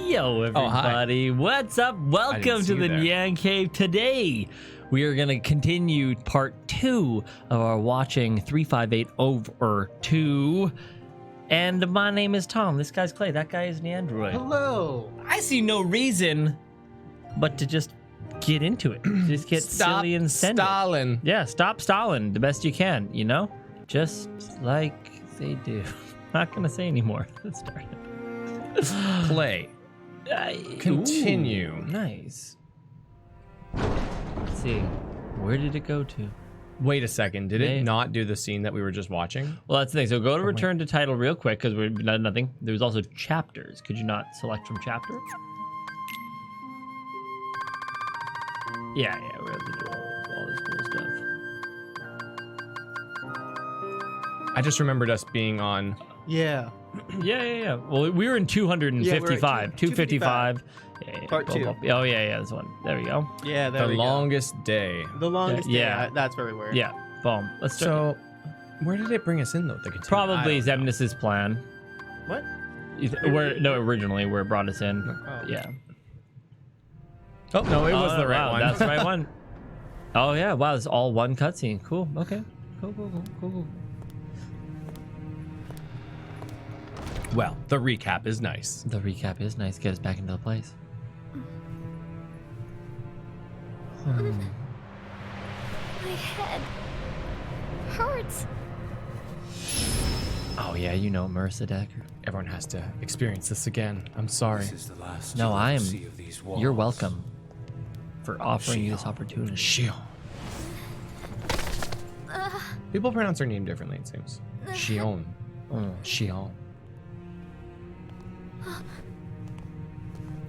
Yo, everybody. What's up? Welcome to the NyanCave. Today, we are going to continue part 2 of our watching 358 over 2. And my name is Tom. This guy's Clay. That guy is Neandroid. Hello. I see no reason but to just get into it. Just get silly and send Stalin. Yeah, stop Stalin the best you can, you know? Just like they do. Not going to say anymore. Let's start it. Play. Continue. Ooh, nice. Let's see. Where did it go to? Wait a second. Did it not do the scene that we were just watching? Well, that's the thing. So go to return to title real quick because we're nothing. There's also chapters. Could you not select from chapter? Yeah, we have to do all this cool stuff. I just remembered us being on. Yeah. Yeah. Well, we were in 255. 255. Yeah, Part 2. Oh, yeah, this one. There we go. Yeah, there The we go. longest day. The longest Yeah. day. That's where we were. Yeah, boom. Let's start. So, where did it bring us in, though? The Probably Xemnas' plan. What? Originally where it brought us in. Oh. Yeah. Oh, no, it was the right wow, one. That's the right one. Oh, yeah. Wow, it's all one cutscene. Cool. Okay. Cool. Well, the recap is nice. The recap is nice. Get us back into the place. My head hurts. Oh, yeah, you know Marissa Decker. Everyone has to experience this again. I'm sorry. This is the last No, I am. see of these walls. You're welcome for offering you this opportunity. Xion. People pronounce her name differently, it seems. Xion. Xion.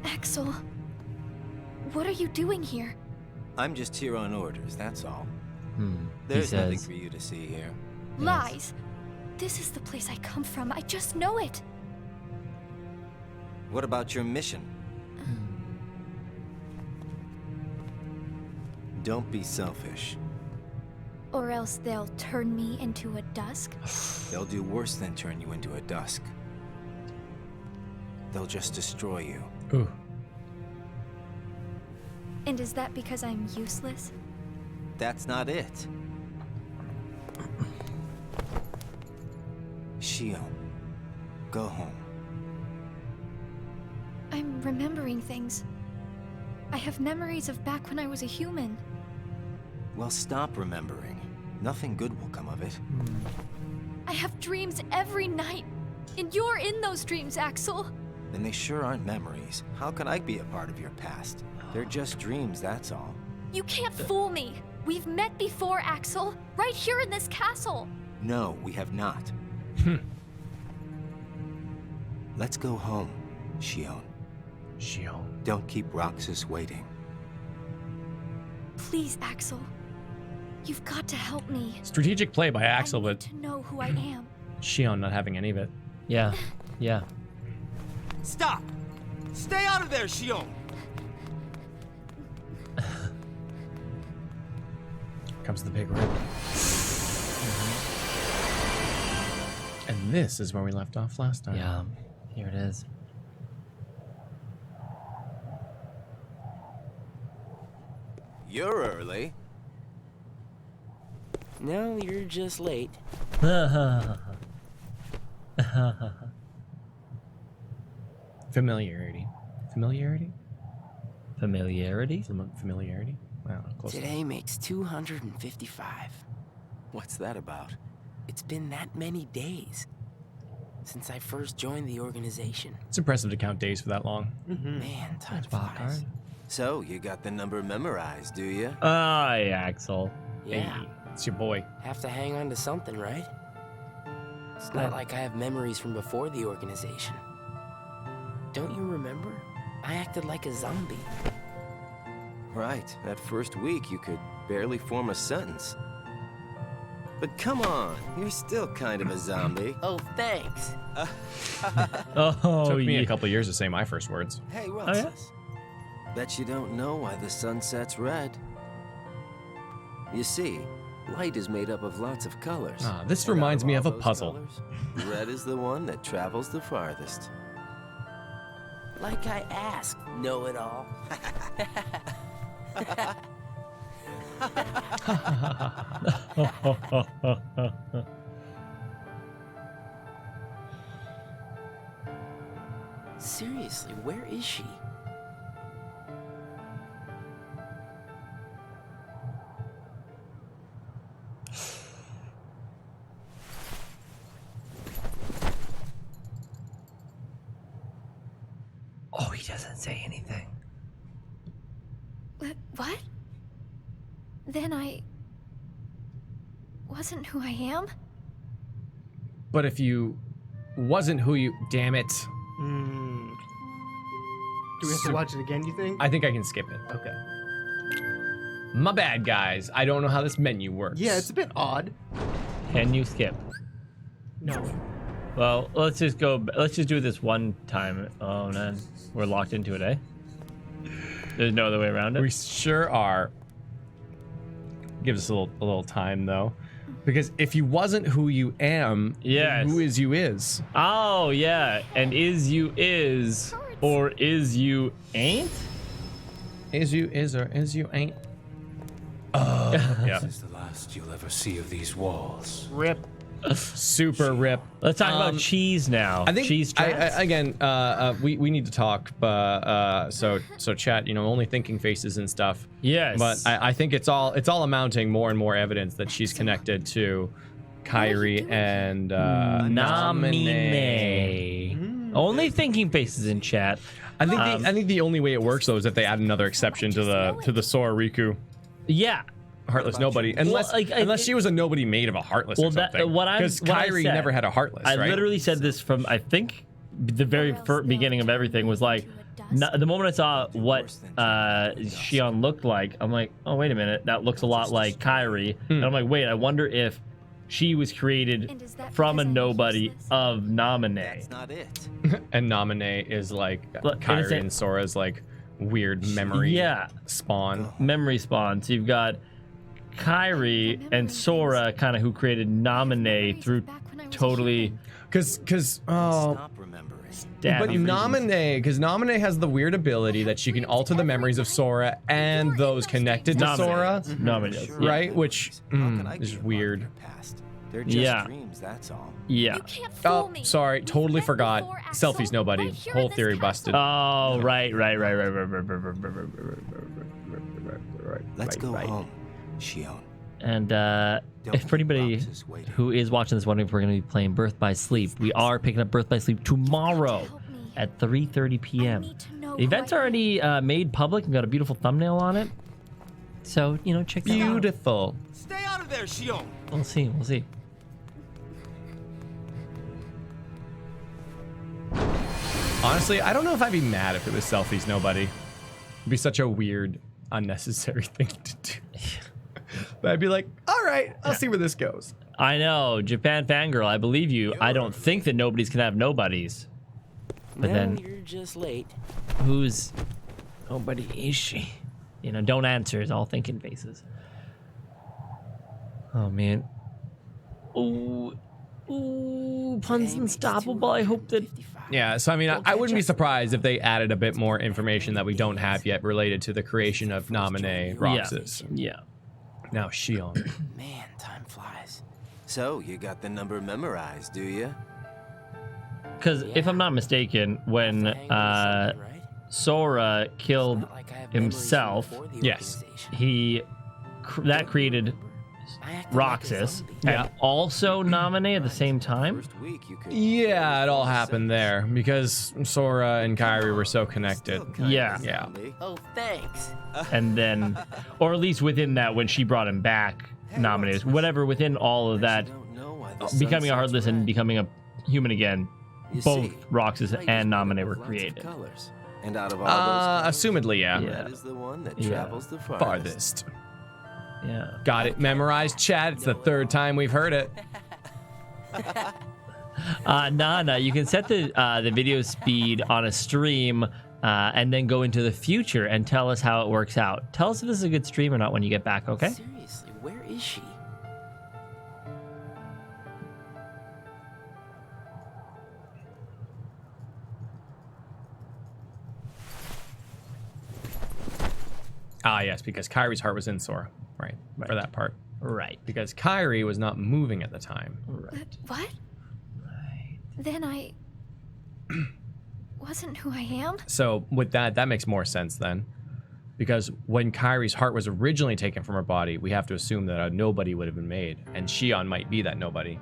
Axel, what are you doing here? I'm just here on orders, that's all. He There's nothing says. for you to see here. Lies. This is the place I come from. I just know it. What about your mission? Don't be selfish. Or else they'll turn me into a dusk. They'll do worse than turn you into a dusk. They'll just destroy you. Ooh. And is that because I'm useless? That's not it. Xion, go home. I'm remembering things. I have memories of back when I was a human. Well, stop remembering. Nothing good will come of it. I have dreams every night. And you're in those dreams, Axel. Then they sure aren't memories. How can I be a part of your past? They're just dreams, that's all. You can't fool me. We've met before, Axel. Right here in this castle. No, we have not. Let's go home, Xion. Xion. Don't keep Roxas waiting. Please, Axel. You've got to help me. Strategic play by Axel, I need but to know who I am. Xion not having any of it. Yeah. Stop! Stay out of there, Xion! Comes the big rip. And this is where we left off last time. Yeah. Here it is. You're early. No, you're just late. Familiarity. Familiarity? Familiarity? Familiarity? Wow, close enough. Today makes 255. What's that about? It's been that many days since I first joined the organization. It's impressive to count days for that long. Man, time Spot flies. card. So, you got the number memorized, do you? Aye, Axel. Yeah, It's your boy. have to hang on to something, right? It's not like I have memories from before the organization. Don't you remember? I acted like a zombie. Right. That first week, you could barely form a sentence. But come on, you're still kind of a zombie. Oh, thanks. Oh, Took me yeah. a couple years to say my first words. Hey, yeah? Roxas. Bet you don't know why the sun sets red. You see, Light is made up of lots of colors. Ah, this And out reminds me all of a those puzzle. colors, red is the one that travels the farthest. Like I asked, know-it-all. Seriously, where is she? Oh, he doesn't say anything. What? Then I wasn't who I am? But if you wasn't who you... Damn it. Do we have to watch it again, you think? I think I can skip it. Okay. My bad, guys. I don't know how this menu works. Yeah, it's a bit odd. Can you skip? No. Well, let's just go. Let's just do this one time. Oh, man. We're locked into it, eh? There's no other way around it. We sure are. Give us a little time, though. Because if you wasn't who you am, Yes. who is you is. Oh, yeah. And is you is, or is you ain't? Is you is or is you ain't. Yeah. This is the last you'll ever see of these walls. Rip. Super rip. Let's talk about cheese now. I think cheese traps. again. We need to talk. But so chat. You know, only thinking faces and stuff. Yes. But I think it's all amounting more and more evidence that she's connected to Kyrie and Namine. Only thinking faces in chat. I think the only way it works though is if they add another exception to the Sora Riku Yeah. heartless nobody, unless unless she was a nobody made of a heartless or something. Because Kyrie never had a heartless. I right? literally said this from I think the very beginning of everything was like the moment I saw what Xion looked like, I'm like, oh wait a minute, that looks a lot like Kyrie, and I'm like, wait, I wonder if she was created from a nobody of Namine. That's not it. And Namine is like Look, Kyrie innocent- and Sora's like weird memory spawn. Memory spawn. So you've got Kyrie and Sora, kind of who created Namine through totally Because Stop remembering. but stabby Namine has the weird ability that she can alter the memories of Sora and those connected to Namine. Sora, Namine does, yeah. right? Which How can I is keep weird. your past? They're just Yeah. dreams, that's all. Yeah. You can't fool Oh, me. sorry, We've totally met forgot. before, Axel. Selfies, nobody. Right here Whole in this theory castle. busted. Oh, right. Let's go home, Xion. And Don't if for keep anybody Roxas waiting. who is watching this wondering if we're going to be playing Birth by Sleep, we are picking up Birth by Sleep tomorrow Help me. at 3:30 p.m. I need to know The event's who I am. already made public and got a beautiful thumbnail on it. So, you know, check that out. Beautiful. Stay out of there, Xion. We'll see. We'll see. Honestly, I don't know if I'd be mad if it was selfies nobody. It'd be such a weird, unnecessary thing to do. But I'd be like, all right, I'll see where this goes. I know, Japan fangirl, I believe you. I don't think that nobodies can have nobodies. But No, then, you're just late. who's nobody is she? You know, don't answer is all thinking faces. Oh man. Ooh, puns unstoppable. I hope that. Yeah, so I mean, I wouldn't be surprised if they added a bit more information that we don't have yet related to the creation of Namine Roxas. Yeah. Now Xion. Man, time flies. So, you got the number memorized, do you? Because if I'm not mistaken, when Sora killed himself, Yes. he that created Roxas and also Namine at the same time. First week, you could Yeah, it all happened there because Sora and Kyrie were so connected. Yeah. Yeah. Oh, thanks. And then, or at least within that, when she brought him back, Namine, whatever within all of that, don't know why the sun becoming a sets Heartless and red. becoming a human again, You both see, Roxas like and you Namine have were lots of created. colors. And out of all those Assumedly, yeah. Yeah. that is the one that Yeah. travels the farthest. Farthest. Yeah. Got it memorized, Chad. It's the third time we've heard it. Nah, you can set the video speed on a stream and then go into the future and tell us how it works out. Tell us if this is a good stream or not when you get back, okay? Seriously, where is she? yes, because Kyrie's heart was in Sora. Right. For that part. Right. Because Kyrie was not moving at the time. Right. What? Right. Then I wasn't who I am? So with that makes more sense then. Because when Kyrie's heart was originally taken from her body, we have to assume that a nobody would have been made. And Xion might be that nobody.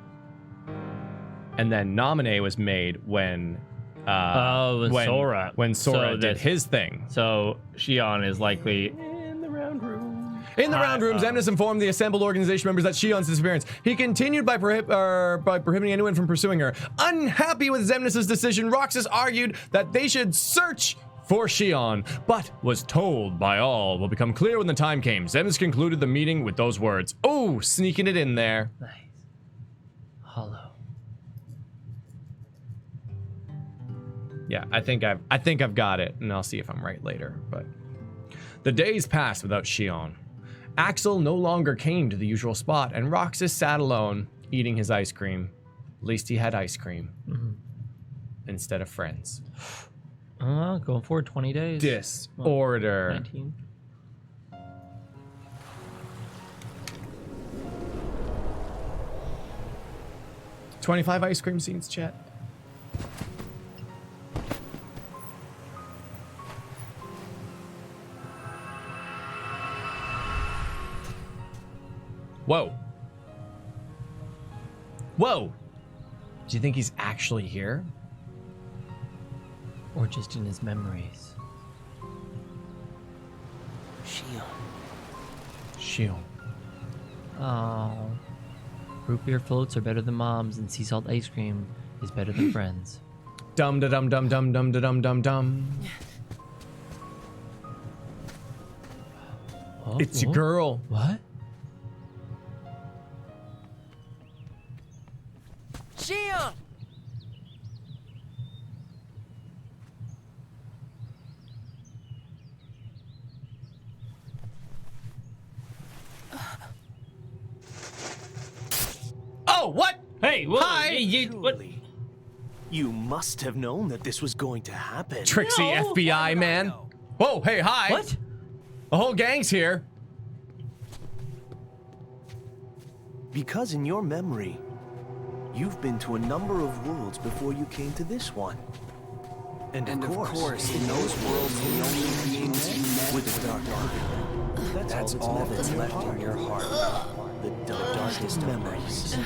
And then Nominee was made when Sora. When Sora So did his thing. So Xion is likely In the round room, Xemnas informed the assembled organization members that Xion's disappearance. He continued by prohibiting anyone from pursuing her. Unhappy with Xemnas' decision, Roxas argued that they should search for Xion, but was told by all will become clear when the time came. Xemnas concluded the meeting with those words. Oh, sneaking it in there. nice. Hollow. Yeah, I think I've got it, and I'll see if I'm right later. But the days passed without Xion. Axel no longer came to the usual spot, and Roxas sat alone, eating his ice cream. At least he had ice cream instead of friends. Going forward 20 days. Disorder. 19. $25 ice cream scenes, chat. Whoa. Whoa. Do you think he's actually here? Or just in his memories. Xion. Oh. Root beer floats are better than moms, and sea salt ice cream is better than friends. Dum da dum dum dum dum da dum dum dum. Oh, It's your girl. What? Xion! Oh, what? Hey, whoa, Hi. What? You must have known that this was going to happen. Tricksy FBI man. Whoa, hey, hi. What? The whole gang's here. Because in your memory, you've been to a number of worlds before you came to this one. And of course, in those worlds, the only beings you met with the dark heart. That's all that's left in your heart. The darkest memories.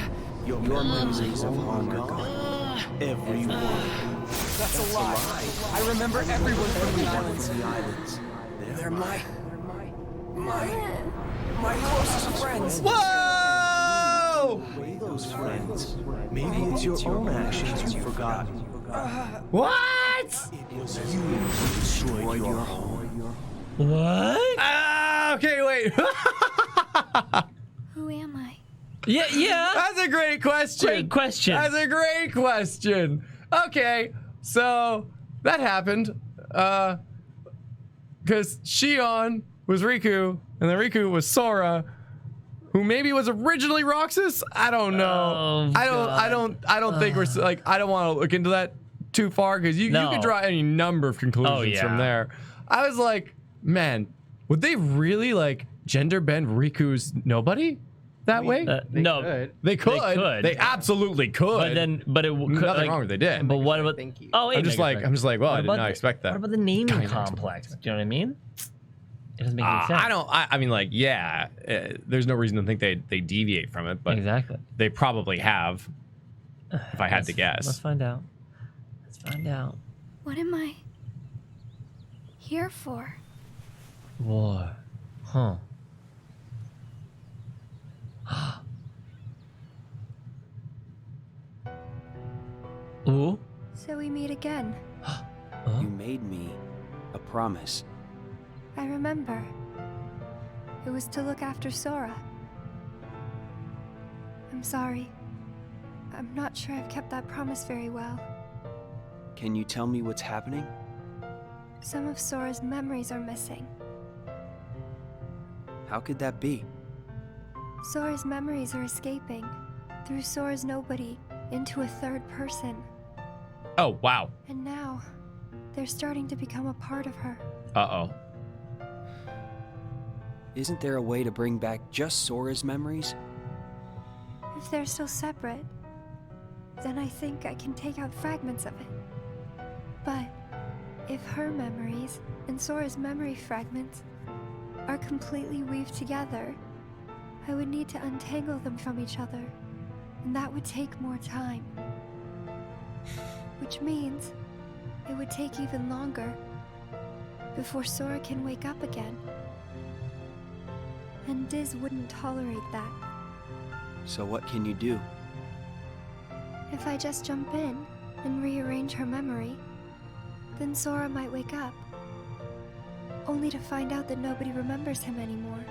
Your memories of long gone. Everyone. That's a lie. I remember everyone from the islands. They're my closest friends. Whoa! those friends. Maybe it's your own actions you've forgotten. What? It was you who destroyed your home. What? Okay, wait. Who am I? Yeah. That's a great question. Great question. That's a great question. Okay, so that happened. Because Xion was Riku, and then Riku was Sora, who maybe was originally Roxas. I don't know. Oh, I don't think we're like. I don't want to look into that too far because you can draw any number of conclusions from there. I was like, man, would they really like gender bend Riku's nobody that way? No, They could. They absolutely could. But it could, nothing wrong if they did. But what about? Oh, I'm just like, well, I did not expect that. What about the naming complex? Do you know what I mean? It doesn't make any sense. I mean, like, yeah. There's no reason to think they deviate from it, but exactly. They probably have. If I had to guess. Let's find out. What am I here for? War. Huh. Ooh. So we meet again. You made me a promise. I remember. It was to look after Sora. I'm sorry. I'm not sure I've kept that promise very well. Can you tell me what's happening? Some of Sora's memories are missing. How could that be? Sora's memories are escaping through Sora's nobody into a third person. Oh, wow. And now, they're starting to become a part of her. Uh-oh. Isn't there a way to bring back just Sora's memories? If they're still separate, then I think I can take out fragments of it. But if her memories and Sora's memory fragments are completely weaved together, I would need to untangle them from each other, and that would take more time. Which means it would take even longer before Sora can wake up again. And Diz wouldn't tolerate that. So what can you do? If I just jump in and rearrange her memory, then Sora might wake up, only to find out that nobody remembers him anymore.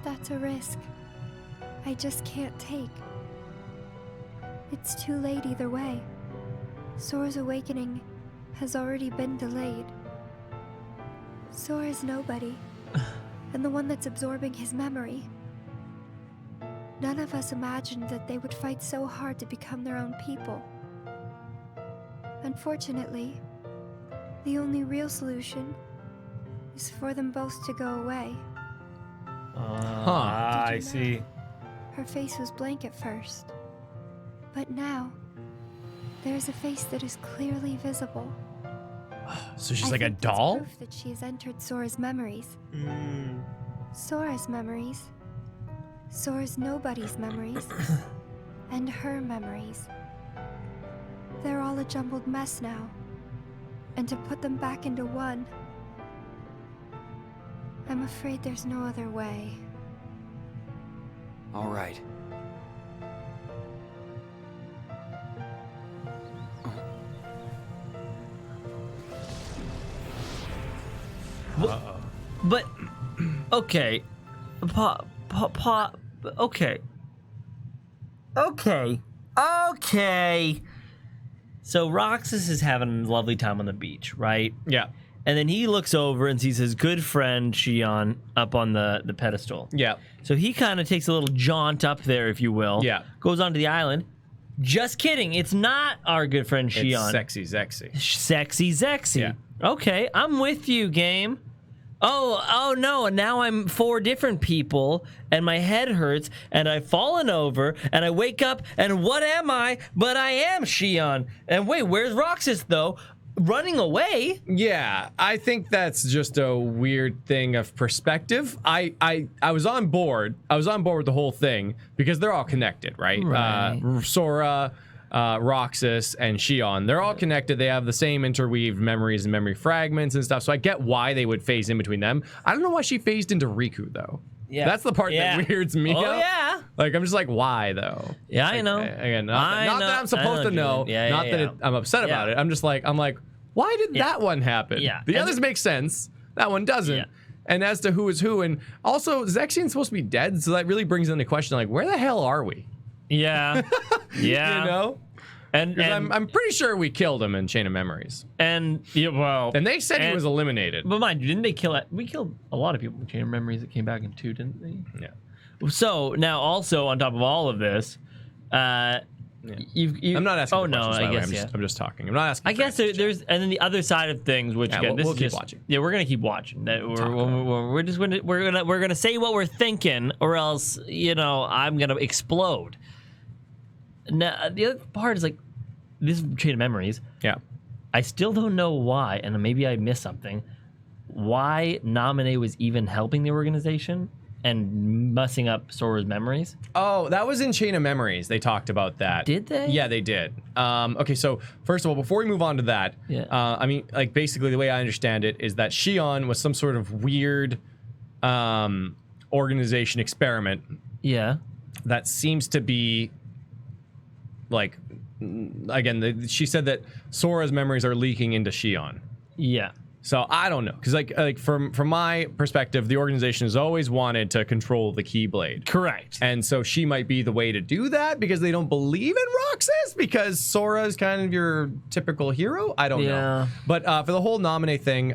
That's a risk I just can't take. It's too late either way. Sora's awakening has already been delayed. Sora's nobody, and the one that's absorbing his memory. None of us imagined that they would fight so hard to become their own people. Unfortunately, the only real solution is for them both to go away. I see. Her face was blank at first, but now there's a face that is clearly visible. So she's I like a think that's doll? proof that she has entered Sora's memories. Sora's memories. Sora's nobody's memories. And her memories. They're all a jumbled mess now. And to put them back into one, I'm afraid there's no other way. All right. But okay, okay. So Roxas is having a lovely time on the beach, right? Yeah. And then he looks over and sees his good friend Xion up on the pedestal. Yeah. So he kind of takes a little jaunt up there, if you will. Yeah. Goes onto the island. Just kidding. It's not our good friend Xion. It's Sexy Zexy. Sexy Zexy. Yeah. Okay, I'm with you, game. Oh no, and now I'm 4 different people, and my head hurts, and I've fallen over, and I wake up, and what am I? But I am Xion. And wait, where's Roxas, though? Running away? Yeah, I think that's just a weird thing of perspective. I was on board. I was on board with the whole thing because they're all connected, right? Sora, Roxas, and Xion. They're all connected. They have the same interweaved memories and memory fragments and stuff. So I get why they would phase in between them. I don't know why she phased into Riku though. Yeah. That's the part that weirds me out. Yeah. Like, I'm just like, why though? Yeah, like, I know. Again, not that I'm supposed to know. Not that I'm upset about it. I'm like, why did that one happen? Yeah. The others make sense. That one doesn't. Yeah. And as to who is who, and also Xexion's supposed to be dead, so that really brings into question, like, where the hell are we? Yeah. Yeah. You know? And I'm pretty sure we killed him in Chain of Memories. And and they said he was eliminated. But mind you, didn't they kill it? We killed a lot of people in Chain of Memories that came back in 2, didn't they? Yeah. So now, also on top of all of this, you've I'm not asking. Oh no, I guess I'm just talking. I'm not asking. I guess there's, and then the other side of things, which again, we'll keep watching. Yeah, we're gonna keep watching. We're gonna say what we're thinking, or else I'm gonna explode. Now the other part is like this Chain of Memories. Yeah. I still don't know why, and maybe I missed something. Why Naminé was even helping the organization and messing up Sora's memories? Oh, that was in Chain of Memories. They talked about that. Did they? Yeah, they did. Okay, so first of all, before we move on to that, I mean, like, basically the way I understand it is that Xion was some sort of weird organization experiment. Yeah. That seems to be, like, again, she said that Sora's memories are leaking into Xion. Yeah. So I don't know, because like from my perspective, the organization has always wanted to control the Keyblade. Correct. And so she might be the way to do that because they don't believe in Roxas because Sora is kind of your typical hero. I don't know. But for the whole Naminé thing,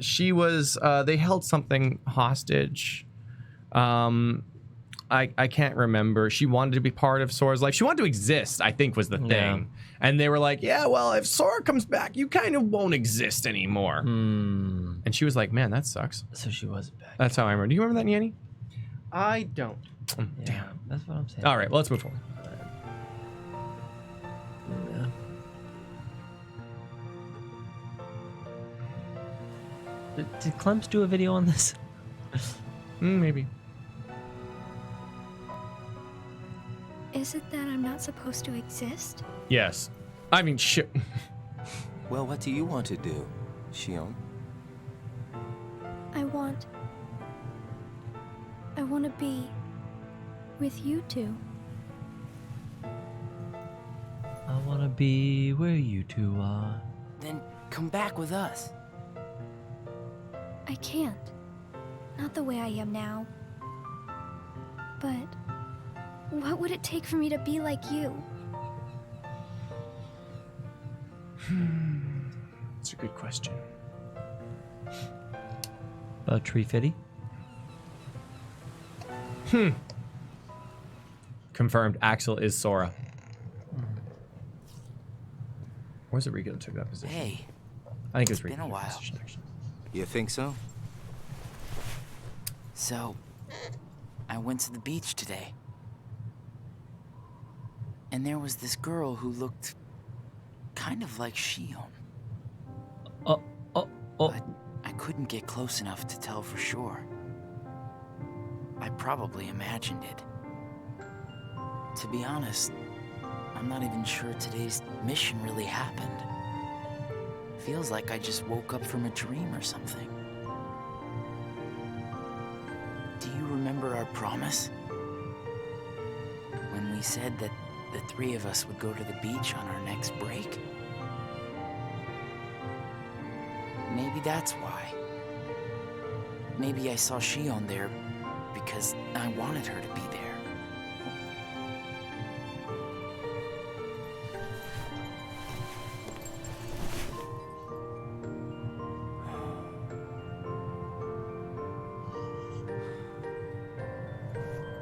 she was they held something hostage. I I can't remember. She wanted to be part of Sora's life. She wanted to exist, I think was the thing. And they were like, yeah, well, if Sora comes back, you kind of won't exist anymore. And she was like, man, that sucks. So she wasn't back. That's how I remember. Do you remember that, Yanni? I don't. Damn. That's what I'm saying. All right, well, let's move forward. Yeah. Did Clemps do a video on this? Maybe. Is it that I'm not supposed to exist? Yes. I mean, shit. Well, what do you want to do, Xion? I want to be with you two. I want to be where you two are. Then come back with us. I can't. Not the way I am now. But what would it take for me to be like you? That's a good question. Tree Fitty? Confirmed. Axel is Sora. Where's it Riku that took that position? Hey, I think it was it's been a while. Position, actually. You think so? So, I went to the beach today. And there was this girl who looked kind of like Xion. But I couldn't get close enough to tell for sure. I probably imagined it. To be honest, I'm not even sure today's mission really happened. Feels like I just woke up from a dream or something. Do you remember our promise? When we said that the three of us would go to the beach on our next break? Maybe that's why. Maybe I saw Xion there because I wanted her to be there.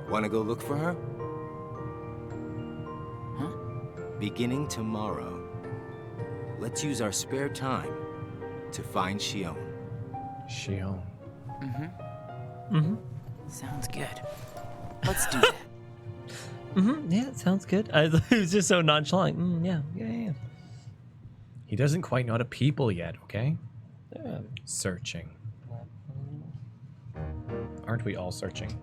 Want to go look for her? Huh? Beginning tomorrow, let's use our spare time to find Xion. Xion. Sounds good. Let's do that. Yeah, it sounds good. It was just so nonchalant. Yeah. He doesn't quite know how to people yet, okay? Yeah. Searching. Aren't we all searching?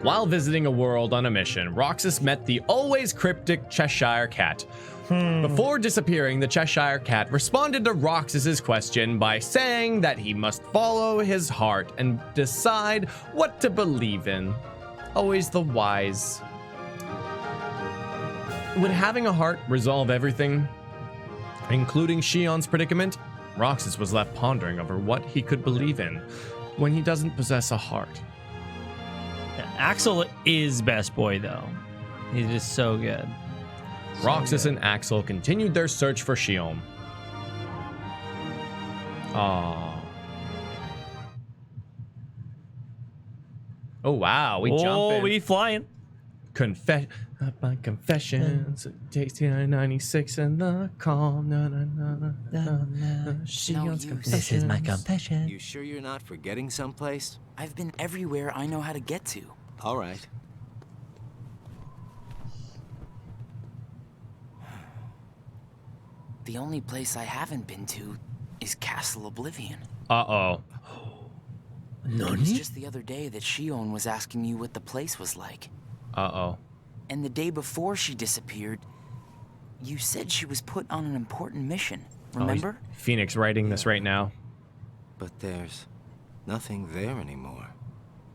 While visiting a world on a mission, Roxas met the always cryptic Cheshire Cat. Before disappearing, the Cheshire Cat responded to Roxas's question by saying that he must follow his heart and decide what to believe in. Always the wise. Would having a heart resolve everything, including Xion's predicament? Roxas was left pondering over what he could believe in when he doesn't possess a heart. Axel is best boy, though. He's just so good. Roxas and Axel continued their search for Xion. Aww. Oh, wow. We jump in. Oh, we flying. My confessions. Takes 96 and the calm. Xion's confessions. This is my confession. You sure you're not forgetting someplace? I've been everywhere I know how to get to. All right. The only place I haven't been to is Castle Oblivion. Uh-oh. It was just the other day that Xion was asking you what the place was like. Uh-oh. And the day before she disappeared, you said she was put on an important mission. Remember? Phoenix writing this right now. But there's nothing there anymore.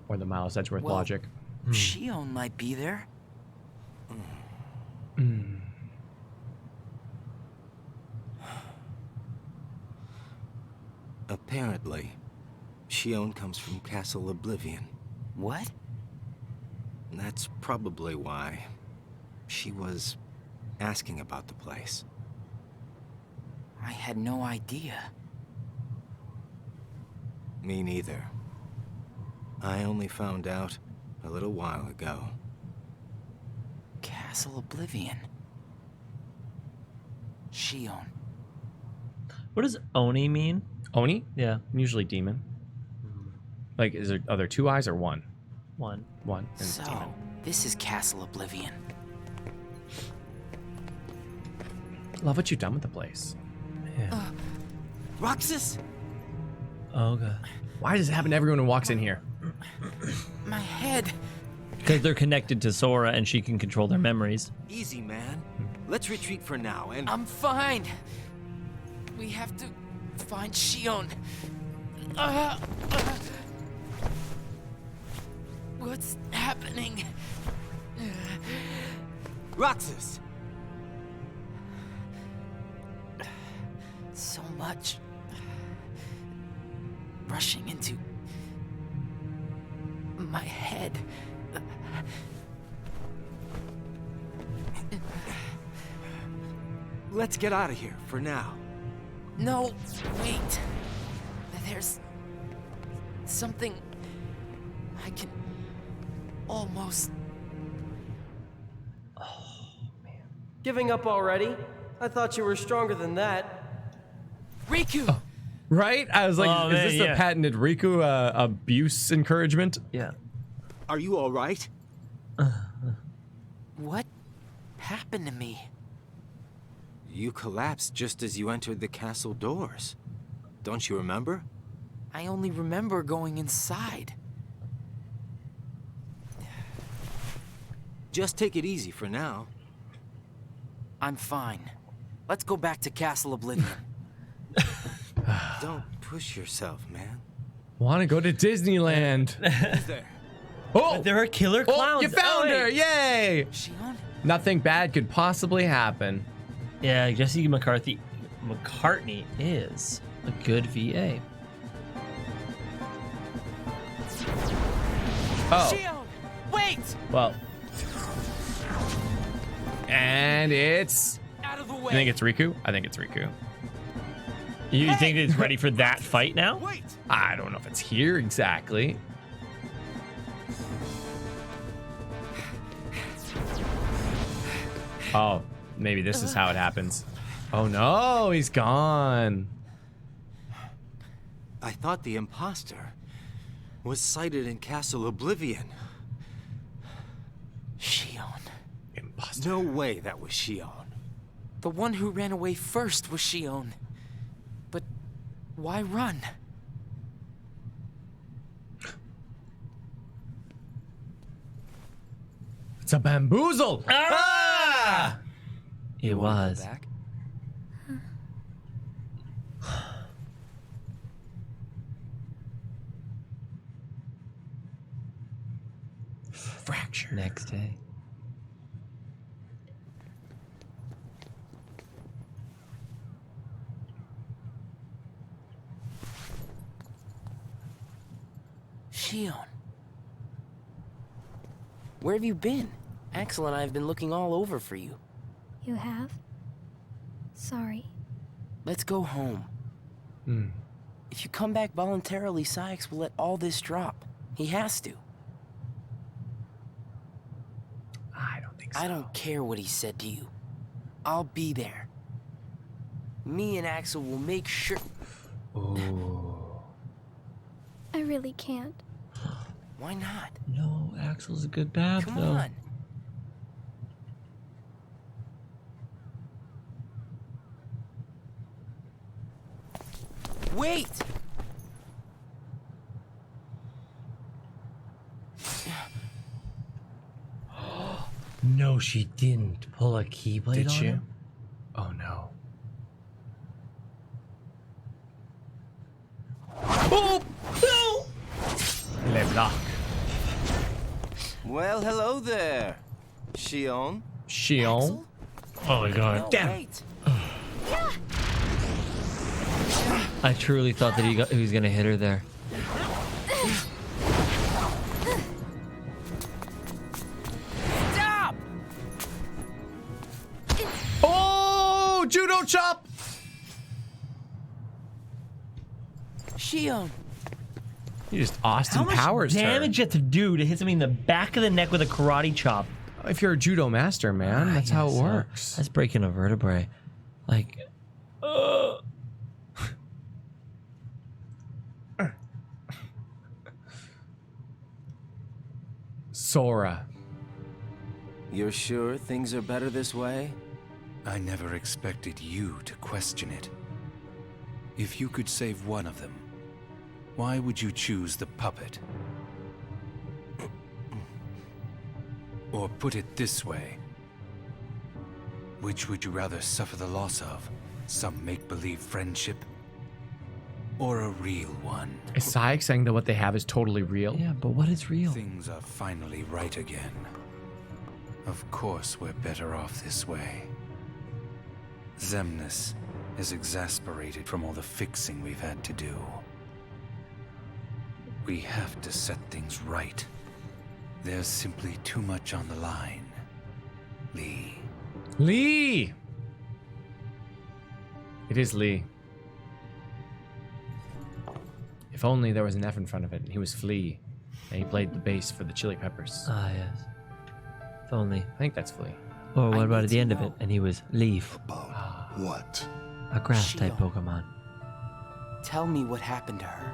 Or the Miles Edgeworth logic. Xion might be there. Apparently, Xion comes from Castle Oblivion. What? That's probably why she was asking about the place. I had no idea. Me neither. I only found out a little while ago. Castle Oblivion. Xion. What does Oni mean? Oni? Yeah. Usually demon. Like, are there 2 eyes or 1? One. One. And So, demon. this is Castle Oblivion. Love what you've done with the place. Yeah. Roxas? Oh god. Why does it happen to everyone who walks in here? My head. Because they're connected to Sora and she can control their memories. Easy, man. Let's retreat for now and... I'm fine. We have to find Xion. What's happening? Roxas! So much rushing into my head. Let's get out of here for now. No, wait. There's something I can almost... Giving up already? I thought you were stronger than that. Riku! Oh, right? I was like, Oh, is man, this yeah. the patented Riku abuse encouragement? Yeah. Are you all right? What happened to me? You collapsed just as you entered the castle doors. Don't you remember? I only remember going inside. Just take it easy for now. I'm fine. Let's go back to Castle Oblivion. Don't push yourself, man. Want to go to Disneyland? Who's there? Oh, There are killer clowns. oh, you found her! Yay! Xion? Nothing bad could possibly happen. Yeah, Jesse McCartney is a good VA. Oh, Xion! Wait! well. And it's... Out of the way! You think it's Riku? I think it's Riku. You think it's ready for that fight now? Wait! I don't know if it's here exactly. Oh, maybe this is how it happens. Oh no, he's gone. I thought the imposter was sighted in Castle Oblivion. Xion. Imposter. No way that was Xion. The one who ran away first was Xion. But why run? It's a bamboozle. Ah! It was. Back? Fracture. Next day. Xion. Where have you been? Axel and I have been looking all over for you. You have? Sorry. Let's go home. If you come back voluntarily, Sykes will let all this drop. He has to. I don't think so. I don't care what he said to you. I'll be there. Me and Axel will make sure... Ooh. I really can't. Why not? No, Axel's a good dad, Come though. on. Wait! No, she didn't pull a keyblade Did on she? him? Oh no. Oh no! Le bloc. Well, hello there, Xion. Xion. Oh my god. No, Damn. wait. I truly thought that he was gonna hit her there. Stop! Oh, judo chop. Xion. You just Austin How much Powers damage you have to do to hit something in the back of the neck with a karate chop? If you're a judo master, man, that's how it works. That's breaking a vertebrae. Like, Sora. You're sure things are better this way? I never expected you to question it. If you could save one of them, why would you choose the puppet? Or put it this way, which would you rather suffer the loss of? Some make-believe friendship? Or a real one? Is Sayek saying that what they have is totally real? yeah, but what is real? Things are finally right again. Of course we're better off this way. Xemnas is exasperated from all the fixing we've had to do. We have to set things right. There's simply too much on the line. Lee. Lee! It is Lee. If only there was an F in front of it and he was Flea. And he played the bass for the Chili Peppers. Ah, yes. If only. I think that's Flea. Or what about at the end of it? And he was Leaf, About what? a grass-type Xion. Pokemon. Tell me what happened to her.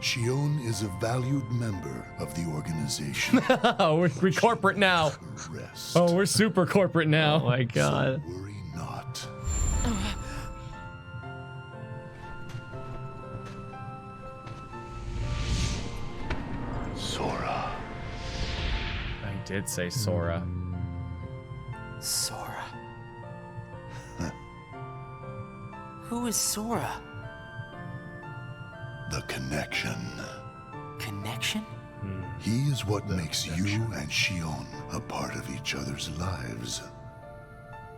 Xion is a valued member of the organization. Oh, we're corporate now. Rest. Oh, we're super corporate now. Oh my god. Worry not. Sora. I did say Sora. Sora. Who is Sora? The connection. Connection? He is what makes you and Xion a part of each other's lives.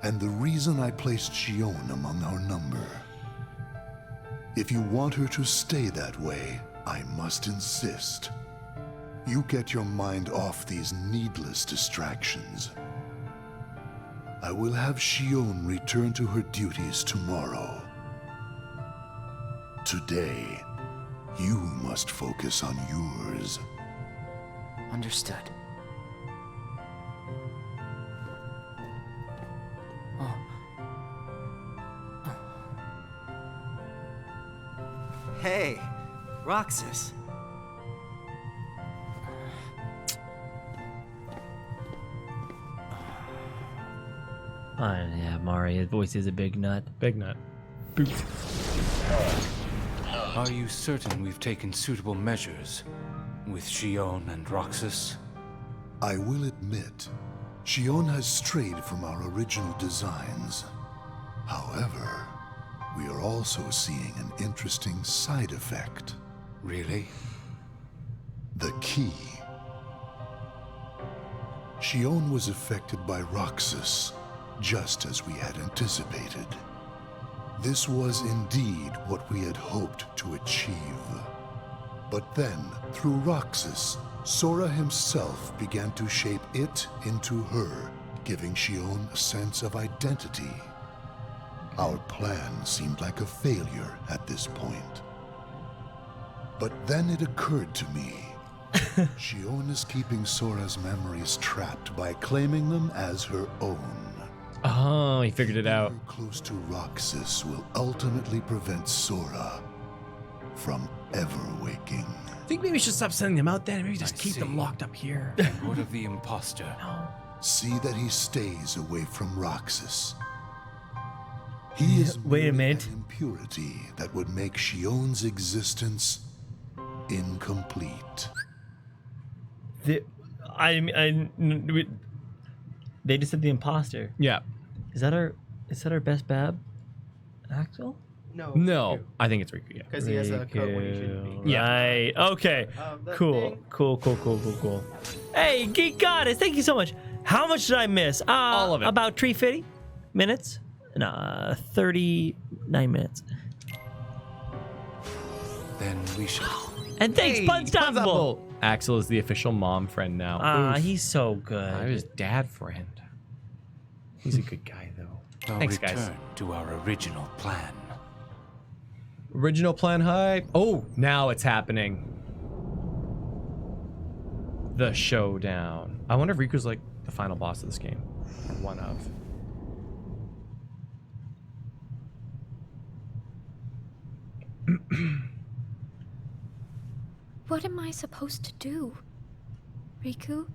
And the reason I placed Xion among our number. If you want her to stay that way, I must insist. You get your mind off these needless distractions. I will have Xion return to her duties tomorrow. Today, you must focus on yours. Understood. Hey, Roxas. Yeah, Mari, his voice is a big nut. Big nut. Are you certain we've taken suitable measures with Xion and Roxas? I will admit, Xion has strayed from our original designs. However, we are also seeing an interesting side effect. Really? The key. Xion was affected by Roxas, just as we had anticipated. This was indeed what we had hoped to achieve. But then, through Roxas, Sora himself began to shape it into her, giving Xion a sense of identity. Our plan seemed like a failure at this point. But then it occurred to me. Xion is keeping Sora's memories trapped by claiming them as her own. Oh, he figured it out. Close to Roxas will ultimately prevent Sora from ever waking. I think maybe we should stop sending them out there and maybe just I keep them see. locked up here. And what of the imposter? See that he stays away from Roxas. He is Wait a merely minute. an impurity that would make Xion's existence incomplete. They just said the imposter. Yeah. Is that our best Bab? Axel? No, I think it's Riku, yeah. Because he has a code when he shouldn't be. Yeah. Right. Okay. That Cool. thing. Cool. Hey, Geek Goddess, thank you so much. How much did I miss? All of it. About 350 minutes? No, 39 minutes. Then we should. And thanks, Punstable. Axel is the official mom friend now. Oof. He's so good. I'm his dad friend. He's a good guy, though. I'll Thanks, return guys. to our original plan. Original plan hype. Oh, now it's happening. the showdown. I wonder if Riku's like the final boss of this game. One of. What am I supposed to do, Riku?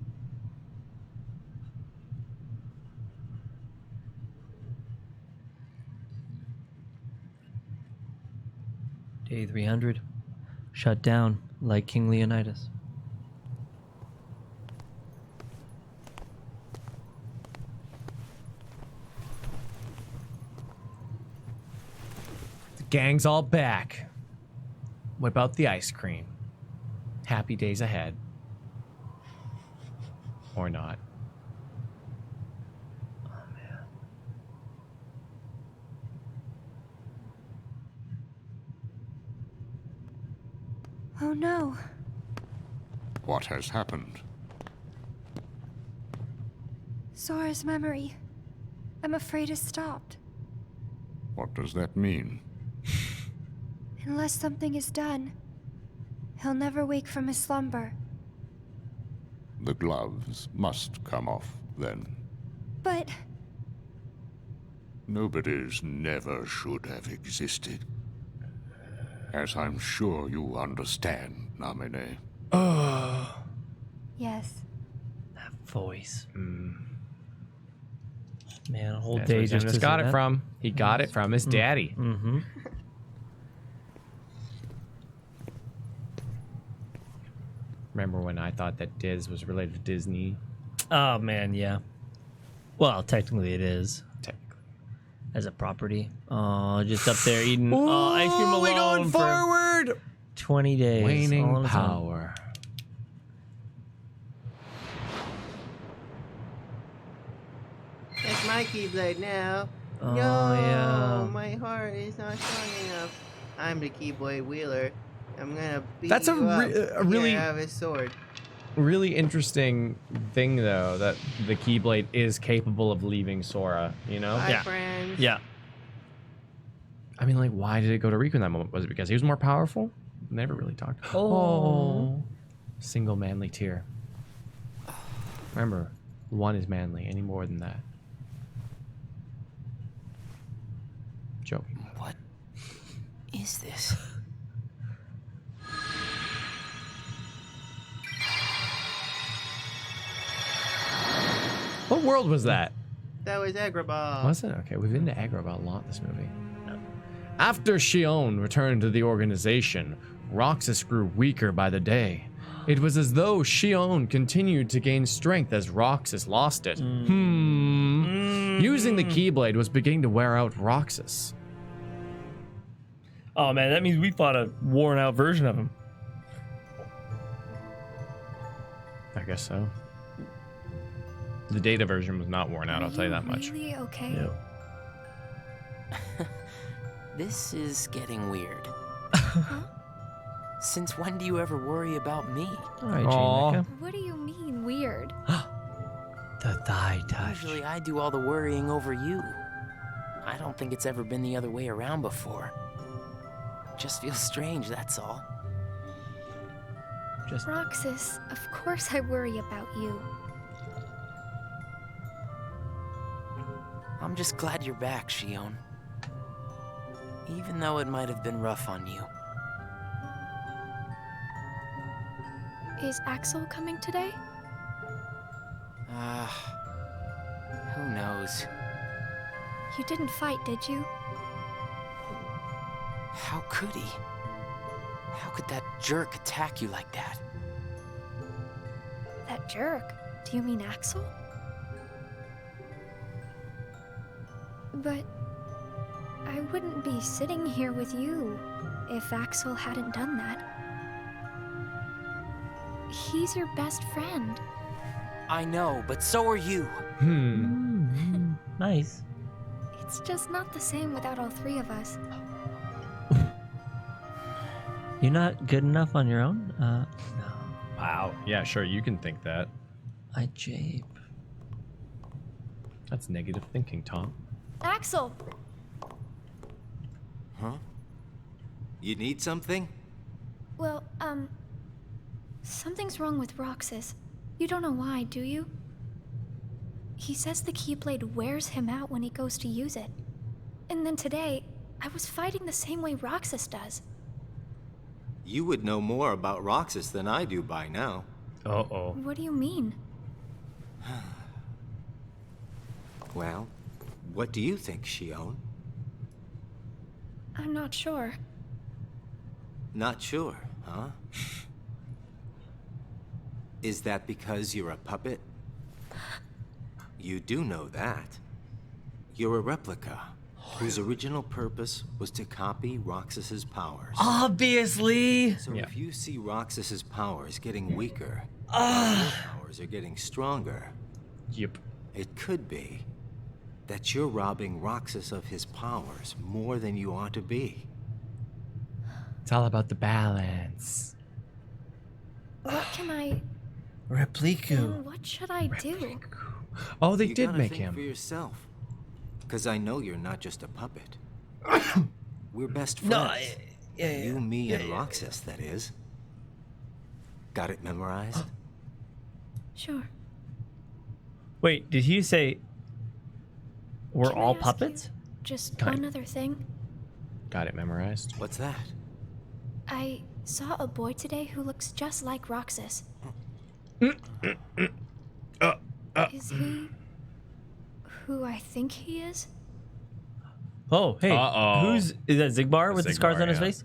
Day 300. Shut down like King Leonidas. The gang's all back. Whip out the ice cream. Happy days ahead. Or not. Oh no. What has happened? Sora's memory. I'm afraid it's stopped. What does that mean? Unless something is done, he'll never wake from his slumber. The gloves must come off, then. But... Nobody's never should have existed. As I'm sure you understand, Namine. yes. That voice. Man, a whole That's day where just Xemnas got it from. He got it from his daddy. Mm-hmm. Remember when I thought that Diz was related to Disney? Oh man, yeah. Well, technically it is. Technically. As a property. Oh, just up there eating ice cream alone. We going for forward. 20 days. all Waning on its own. power. That's my Keyblade now. Oh, no, yeah. my heart is not strong enough. I'm the Keyblade wielder. I'm gonna beat That's you a up. really Here, I have his sword. Really interesting thing, though, that the Keyblade is capable of leaving Sora, you know? Bye, Yeah. friends. Yeah. I mean, like, why did it go to Riku in that moment? Was it because he was more powerful? Never really talked. Oh. Single manly tear. Remember, one is manly. Any more than that. Joking. What is this? What world was that? That was Agrabah. Was it? Okay, we've been to Agrabah a lot in this movie. After Xion returned to the organization, Roxas grew weaker by the day. It was as though Xion continued to gain strength as Roxas lost it. Using the Keyblade was beginning to wear out Roxas. Oh man, that means we fought a worn out version of him. I guess so. The data version was not worn out, I'll tell you that much. Really okay? Yep. This is getting weird. Since when do you ever worry about me? All right, Aw. Jane. What do you mean, weird? The thigh touch. Usually I do all the worrying over you. I don't think it's ever been the other way around before. Just feels strange, that's all. Just Roxas, of course I worry about you. I'm just glad you're back, Xion. Even though it might have been rough on you. Is Axel coming today? Who knows? You didn't fight, did you? How could he? How could that jerk attack you like that? That jerk? Do you mean Axel? But I wouldn't be sitting here with you if Axel hadn't done that. He's your best friend. I know, but so are you. nice. It's just not the same without all three of us. You're not good enough on your own? No. Wow. Yeah, sure, you can think that. I jape. That's negative thinking, Tom. Axel! Huh? You need something? Well, something's wrong with Roxas. You don't know why, do you? He says the Keyblade wears him out when he goes to use it. And then today, I was fighting the same way Roxas does. You would know more about Roxas than I do by now. Uh-oh. What do you mean? Well, what do you think, Xion? I'm not sure. Not sure, huh? Is that because you're a puppet? You do know that. You're a replica, whose original purpose was to copy Roxas's powers. Obviously! So if you see Roxas's powers getting weaker, while your powers are getting stronger, Yep. it could be that you're robbing Roxas of his powers more than you ought to be. It's all about the balance. What can I... Replica. Then what should I do? Oh, they You did gotta make think him. for yourself. Because I know you're not just a puppet. We're best friends. No, You, me, and Roxas, that is. Got it memorized? Sure. Wait, did he say we're Can I all ask puppets? you just Kind. one other thing. Got it memorized. What's that? I saw a boy today who looks just like Roxas. Is he who I think he is? Oh, hey. Uh-oh. Is that Zigbar with the scars Zigbar, on his yeah. face?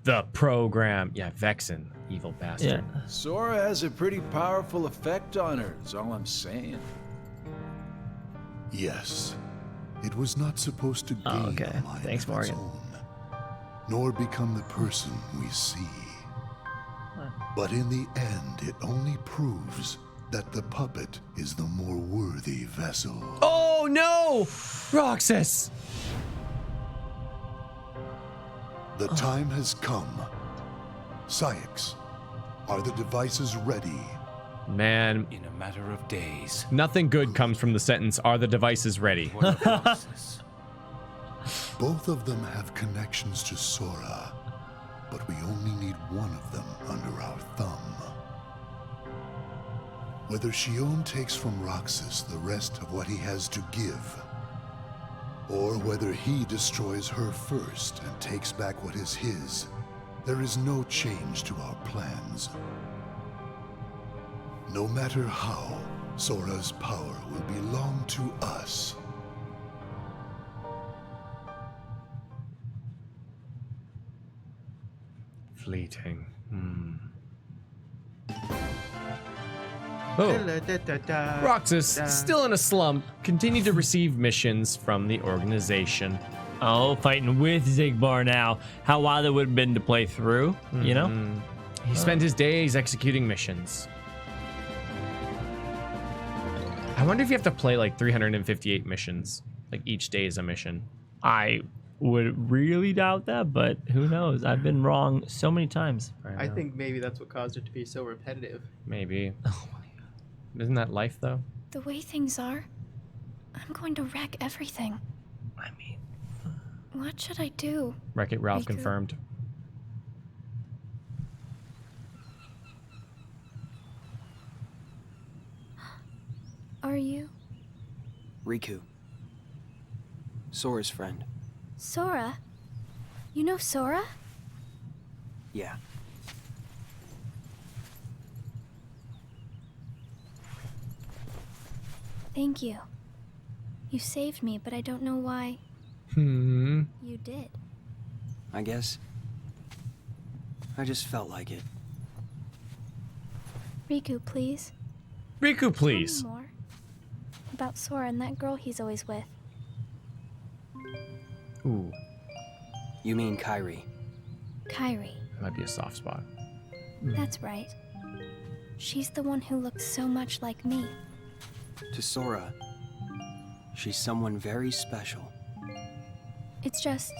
The program. Yeah, Vexen. Evil bastard. Yeah. Sora has a pretty powerful effect on her, is all I'm saying. Yes. It was not supposed to gain Oh, okay. a mind Thanks, of its Morgan. own, nor become the person we see. But in the end, it only proves that the puppet is the more worthy vessel. Oh no! Roxas! The time has come. Syx, are the devices ready? Man, In a matter of days. nothing good comes from the sentence, are the devices ready? What of Roxas? Both of them have connections to Sora, but we only need one of them under our thumb. Whether Xion takes from Roxas the rest of what he has to give, or whether he destroys her first and takes back what is his, there is no change to our plans. No matter how, Sora's power will belong to us. Fleeting. Oh, Roxas, still in a slump, continued to receive missions from the organization. Oh, fighting with Zigbar now. How wild it would have been to play through, you know? He spent his days executing missions. I wonder if you have to play like 358 missions. Like each day is a mission. I would really doubt that, but who knows? I've been wrong so many times. I think maybe that's what caused it to be so repetitive. Maybe. Oh my god. Isn't that life though? The way things are, I'm going to wreck everything. I mean, What should I do? Wreck-It Ralph Riku. confirmed. Are you Riku. Sora's friend. Sora? You know Sora? Yeah. Thank you. You saved me, but I don't know why Hmm. you did. I guess. I just felt like it. Riku, please. Riku, please. Tell me more about Sora and that girl he's always with. Ooh, You mean Kairi? Kairi. that might be a soft spot. That's right. She's the one who looks so much like me. To Sora, she's someone very special. It's just,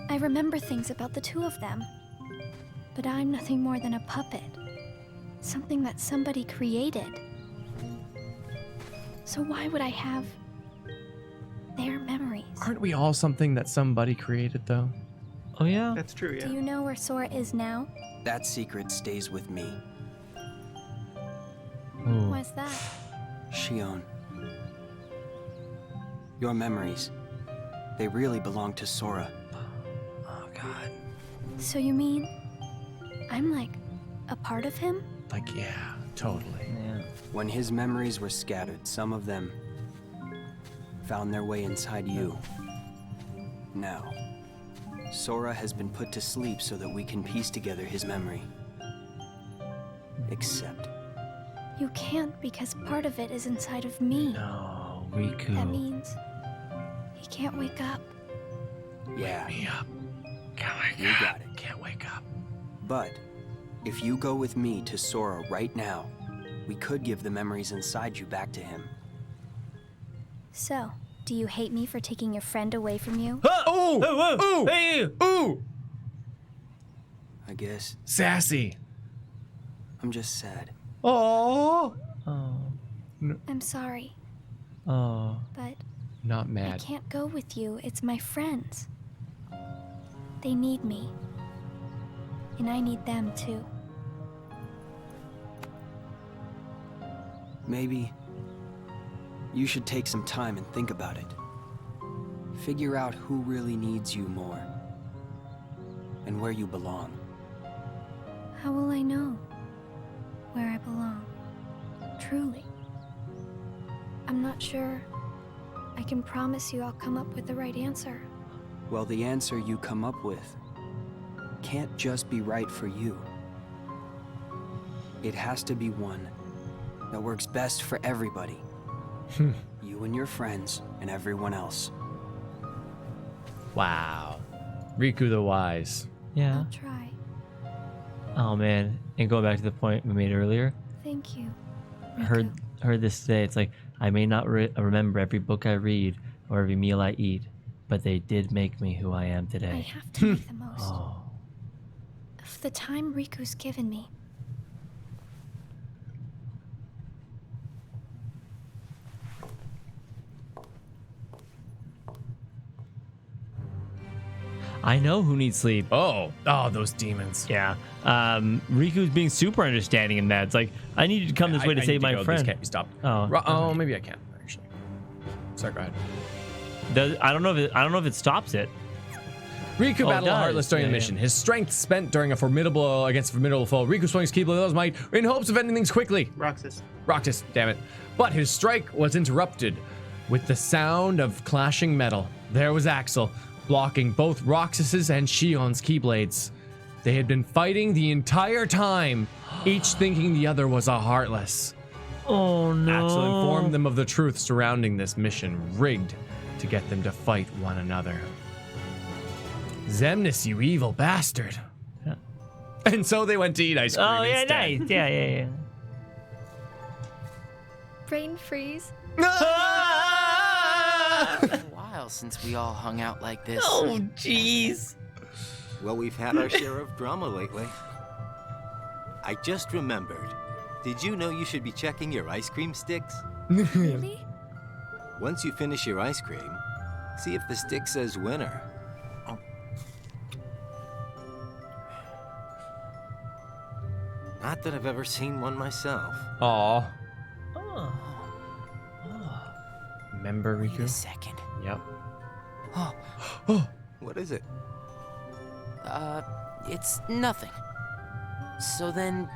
I remember things about the two of them. But I'm nothing more than a puppet. Something that somebody created. So why would I have their memories? Aren't we all something that somebody created though? oh yeah. That's true, yeah. Do you know where Sora is now? That secret stays with me. Why's that? Xion. Your memories. They really belong to Sora. Oh, God. So you mean I'm like a part of him? Like, yeah, totally. Yeah. When his memories were scattered, some of them found their way inside you. Now, Sora has been put to sleep so that we can piece together his memory. Except... You can't because part of it is inside of me. No, Riku. That means he can't wake up. Yeah. Wake me up. Can't wake You up. got it. Can't wake up. But, if you go with me to Sora right now, we could give the memories inside you back to him. So, do you hate me for taking your friend away from you? Ooh! Ooh! Hey! Ooh! I guess. Sassy. I'm just sad. Oh. Oh. I'm sorry, Oh. but Not I mad. can't go with you. It's my friends. They need me. And I need them too. Maybe you should take some time and think about it. Figure out who really needs you more. And where you belong. How will I know where I belong? Truly. I'm not sure I can promise you I'll come up with the right answer. Well, the answer you come up with can't just be right for you. It has to be one that works best for everybody. You and your friends and everyone else. Wow. Riku the Wise. Yeah. I'll try. Oh man. And going back to the point we made earlier, Thank you. I heard this today. It's like, I may not remember every book I read or every meal I eat, but they did make me who I am I today. have to make the most Oh. of the time Riku's given me. I know who needs sleep. Oh, those demons. Yeah. Riku's being super understanding in that. It's like, I need you to come this way to save my friend. This can't be stopped. Oh. Maybe I can actually. Sorry, go ahead. I don't know if it stops it. Riku Oh, it battled does. Heartless during the Yeah, mission. His strength spent during against a formidable foe. Riku swung his keyblade with all his might in hopes of ending things quickly. Roxas. Roxas, damn it. But his strike was interrupted with the sound of clashing metal. There was Axel, blocking both Roxas's and Xion's keyblades. They had been fighting the entire time, each thinking the other was a Heartless. Oh no. Axel informed them of the truth surrounding this mission, rigged to get them to fight one another. Xemnas, you evil bastard. Yeah. And so they went to eat ice cream Oh yeah, instead. nice. Yeah. Brain freeze. It's been a while since we all hung out like this. Oh jeez. Well, we've had our share of drama lately. I just remembered. Did you know you should be checking your ice cream sticks? Really? Once you finish your ice cream, see if the stick says winner. Not that I've ever seen one myself. Aw. Oh. Remember, Wait Riku? a second. Yep. What is it? It's nothing. So then,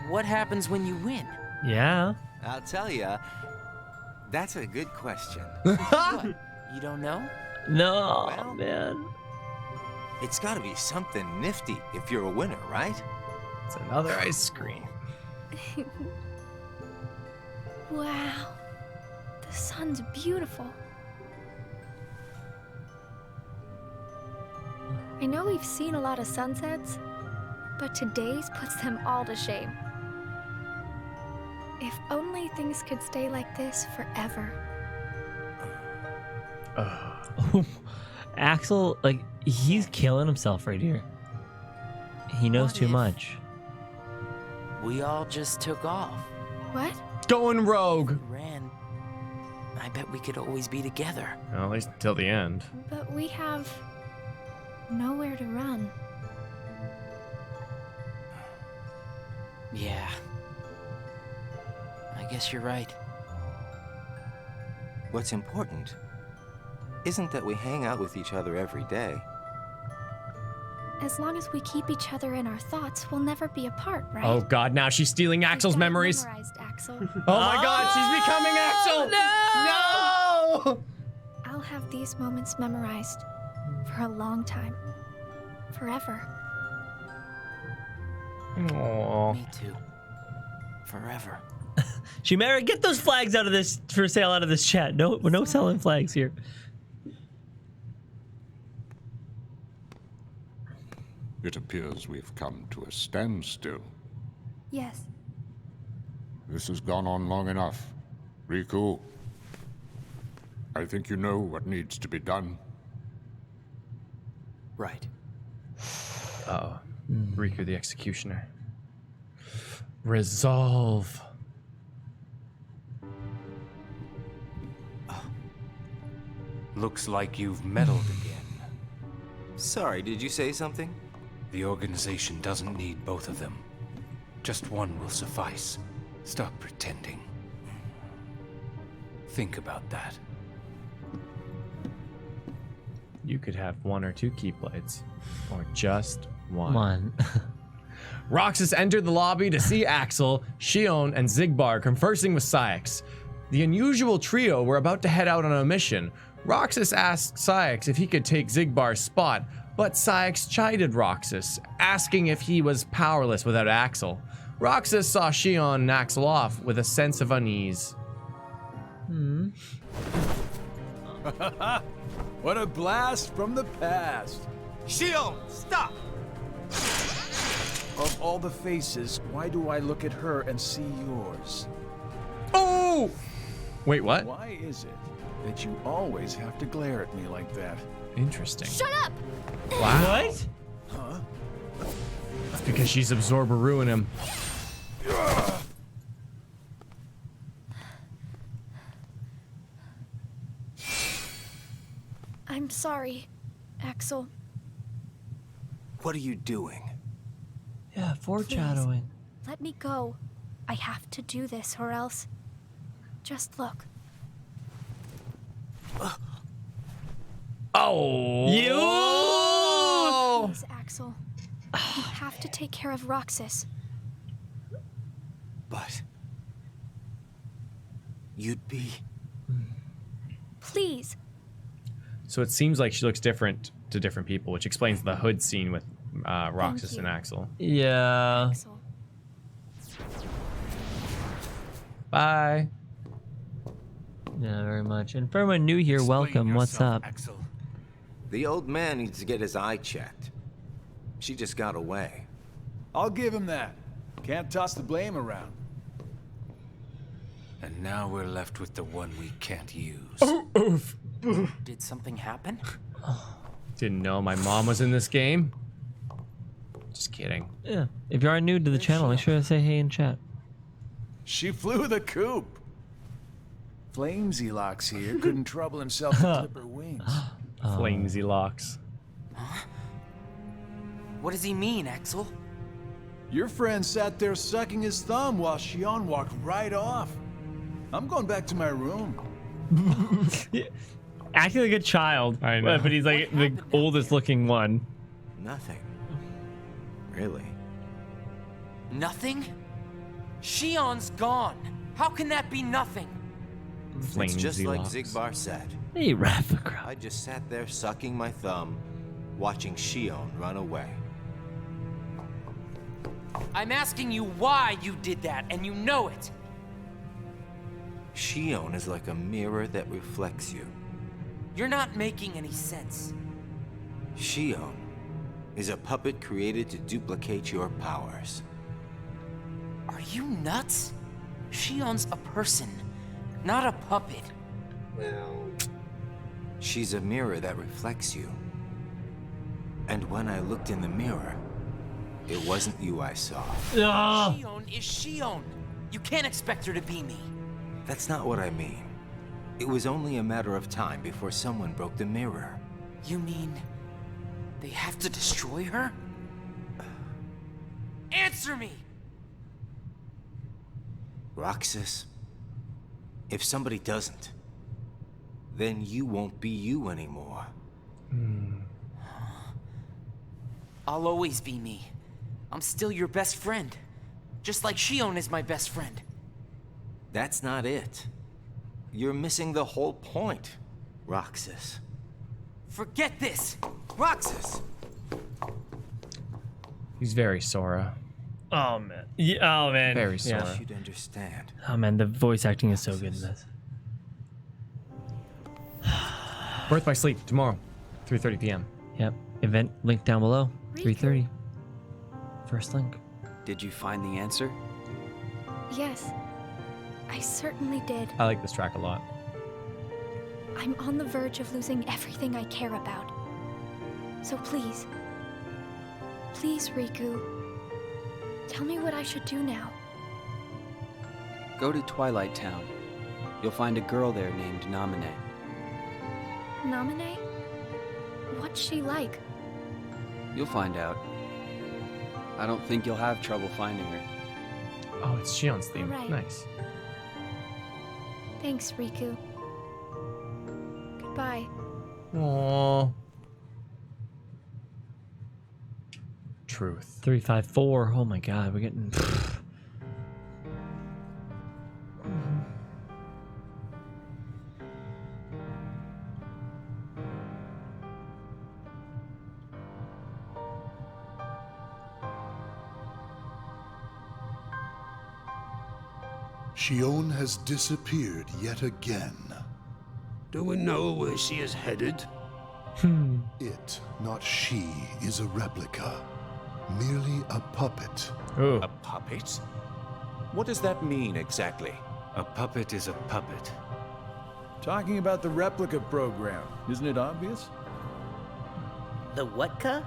what happens when you win? Yeah. I'll tell ya. That's a good question. What? You don't know? No, Well- man. It's gotta be something nifty if you're a winner, right? It's another ice cream. Wow. The sun's beautiful. I know we've seen a lot of sunsets, but today's puts them all to shame. If only things could stay like this forever. Axel, like, he's killing himself right here. He knows What too if- much. We all just took off. What? Going rogue. Ran. I bet we could always be together. Well, at least until the end. But we have nowhere to run. Yeah. I guess you're right. What's important isn't that we hang out with each other every day. As long as we keep each other in our thoughts, we'll never be apart, right? Oh God, now she's stealing Axel's memories. Memorized, Axel. Oh my God, she's becoming Axel! No! I'll have these moments memorized for a long time. Forever. Aww. Me too. Forever. Chimera, get those flags out of this for sale out of this chat. No selling flags here. It appears we've come to a standstill. Yes. This has gone on long enough. Riku, I think you know what needs to be done. Right. Uh-oh. Riku the Executioner. Resolve. Looks like you've meddled again. Sorry, did you say something? The organization doesn't need both of them. Just one will suffice. Stop pretending. Think about that. You could have one or two Keyblades. Or just one. One. Roxas entered the lobby to see Axel, Xion, and Xigbar conversing with Cyax. The unusual trio were about to head out on a mission. Roxas asked Cyax if he could take Xigbar's spot, but Cyax chided Roxas, asking if he was powerless without Axel. Roxas saw Xion and Axel off with a sense of unease. What a blast from the past. Xion, stop! Of all the faces, why do I look at her and see yours? Oh! Wait, what? Why is it that you always have to glare at me like that? Interesting. Shut up! Wow. What? Huh? That's because she's absorber-ruing him. I'm sorry, Axel. What are you doing? Yeah, foreshadowing. Let me go. I have to do this or else. Just look. Oh! Please, Axel. You have to take care of Roxas. But you'd be... Please. So it seems like she looks different to different people, which explains the hood scene with Roxas and Axel. Yeah. Axel. Bye. Yeah, very much. And for anyone new here, welcome. What's up? Axel. The old man needs to get his eye checked. She just got away. I'll give him that. Can't toss the blame around. And now we're left with the one we can't use. Oof. Did something happen? Didn't know my mom was in this game. Just kidding. Yeah. If you are new to the channel, make sure to say hey in chat. She flew the coop. Flamesy Locks here couldn't trouble himself to clip her wings. Flamesy locks. What does he mean, Axel? Your friend sat there sucking his thumb while Xion walked right off. I'm going back to my room. Acting like a child. I know. But he's like the oldest looking one. Nothing. Really? Nothing? Xion's gone. How can that be nothing? It's just Flamesy like locks. Xigbar said. Hey, replica. I just sat there sucking my thumb, watching Xion run away. I'm asking you why you did that, and you know it. Xion is like a mirror that reflects you. You're not making any sense. Xion is a puppet created to duplicate your powers. Are you nuts? Xion's a person, not a puppet. She's a mirror that reflects you. And when I looked in the mirror, it wasn't you I saw. Xion is Xion. You can't expect her to be me. That's not what I mean. It was only a matter of time before someone broke the mirror. You mean they have to destroy her? Answer me! Roxas If somebody doesn't, then you won't be you anymore. I'll always be me. I'm still your best friend. Just like Xion is my best friend. That's not it. You're missing the whole point, Roxas. Forget this! Roxas! He's very Sora. Oh man. Yeah, oh man. Very Sora. You should understand. Oh man, the voice acting is so good in this. Birth by Sleep tomorrow, 3:30 p.m. Yep. Event link down below. 3:30. First link. Did you find the answer? Yes, I certainly did. I like this track a lot. I'm on the verge of losing everything I care about. So please, Riku, tell me what I should do now. Go to Twilight Town. You'll find a girl there named Namine. Namine? What's she like? You'll find out. I don't think you'll have trouble finding her. Oh, it's Xion's theme. Right. Nice. Thanks, Riku. Goodbye. Aww. Truth. 354. Oh my god, we're getting. Xion has disappeared yet again. Do we know where she is headed? It, not she, is a replica. Merely a puppet. Ooh. A puppet? What does that mean exactly? A puppet is a puppet. Talking about the replica program, isn't it obvious? The what-ca?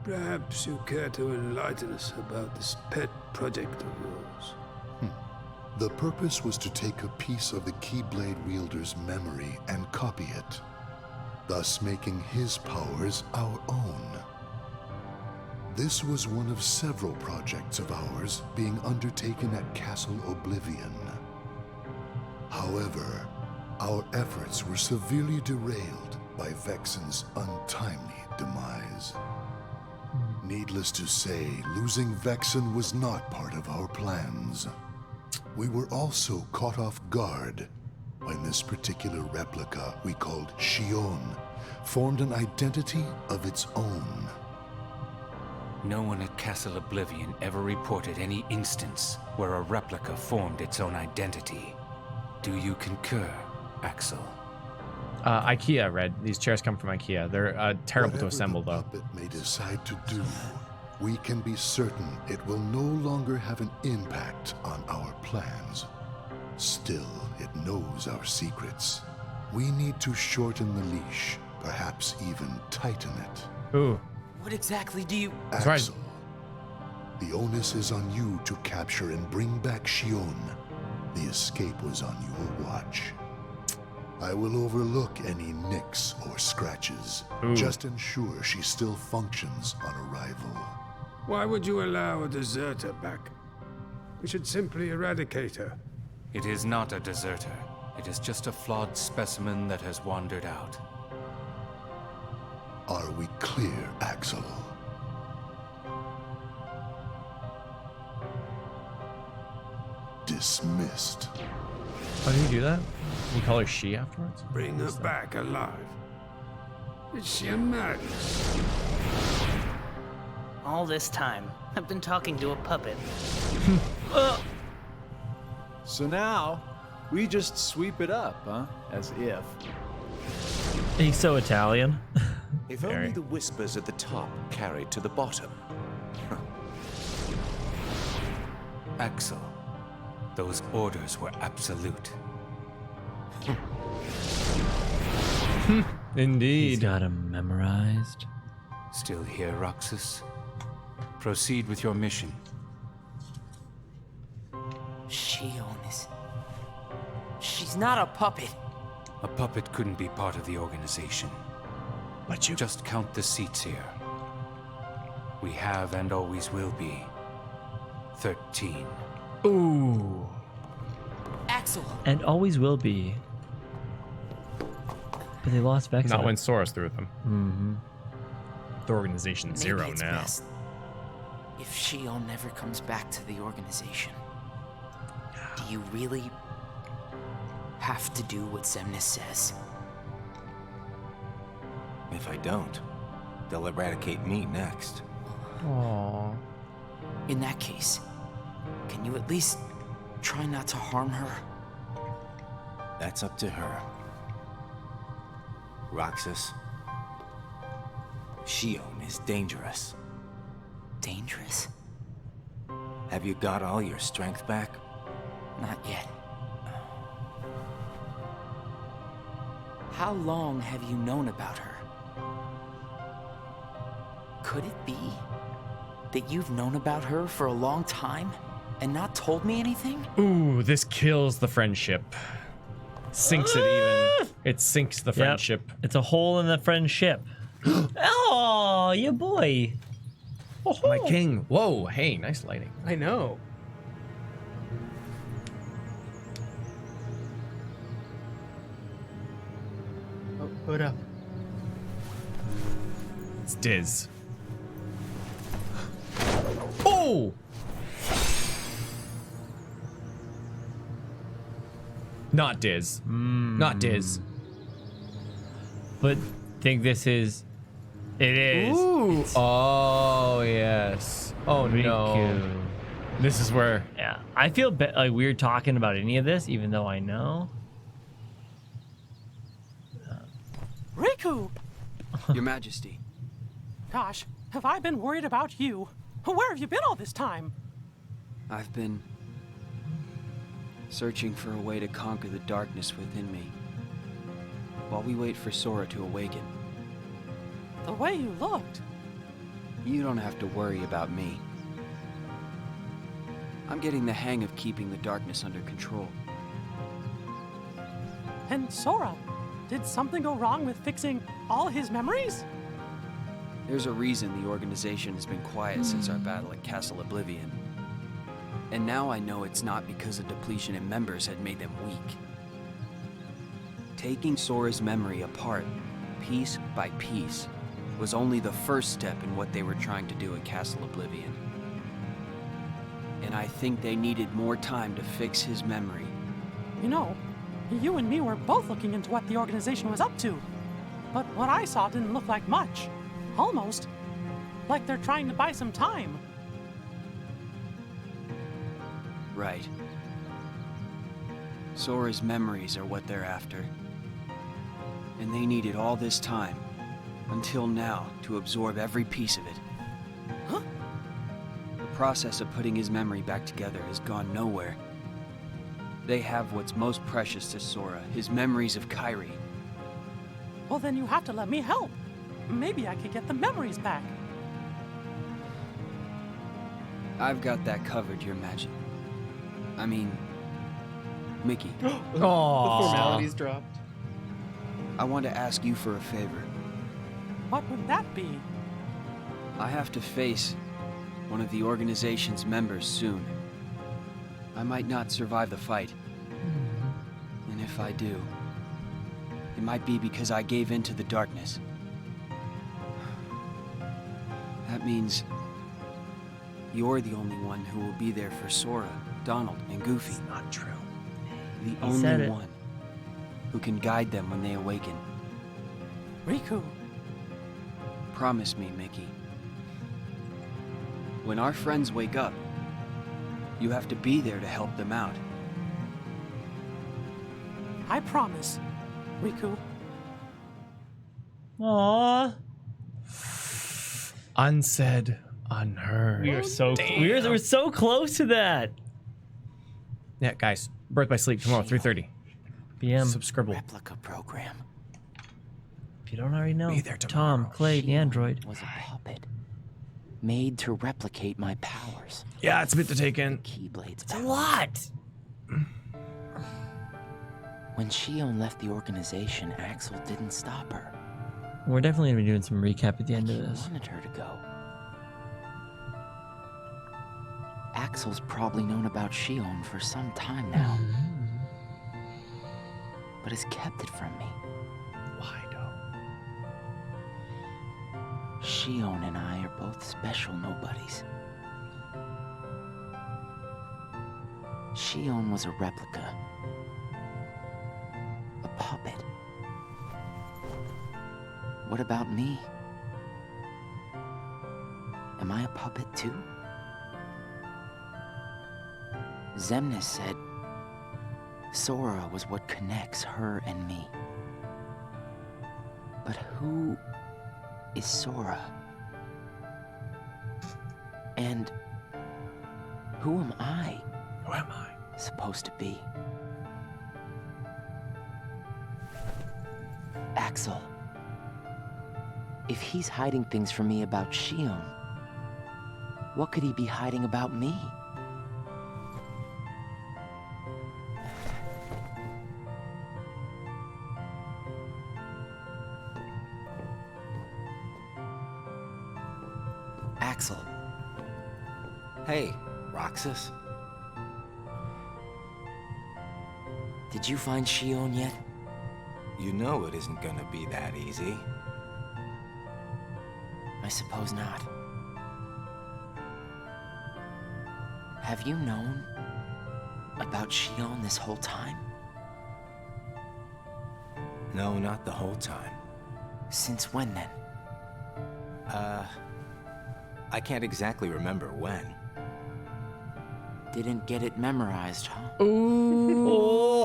Perhaps you care to enlighten us about this pet project of yours. The purpose was to take a piece of the Keyblade wielder's memory and copy it, thus making his powers our own. This was one of several projects of ours being undertaken at Castle Oblivion. However, our efforts were severely derailed by Vexen's untimely demise. Needless to say, losing Vexen was not part of our plans. We were also caught off guard when this particular replica we called Xion formed an identity of its own. No one at Castle Oblivion ever reported any instance where a replica formed its own identity. Do you concur, Axel? IKEA, Red. These chairs come from IKEA. They're terrible to assemble, though. Whatever the puppet may decide to do, we can be certain it will no longer have an impact on our plans. Still, it knows our secrets. We need to shorten the leash, perhaps even tighten it. Ooh. What exactly do you... Axel, the onus is on you to capture and bring back Xion. The escape was on your watch. I will overlook any nicks or scratches. Ooh. Just ensure she still functions on arrival. Why would you allow a deserter back? We should simply eradicate her. It is not a deserter. It is just a flawed specimen that has wandered out. Are we clear, Axel? Dismissed. How do you do that? You call her she afterwards? Bring her back alive. Is she a madness? All this time, I've been talking to a puppet. So now, we just sweep it up, huh? As if. He's so Italian. If only the whispers at the top carried to the bottom. Axel, those orders were absolute. Indeed. He's got him memorized. Still here, Roxas? Proceed with your mission. Xion is... She's not a puppet. A puppet couldn't be part of the organization. But you... Just count the seats here. We have and always will be 13. Ooh. Axel! Axel. And always will be. But they lost Vexa. Not when Sora's through with them. Mm-hmm. The organization's Maybe zero it's now. best if Xion never comes back to the organization. Do you really have to do what Xemnas says? If I don't, they'll eradicate me next. Aww. In that case, can you at least try not to harm her? That's up to her. Roxas, Xion is dangerous. Dangerous? Have you got all your strength back? Not yet. How long have you known about her? Could it be that you've known about her for a long time and not told me anything? Ooh, this kills the friendship. Sinks it even. It sinks the friendship. Yep. It's a hole in the friendship. Oh, your boy. My king. Whoa, hey, nice lighting. I know. Oh, hood up. It's Diz. Oh! Not Diz. Not Diz. But think this is... It is. Ooh. Oh, yes. Oh, Riku. no. This is where... Yeah. I feel like weird talking about any of this, even though I know. Riku! Your Majesty. Gosh, have I been worried about you? Where have you been all this time? I've been searching for a way to conquer the darkness within me, while we wait for Sora to awaken. The way you looked. You don't have to worry about me. I'm getting the hang of keeping the darkness under control. And Sora, did something go wrong with fixing all his memories? There's a reason the organization has been quiet since our battle at Castle Oblivion. And now I know it's not because a depletion in members had made them weak. Taking Sora's memory apart, piece by piece, was only the first step in what they were trying to do at Castle Oblivion. And I think they needed more time to fix his memory. You know, you and me were both looking into what the organization was up to. But what I saw didn't look like much. Almost like they're trying to buy some time. Right. Sora's memories are what they're after. And they needed all this time, until now, to absorb every piece of it. Huh? The process of putting his memory back together has gone nowhere. They have what's most precious to Sora, his memories of Kairi. Well, then you have to let me help. Maybe I could get the memories back. I've got that covered, Your Majesty. I mean, Mickey. The formalities dropped. I want to ask you for a favor. What would that be? I have to face one of the organization's members soon. I might not survive the fight. And if I do, it might be because I gave in to the darkness. That means you're the only one who will be there for Sora, Donald, and Goofy. It's not true. The He only said it. one who can guide them when they awaken. Riku. Promise me, Mickey. When our friends wake up, you have to be there to help them out. I promise, Riku. Aww. Unsaid, unheard. We are so we're so close to that. Yeah, guys. Birth by Sleep tomorrow, 3:30 PM. Subscribe. Replica program. If you don't already know, Be there Tom, tomorrow. Clay, the android. Was a puppet. Made to replicate my powers. Yeah, it's a bit to take in. Keyblades. It's a lot. When Xion left the organization, Axel didn't stop her. We're definitely gonna be doing some recap at the end of He this. wanted her to go. Axel's probably known about Xion for some time now. but has kept it from me. Why, Xion and I are both special nobodies. Xion was a replica. A puppet. What about me? Am I a puppet too? Xemnas said Sora was what connects her and me. But who is Sora? And who am I? Who am I supposed to be? Axel. If he's hiding things from me about Xion, what could he be hiding about me? Axel. Hey, Roxas. Did you find Xion yet? You know it isn't gonna be that easy. I suppose not. Have you known about Xion this whole time? No, not the whole time. Since when then? I can't exactly remember when. Didn't get it memorized, huh? Ooh.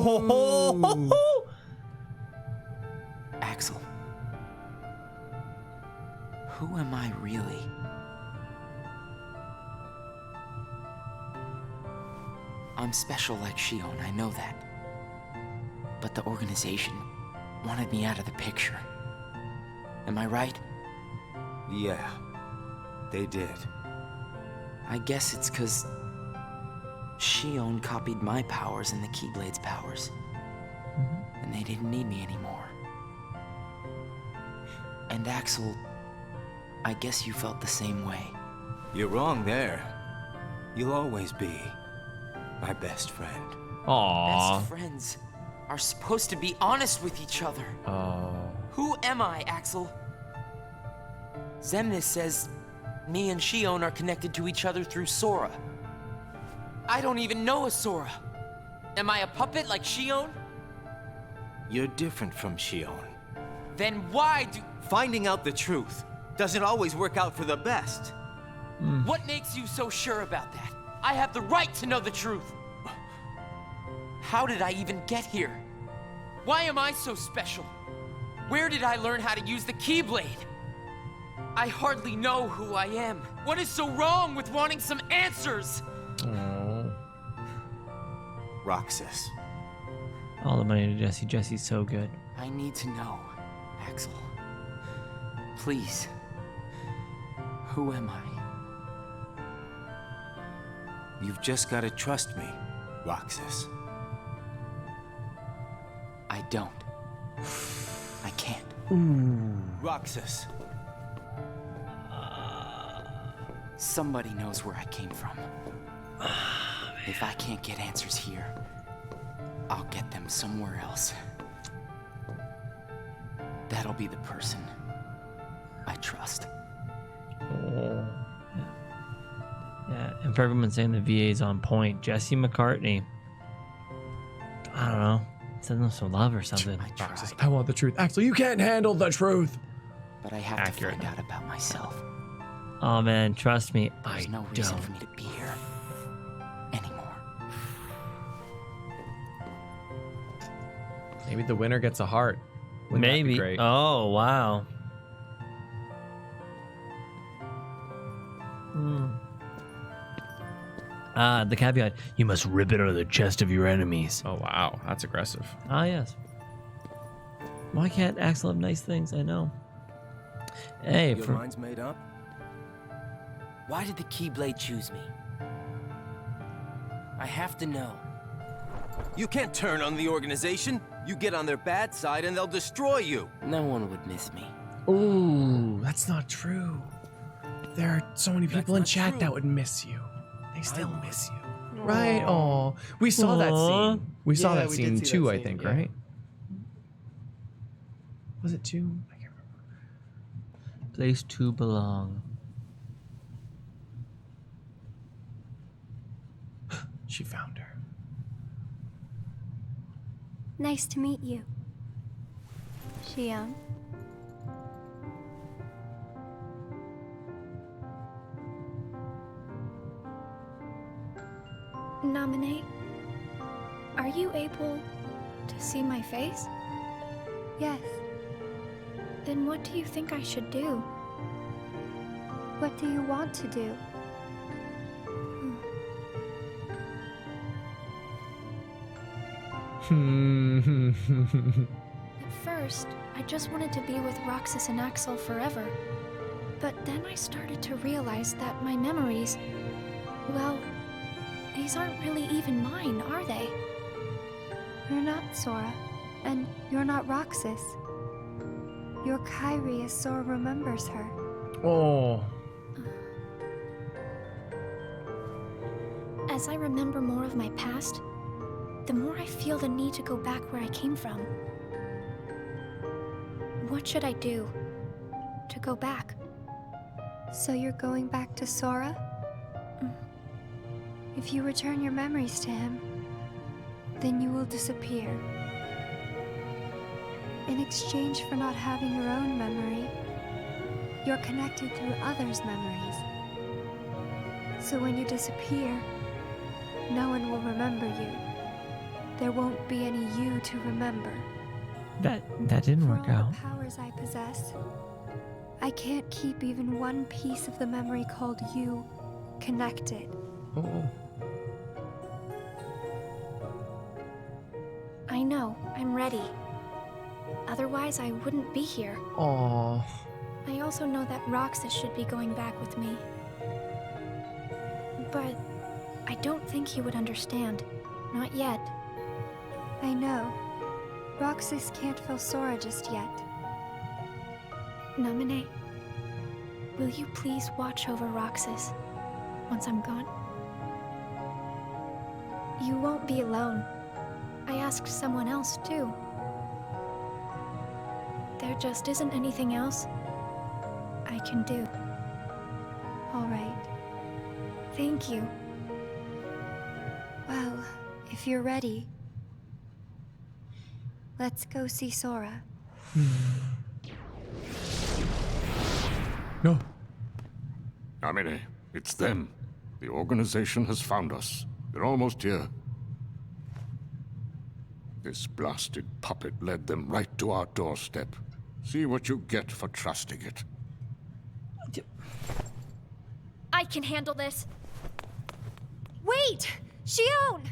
Axel. Who am I really? I'm special like Xion, I know that. But the organization wanted me out of the picture. Am I right? Yeah, they did. I guess it's 'cause Xion copied my powers and the Keyblade's powers. And they didn't need me anymore. And Axel, I guess you felt the same way. You're wrong there. You'll always be my best friend. Aww. Best friends are supposed to be honest with each other. Oh. Who am I, Axel? Xemnas says me and Xion are connected to each other through Sora. I don't even know a Sora. Am I a puppet like Xion? You're different from Xion. Then why do... Finding out the truth doesn't always work out for the best. What makes you so sure about that? I have the right to know the truth. How did I even get here? Why am I so special? Where did I learn how to use the Keyblade? I hardly know who I am. What is so wrong with wanting some answers? Roxas. All the money to Jesse. Jesse's so good. I need to know, Axel. Please. Who am I? You've just gotta trust me, Roxas. I don't. I can't. Roxas. Somebody knows where I came from. If I can't get answers here, I'll get them somewhere else. That'll be the person I trust. Yeah, and for everyone saying the VA's on point, Jesse McCartney. I don't know. Send them some love or something. I want the truth. Axel, you can't handle the truth. But I have to find out about myself. Oh man, trust me, There's no reason for me to be here anymore. Maybe the winner gets a heart. Wouldn't that be Maybe. great? Oh wow. The caveat: you must rip it out of the chest of your enemies. Oh wow, that's aggressive. Ah yes. Why can't Axel have nice things? I know. Hey, Your mind's made up? Why did the Keyblade choose me? I have to know. You can't turn on the organization. You get on their bad side and they'll destroy you. No one would miss me. Ooh, that's not true. There are so many people in chat that would miss you. They still miss you. Right? Oh, we saw that scene. We saw that scene too, I think, right? Was it 2? I can't remember. Place to belong. She found her. Nice to meet you, Xion. Nominate, are you able to see my face? Yes. Then what do you think I should do? What do you want to do? At first, I just wanted to be with Roxas and Axel forever. But then I started to realize that my memories, well, these aren't really even mine, are they? You're not Sora, and you're not Roxas. You're Kairi as Sora remembers her. Oh. As I remember more of my past, the more I feel the need to go back where I came from. What should I do to go back? So you're going back to Sora? If you return your memories to him, then you will disappear. In exchange for not having your own memory, you're connected through others' memories. So when you disappear, no one will remember you. There won't be any you to remember. That didn't work For all out. the powers I possess, I can't keep even one piece of the memory called you connected. Oh. I know, I'm ready. Otherwise, I wouldn't be here. Oh. I also know that Roxas should be going back with me. But I don't think he would understand. Not yet. I know. Roxas can't feel Sora just yet. Nominate, will you please watch over Roxas once I'm gone? You won't be alone. I asked someone else, too. There just isn't anything else I can do. All right. Thank you. Well, if you're ready, let's go see Sora. No. Amine, it's them. The organization has found us. They're almost here. This blasted puppet led them right to our doorstep. See what you get for trusting it. I can handle this. Wait! Xion!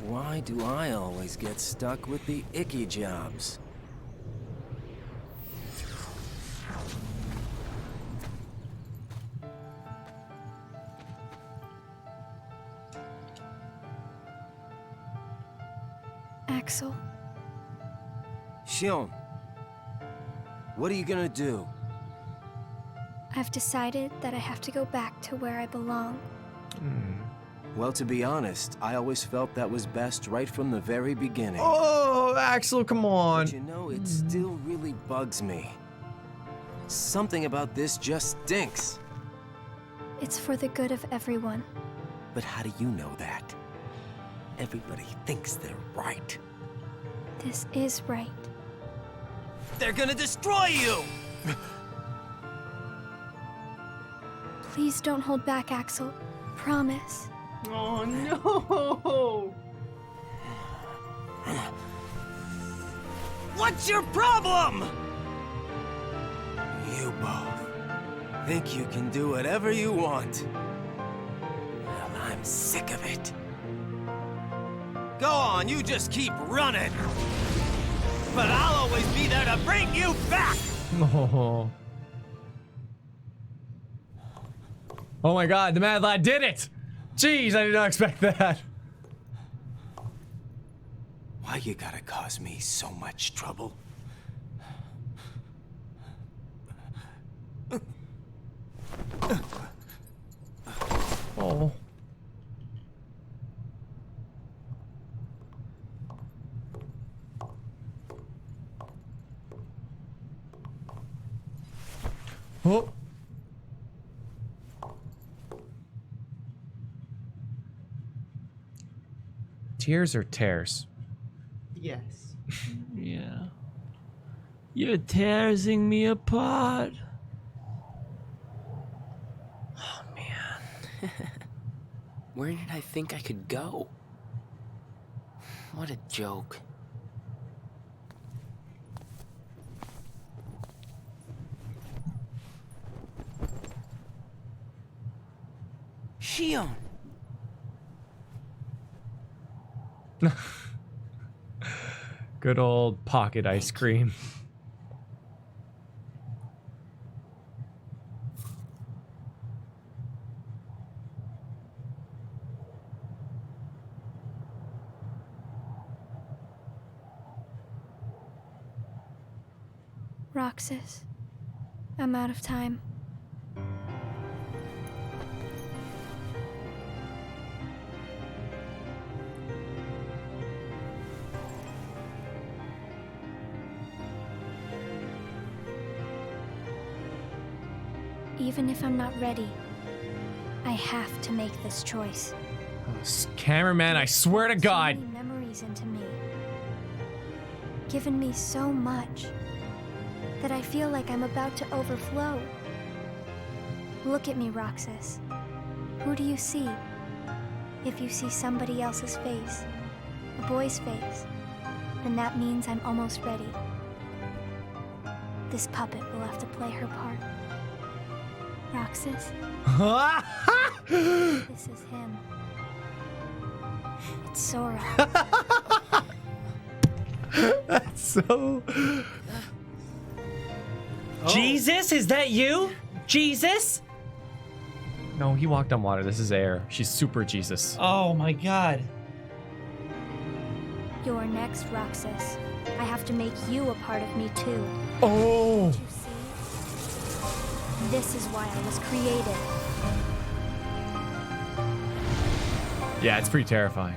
Why do I always get stuck with the icky jobs? Axel. Xion, what are you gonna do? I've decided that I have to go back to where I belong. Well, to be honest, I always felt that was best right from the very beginning. Oh, Axel, come on. But you know, it still really bugs me. Something about this just stinks. It's for the good of everyone. But how do you know that? Everybody thinks they're right. This is right. They're gonna destroy you! Please don't hold back, Axel. Promise. Oh no! What's your problem? You both think you can do whatever you want. Well, I'm sick of it. Go on, you just keep running. But I'll always be there to bring you back! Oh. Oh my god, the Mad Lad did it! Jeez, I did not expect that. Why you gotta cause me so much trouble? Oh. Oh. Tears or tears? Yes. Yeah. You're tearing me apart. Oh, man. Where did I think I could go? What a joke. Xion! Good old pocket ice cream. Roxas, I'm out of time. Even if I'm not ready, I have to make this choice. Cameraman, I swear to God. So many memories into me, given me so much that I feel like I'm about to overflow. Look at me, Roxas. Who do you see? If you see somebody else's face, a boy's face, then that means I'm almost ready. This puppet will have to play her part. Roxas? This is him. It's Sora. That's so... Jesus, is that you? Jesus? No, he walked on water. This is air. She's super Jesus. Oh my God. You're next, Roxas. I have to make you a part of me too. Oh! Can't you see? This is why I was created. Yeah, it's pretty terrifying.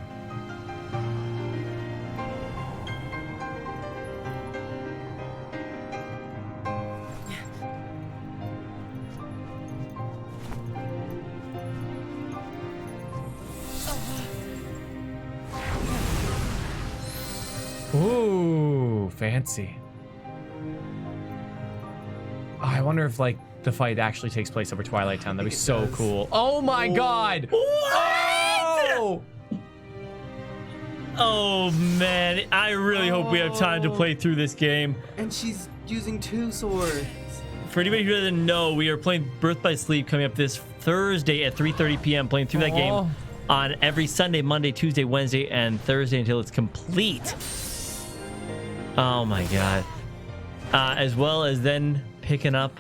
Ooh, fancy. Oh, I wonder if, like, the fight actually takes place over Twilight Town. That'd be so cool. Oh my God! What? Oh man, I really hope we have time to play through this game. And she's using 2 swords. For anybody who doesn't know, we are playing Birth by Sleep coming up this Thursday at 3:30 p.m. Playing through that game on every Sunday, Monday, Tuesday, Wednesday, and Thursday until it's complete. Oh my God. As well as then picking up.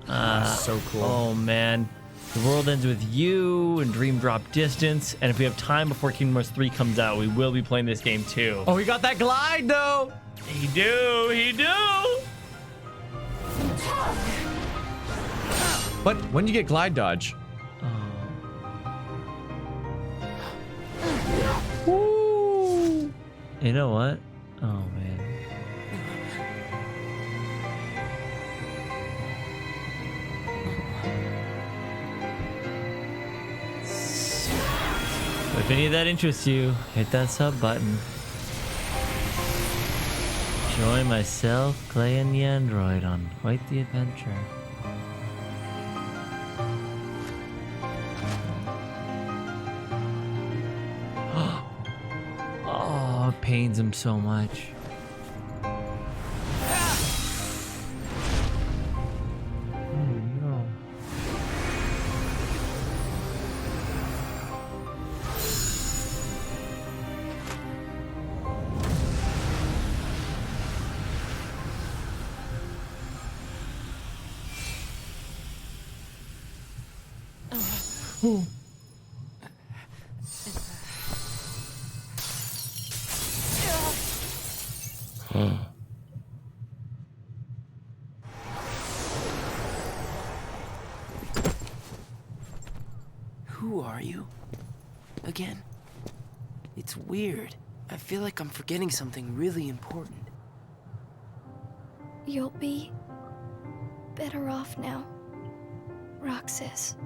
So cool. Oh man. The World Ends With You and Dream Drop Distance. And if we have time before Kingdom Hearts 3 comes out, we will be playing this game too. Oh, he got that glide though. He do. But when do you get glide dodge? Woo. You know what? Oh man. If any of that interests you, hit that sub button. Join myself, Clay, and the android on quite the adventure. Oh, it pains him so much. Who are you? Again? It's weird. I feel like I'm forgetting something really important. You'll be better off now. Roxas.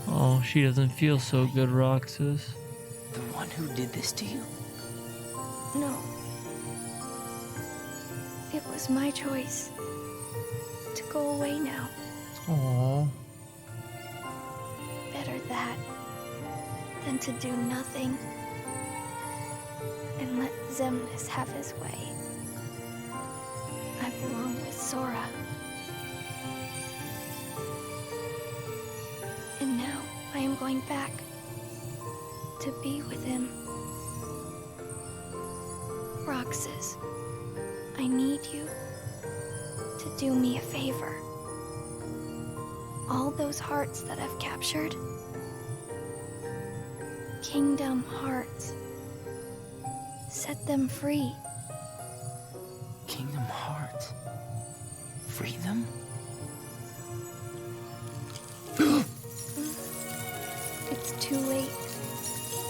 Oh, she doesn't feel so good, Roxas. The one who did this to you? No. It was my choice to go away now. Aww. Better that than to do nothing and let Xemnas have his way. I belong with Sora. And now I am going back to be with him. Roxas, I need you to do me a favor. All those hearts that I've captured, Kingdom Hearts, set them free. Kingdom Hearts? Free them? It's too late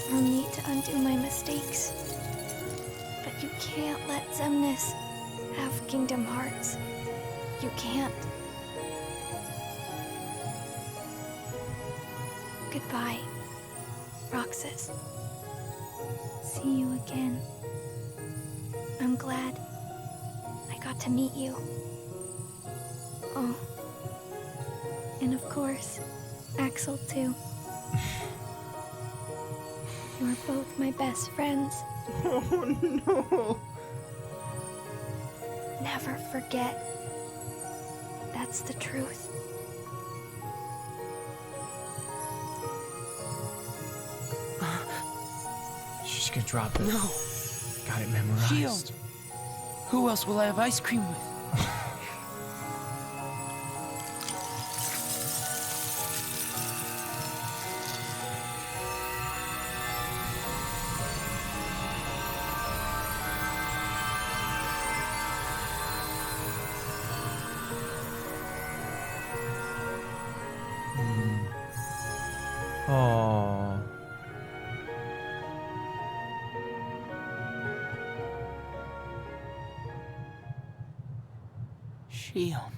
for me to undo my mistakes. But you can't let Xemnas have Kingdom Hearts. You can't. Goodbye, Roxas. See you again. I'm glad I got to meet you. Oh, and of course, Axel too. You're both my best friends. Oh no! Never forget. That's the truth. She's gonna drop it. No. Got it memorized. Xion. Who else will I have ice cream with? Oh. Xion.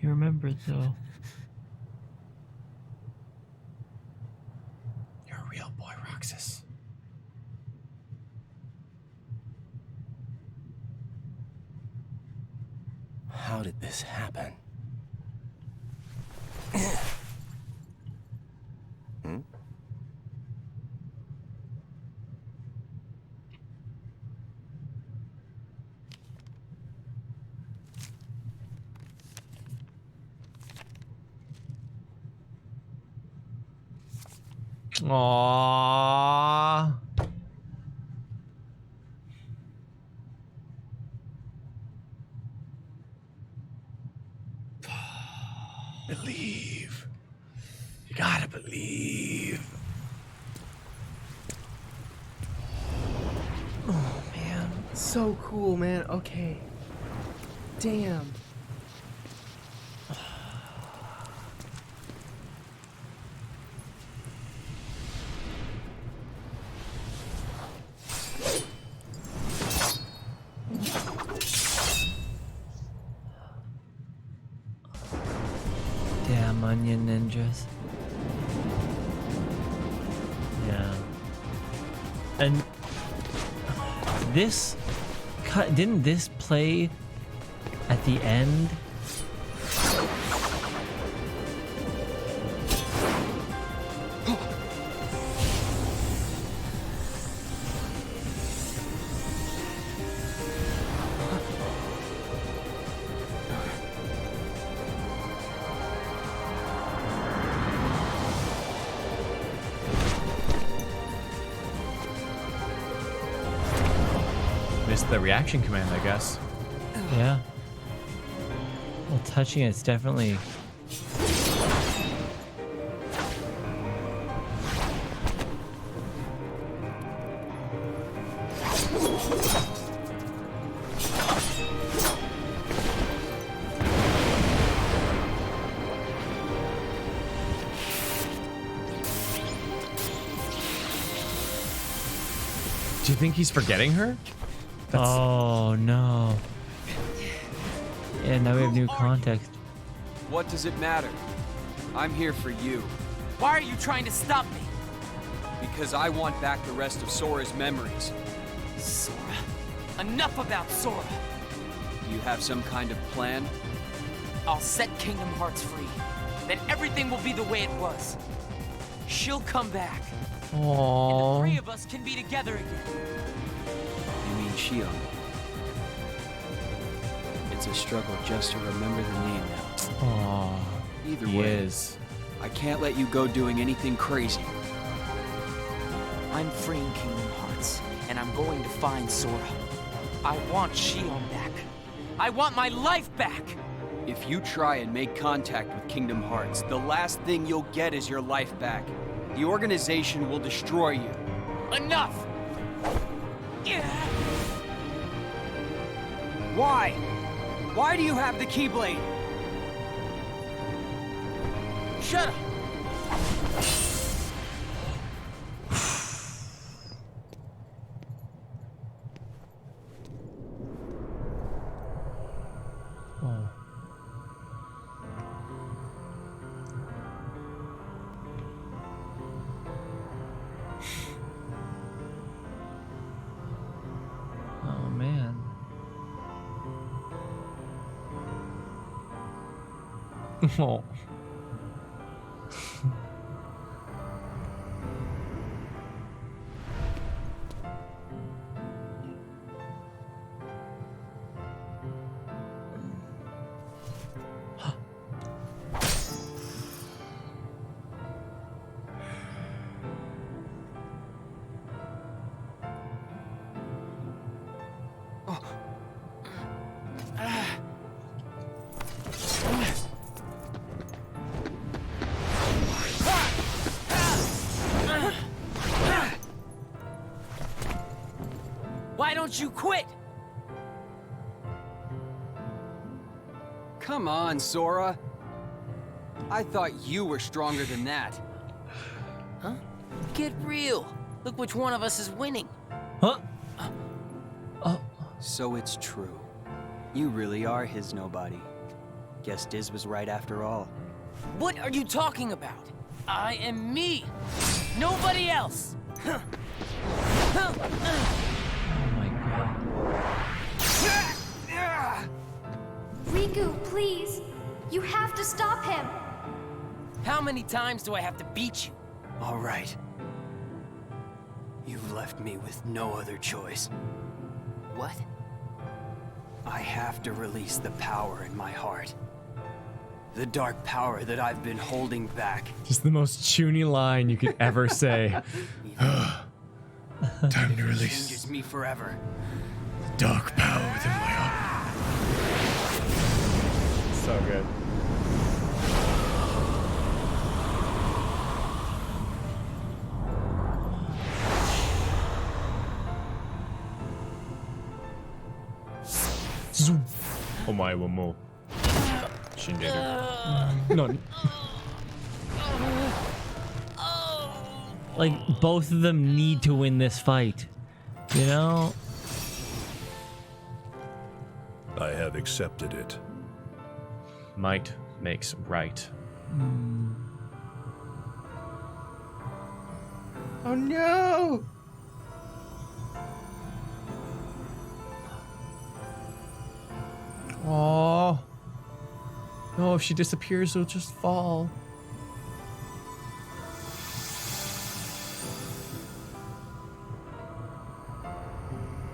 You remember though. You're a real boy, Roxas. How did this happen? Hmm? Aww. Believe. You gotta believe. Oh man, so cool, man. Okay. Damn. Damn onion ninjas. Yeah. And this didn't this play at the end? Missed the reaction command, I guess. Yeah. Well, touching it's definitely. Do you think he's forgetting her? Oh no. Yeah, now we have new context. What does it matter? I'm here for you. Why are you trying to stop me? Because I want back the rest of Sora's memories. Sora. Enough about Sora. Do you have some kind of plan? I'll set Kingdom Hearts free. Then everything will be the way it was. She'll come back. Aww. And the three of us can be together again. You mean Xion? It's a struggle just to remember the name now. Aww. Either He way, is. I can't let you go doing anything crazy. I'm freeing Kingdom Hearts, and I'm going to find Sora. I want Xion back. I want my life back! If you try and make contact with Kingdom Hearts, the last thing you'll get is your life back. The organization will destroy you. Enough! Why? Why do you have the Keyblade? Shut up! Oh. Oh man. Oh. Why don't you quit? Come on, Sora. I thought you were stronger than that. Huh? Get real. Look which one of us is winning. Huh? So it's true. You really are his nobody. Guess Diz was right after all. What are you talking about? I am me. Nobody else. Oh my god. Riku, please. You have to stop him. How many times do I have to beat you? All right. You've left me with no other choice. What? I have to release the power in my heart. The dark power that I've been holding back. Just the most chuny line you could ever say. Time to release Changes me forever. dark power within my heart. So good. Zoom. Omae wa mou shinderu. No. Like, both of them need to win this fight. You know? I have accepted it. Might makes right. Oh no! Oh. No, if she disappears, it'll just fall.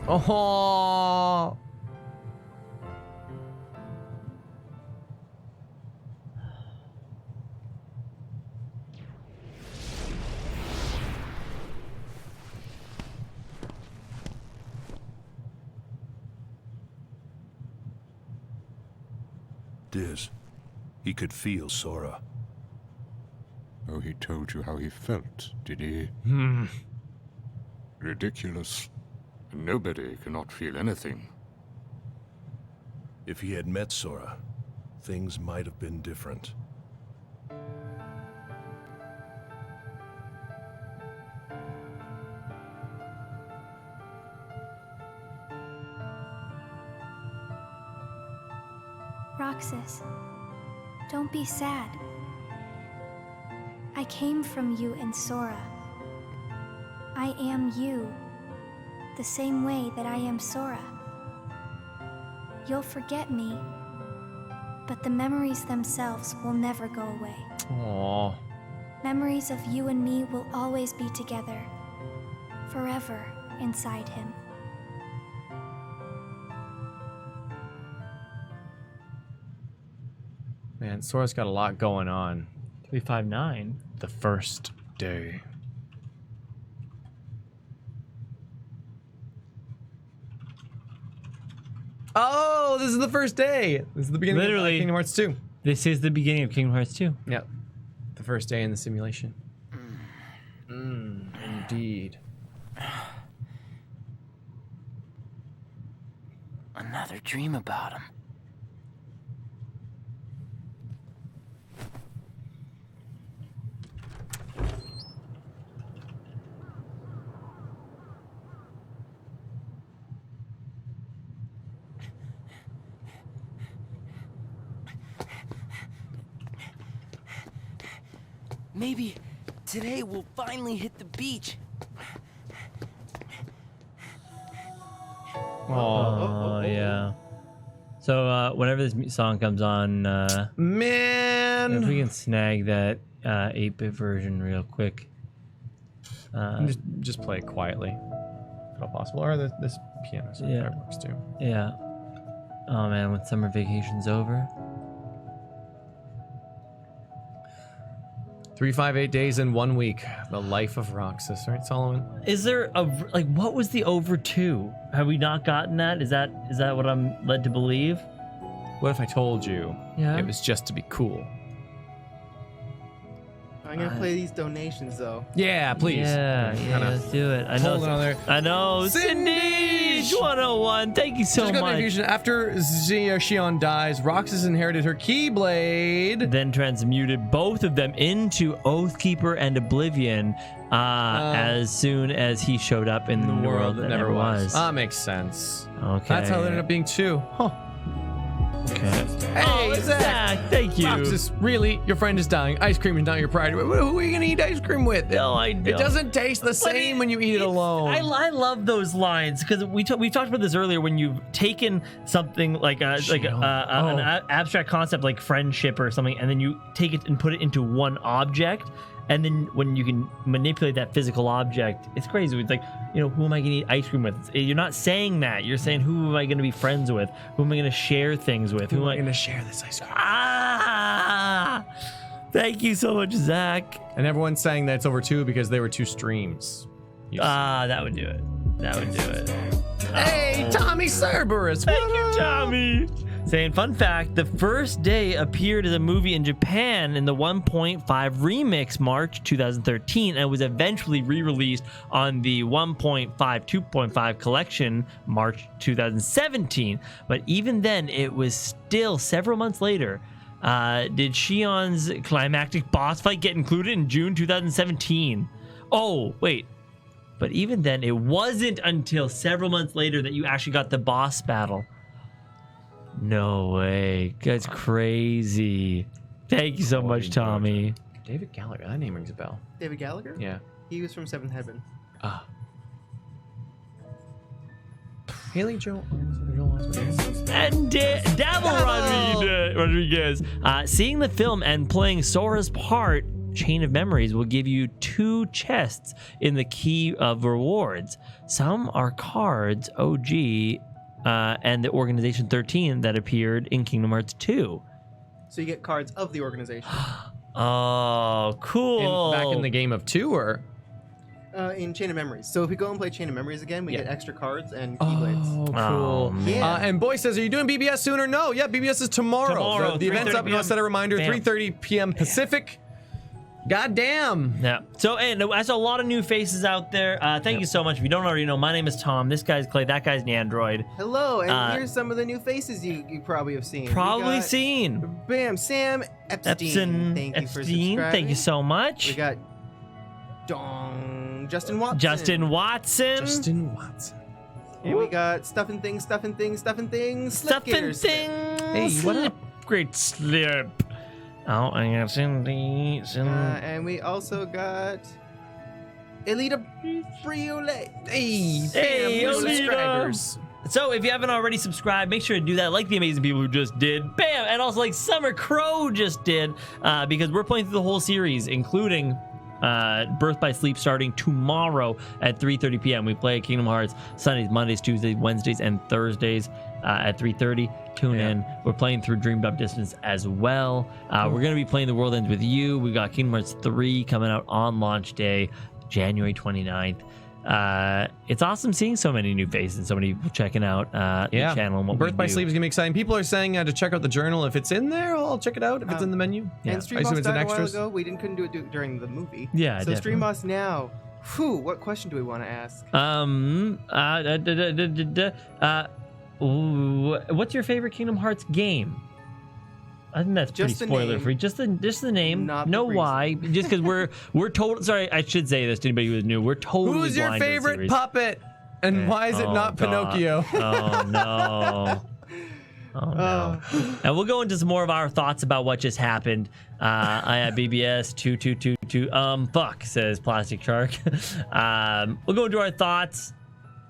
Oh. Diz, he could feel Sora. Oh, he told you how he felt, did he? Ridiculous. Nobody cannot feel anything. If he had met Sora, things might have been different. Roxas, don't be sad. I came from you and Sora. I am you, the same way that I am Sora. You'll forget me, but the memories themselves will never go away. Aww. Memories of you and me will always be together, forever inside him. Man, Sora's got a lot going on. 359. The first day. Oh, this is the first day. This is the beginning of Kingdom Hearts 2. This is the beginning of Kingdom Hearts 2. Yep. The first day in the simulation. Indeed. Another dream about him. Maybe today we'll finally hit the beach. Oh, yeah. So whenever this song comes on, man, if we can snag that 8-bit version real quick. Just play it quietly, if at all possible. Or this piano sound works too. Yeah. Oh man, when summer vacation's over. 358 days in 1 week. The life of Roxas, right, Solomon? Is there a what was the over 2? Have we not gotten that? Is that what I'm led to believe? What if I told you it was just to be cool? I'm gonna play these donations though. Yeah, please. Yeah, let's do it. I know. Cindy 101. Thank you so much. Confusion. After Xion dies, Roxas inherited her Keyblade. Then transmuted both of them into Oathkeeper and Oblivion as soon as he showed up in the world that never was. Makes sense. Okay. That's how there ended up being 2. Huh. Okay. Hey, Zach! Thank you. Roxas, really? Your friend is dying. Ice cream is not your priority. Who are you gonna eat ice cream with? No, I don't. It doesn't taste the same when you eat it alone. I love those lines because we talked about this earlier. When you've taken something like an abstract concept like friendship or something, and then you take it and put it into one object. And then when you can manipulate that physical object, it's crazy. It's like, who am I going to eat ice cream with? You're not saying that. You're saying, who am I going to be friends with? Who am I going to share things with? Who am I going to share this ice cream? Thank you so much, Zach. And everyone's saying that it's over 2 because they were 2 streams. That would do it. That would do it. Hey, Tommy Cerberus. Thank you, Tommy. Saying, fun fact, the first day appeared as a movie in Japan in the 1.5 remix March 2013 and was eventually re-released on the 1.5 2.5 collection March 2017. But even then, it was still several months later. Did Xion's climactic boss fight get included in June 2017? Oh, wait. But even then, it wasn't until several months later that you actually got the boss battle. No way. That's crazy. Thank you so much, Tommy. David Gallagher. That name rings a bell. David Gallagher? Yeah. He was from Seventh Heaven. Haley Joel. And Dabble Rodriguez. Seeing the film and playing Sora's part, Chain of Memories, will give you 2 chests in the Key of Rewards. Some are cards, OG, and the Organization 13 that appeared in Kingdom Hearts 2. So you get cards of the organization. Oh, cool. Back in the game of 2, or? In Chain of Memories. So if we go and play Chain of Memories again, we get extra cards and Keyblades. Oh, cool. Yeah. And Boy says, are you doing BBS soon or no? Yeah, BBS is tomorrow. The event's up, and I'll set a reminder, 3:30 p.m. Pacific. God damn. Yeah. So, and I saw a lot of new faces out there. Thank you so much. If you don't already know, my name is Tom. This guy's Clay. That guy's Nandroid. Hello, and here's some of the new faces you probably have seen. Seen. Bam, Sam Epstein. Thank you for subscribing. Thank you so much. We got Justin Watson. And we got Stuffin' Things. Hey, what up? great slip. Oh, I got Cindy. And we also got Elita Friole. Hey, subscribers. So if you haven't already subscribed, make sure to do that, like the amazing people who just did. Bam! And also like Summer Crow just did, because we're playing through the whole series, including Birth by Sleep starting tomorrow at 3:30 p.m. We play Kingdom Hearts Sundays, Mondays, Tuesdays, Wednesdays, and Thursdays at 3:30. Tune in. We're playing through Dreamed Up Distance as well. We're going to be playing The World Ends With You. We got Kingdom Hearts 3 coming out on launch day, January 29th. It's awesome seeing so many new faces and so many people checking out the channel and what Birth we by do. Sleep is gonna be exciting. People are saying to check out the journal. If it's in there, I'll check it out. If it's in the menu, And Stream Boss died a while ago. We couldn't do it during the movie. Yeah, So definitely. Stream Boss now. Whew, what question do we want to ask? What's your favorite Kingdom Hearts game? I think that's pretty Just the spoiler name. free. Just the name. Not the No reason. why. Just because we're total. Sorry, I should say this to anybody who's new. We're totally. Who's your blind to the favorite series. puppet? And why is it Oh, not God. Pinocchio? Oh no. Oh no. And we'll go into some more of our thoughts about what just happened. I have BBS 2222. Fuck, says Plastic Shark. We'll go into our thoughts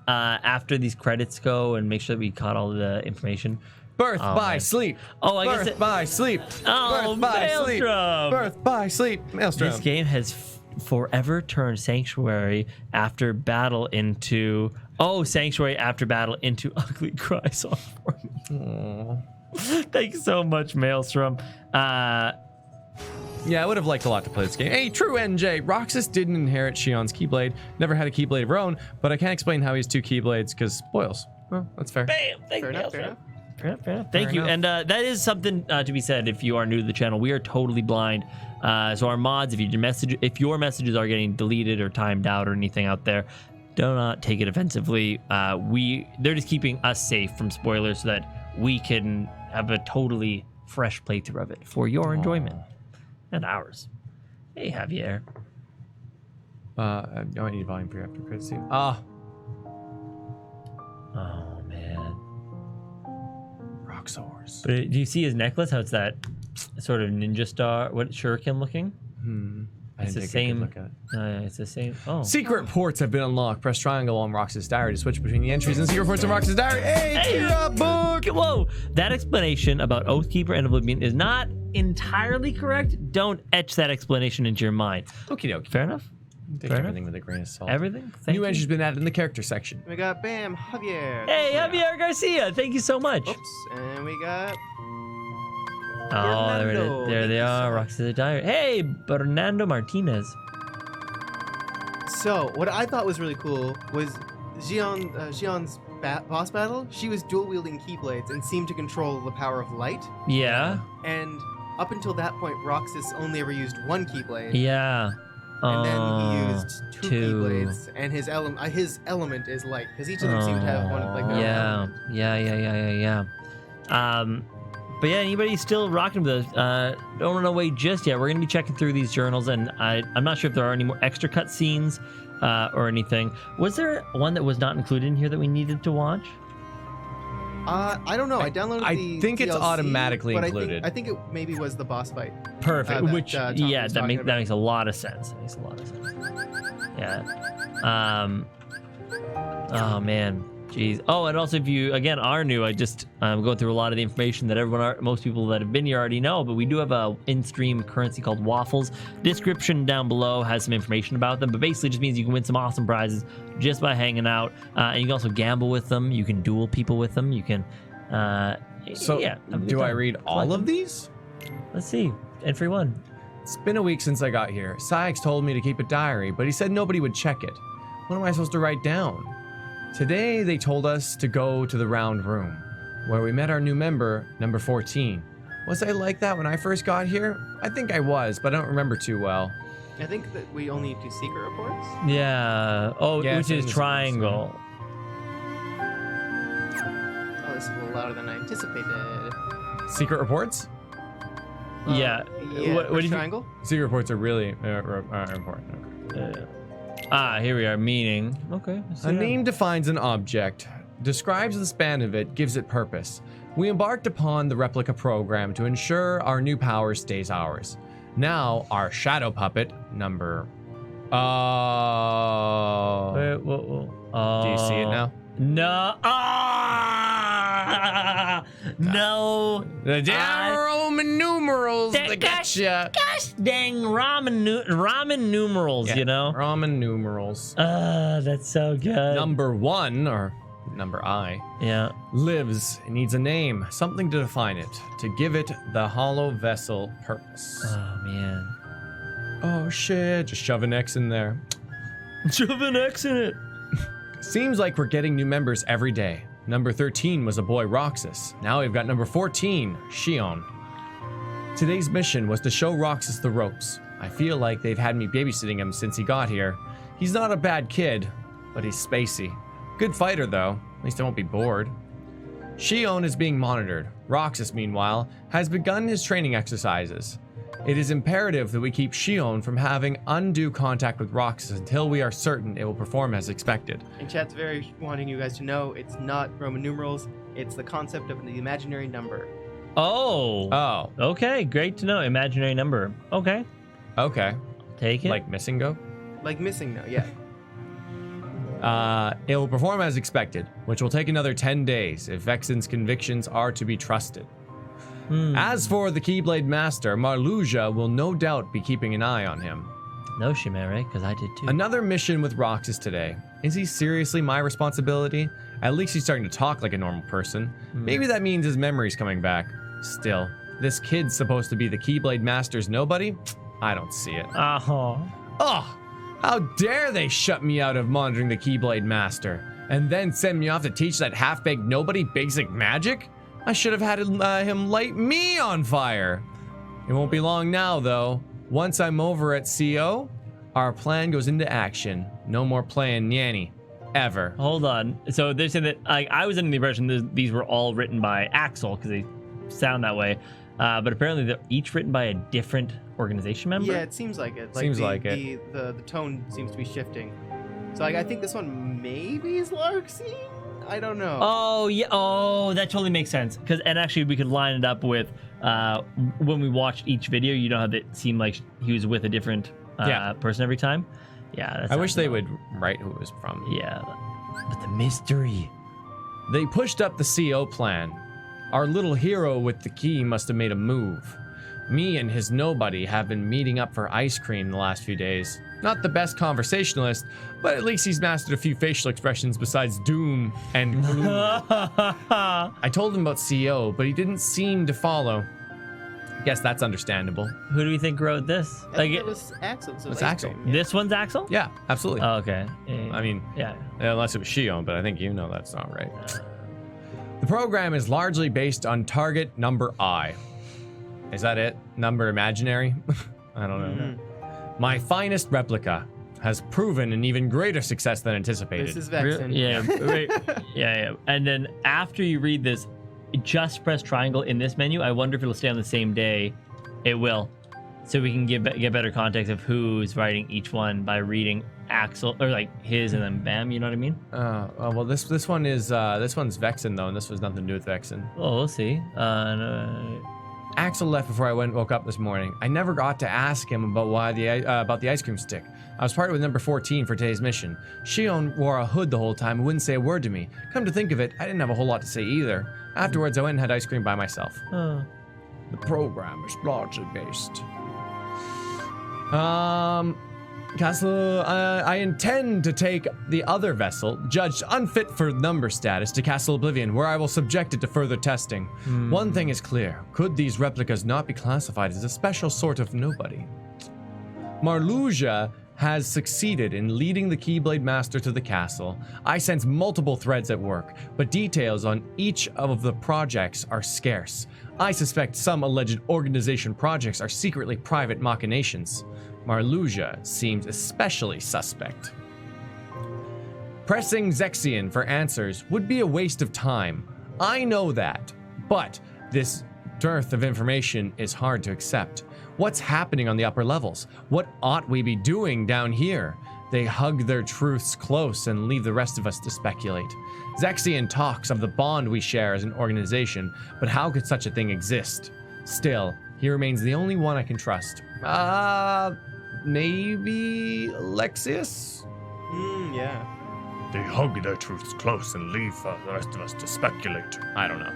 after these credits go and make sure that we caught all the information. Birth by man. Sleep. Oh, I guess Birth by Sleep. Oh, Birth by Sleep. Maelstrom. Birth by Sleep. Maelstrom. This game has forever turned Sanctuary after battle into Sanctuary after battle into Ugly Cry song for me. Thanks so much, Maelstrom. Yeah, I would have liked a lot to play this game. Hey, true NJ. Roxas didn't inherit Xion's Keyblade. Never had a Keyblade of her own, but I can't explain how he has 2 Keyblades because spoils. Well, that's fair. Bam! Thank you, Maelstrom. Fair enough. Thank you. enough. And that is something to be said if you are new to the channel. We are totally blind. So our mods, if your messages are getting deleted or timed out or anything out there, do not take it offensively. They're just keeping us safe from spoilers so that we can have a totally fresh playthrough of it for your enjoyment and ours. Hey, Javier. I need volume for you after credits. Oh man. Roxas. But do you see his necklace? How it's that sort of ninja star, shuriken looking? I It's didn't the take a same. good look at it. It's the same. Oh. Secret ports have been unlocked. Press triangle on Roxas' diary to switch between the entries and secret ports in Roxas' diary. Hey, cheer up, book! Whoa! That explanation about Oathkeeper and Oblivion is not entirely correct. Don't etch that explanation into your mind. Okie dokie. Fair enough. Take Fair everything with a grain of salt. Everything? Thank New you. entries been added in the character section. We got Javier. Hey, Javier Garcia. Thank you so much. Oops. And we got Oh, Fernando. there they Thank you are. so Roxas' diary. Hey, Fernando Martinez. So, what I thought was really cool was Xion's boss battle. She was dual-wielding Keyblades and seemed to control the power of light. Yeah. And up until that point, Roxas only ever used 1 Keyblade. Yeah. And then he used 2 two. Keyblades, and his element is light, because each of them seem to have one like their own element. Yeah. But yeah, anybody still rocking with us? Don't run away just yet. We're gonna be checking through these journals, and I'm not sure if there are any more extra cutscenes or anything. Was there one that was not included in here that we needed to watch? I don't know. I downloaded the think it's DLC, automatically but included. I think it maybe was the boss fight. Perfect. that, Which Tom yeah, was that talking makes a lot of sense. That makes a lot of sense. Yeah. Oh man. Jeez. Oh, and also if you again are new, I just going through a lot of the information that most people that have been here already know. But we do have a in-stream currency called Waffles. Description down below has some information about them. But basically, it just means you can win some awesome prizes just by hanging out. And you can also gamble with them. You can duel people with them. You can. So, yeah. do I read all of these? Let's see. Entry 1. It's been a week since I got here. Sykes told me to keep a diary, but he said nobody would check it. What am I supposed to write down? Today, they told us to go to the round room, where we met our new member, number 14. Was I like that when I first got here? I think I was, but I don't remember too well. I think that we only do secret reports. Yeah. Oh, Yeah, which it's is in the triangle. Oh, this is a little louder than I anticipated. Secret reports? Yeah. Yeah. What did you? triangle? Secret reports are really important. Okay. Here we are. Meaning. Okay. A name defines an object, describes the span of it, gives it purpose. We embarked upon the replica program to ensure our new power stays ours. Now, our shadow puppet, number... Wait, whoa. Do you see it now? No. No. The damn Roman numerals that get ya. Gosh dang ramen numerals, Yeah, you know? Roman numerals. That's so good. Number 1, or number I, lives. It needs a name, something to define it, to give it the hollow vessel purpose. Oh, man. Oh, shit. Just shove an X in there. Shove an X in it. Seems like we're getting new members every day. Number 13 was a boy, Roxas. Now we've got number 14, Xion. Today's mission was to show Roxas the ropes. I feel like they've had me babysitting him since he got here. He's not a bad kid, but he's spacey. Good fighter, though. At least I won't be bored. Xion is being monitored. Roxas, meanwhile, has begun his training exercises. It is imperative that we keep Xion from having undue contact with Roxas until we are certain it will perform as expected. And chat's very wanting you guys to know it's not Roman numerals, it's the concept of the imaginary number. Oh. Okay, great to know. Imaginary number. Okay. Take it. Like missing go? Like missing no, yeah. It will perform as expected, which will take another 10 days if Vexen's convictions are to be trusted. As for the Keyblade Master, Marluxia will no doubt be keeping an eye on him. No, Chimere, because I did too. Another mission with Roxas today. Is he seriously my responsibility? At least he's starting to talk like a normal person. Maybe that means his memory's coming back. Still, this kid's supposed to be the Keyblade Master's nobody? I don't see it. Oh, how dare they shut me out of monitoring the Keyblade Master and then send me off to teach that half-baked nobody basic magic? I should have had him light me on fire. It won't be long now, though. Once I'm over at CO, our plan goes into action. No more playing Nyanny. Ever. Hold on. So they're saying that I was under the impression these were all written by Axel because they sound that way. But apparently they're each written by a different organization member. Yeah, it seems like it. The tone seems to be shifting. So I think this one maybe is Larxene? I don't know. Oh, yeah. Oh, that totally makes sense. And actually, we could line it up with when we watched each video, you know how it seemed like he was with a different person every time? Yeah. I wish they would write who it was from. Yeah. But the mystery. They pushed up the CO plan. Our little hero with the key must have made a move. Me and his nobody have been meeting up for ice cream the last few days. Not the best conversationalist, but at least he's mastered a few facial expressions besides doom and gloom. I told him about CO, but he didn't seem to follow. Guess that's understandable. Who do we think wrote this? I think it was Axel. So it's Axel. Yeah. This one's Axel? Yeah, absolutely. Oh, okay. I mean, yeah. Unless it was Xion, but I think you know that's not right. The program is largely based on target number I. Is that it? Number imaginary? I don't know. My finest replica has proven an even greater success than anticipated. This is Vexen. Yeah. Wait. Yeah. And then after you read this, just press triangle in this menu. I wonder if it'll stay on the same day. It will. So we can get better context of who's writing each one by reading Axel or like his and then bam, you know what I mean? Well, this one is this one's Vexen though, and this was nothing to do with Vexen. Oh, we'll see. Axel left before I woke up this morning. I never got to ask him about about the ice cream stick. I was partnered with number 14 for today's mission. Xion wore a hood the whole time and wouldn't say a word to me. Come to think of it, I didn't have a whole lot to say either. Afterwards, I went and had ice cream by myself. Oh. The program is largely based. Castle, I intend to take the other vessel, judged unfit for number status, to Castle Oblivion, where I will subject it to further testing. One thing is clear. Could these replicas not be classified as a special sort of nobody? Marluxia has succeeded in leading the Keyblade Master to the castle. I sense multiple threads at work, but details on each of the projects are scarce. I suspect some alleged organization projects are secretly private machinations. Marluxia seems especially suspect. Pressing Xion for answers would be a waste of time. I know that, but this dearth of information is hard to accept. What's happening on the upper levels? What ought we be doing down here? They hug their truths close and leave the rest of us to speculate. Xion talks of the bond we share as an organization, but how could such a thing exist? Still, he remains the only one I can trust. Maybe Alexius? Yeah. They hug their truths close and leave the rest of us to speculate. I don't know.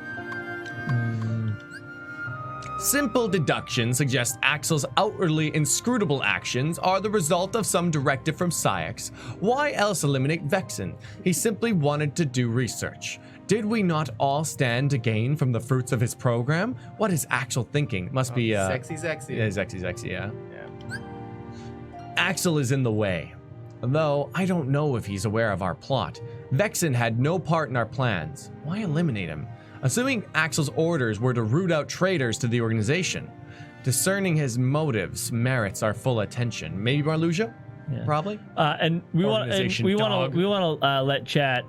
Simple deduction suggests Axel's outwardly inscrutable actions are the result of some directive from Cyax. Why else eliminate Vexen? He simply wanted to do research. Did we not all stand to gain from the fruits of his program? What is Axel thinking? Must be Sexy. Yeah, sexy, yeah. Axel is in the way. Though I don't know if he's aware of our plot. Vexen had no part in our plans. Why eliminate him? Assuming Axel's orders were to root out traitors to the organization. Discerning his motives merits our full attention. Maybe Marluxia? Yeah. Probably. And we want to let chat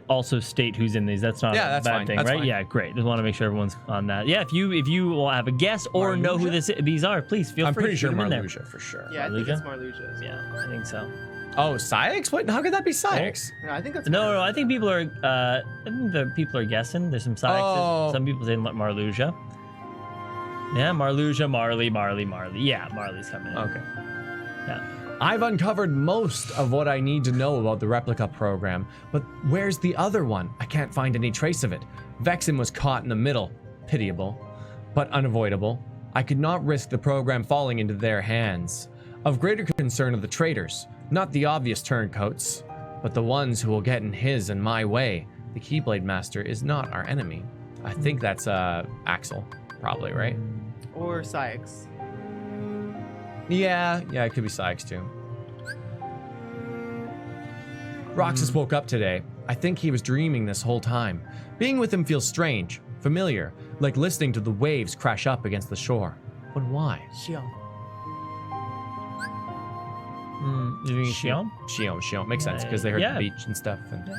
also state who's in these. That's not a bad thing, that's right? fine. Yeah, great. Just want to make sure everyone's on that. Yeah, if you will have a guess or know who these are, please feel free. I'm pretty to sure shoot them in there. Marluxia for sure. Yeah, I think it's Marluxia. Yeah, I think so. Oh, Cyax? What? How could that be Cyax? No, I think that's No, I think people are. I think the people are guessing. There's some Cyaxes. Oh. Some people saying Marluxia. Yeah, Marluxia, Marley. Yeah, Marley's coming in. Okay. Yeah. I've uncovered most of what I need to know about the replica program, but where's the other one? I can't find any trace of it. Vexen was caught in the middle. Pitiable, but unavoidable. I could not risk the program falling into their hands. Of greater concern are the traitors, not the obvious turncoats, but the ones who will get in his and my way. The Keyblade Master is not our enemy. I think that's Axel, probably, right? Or Cyax. Yeah, it could be Cyax too. Roxas woke up today. I think he was dreaming this whole time. Being with him feels strange, familiar, like listening to the waves crash up against the shore. But why? Xion. You think Xion? Xion. Makes sense, because they heard the beach and stuff. And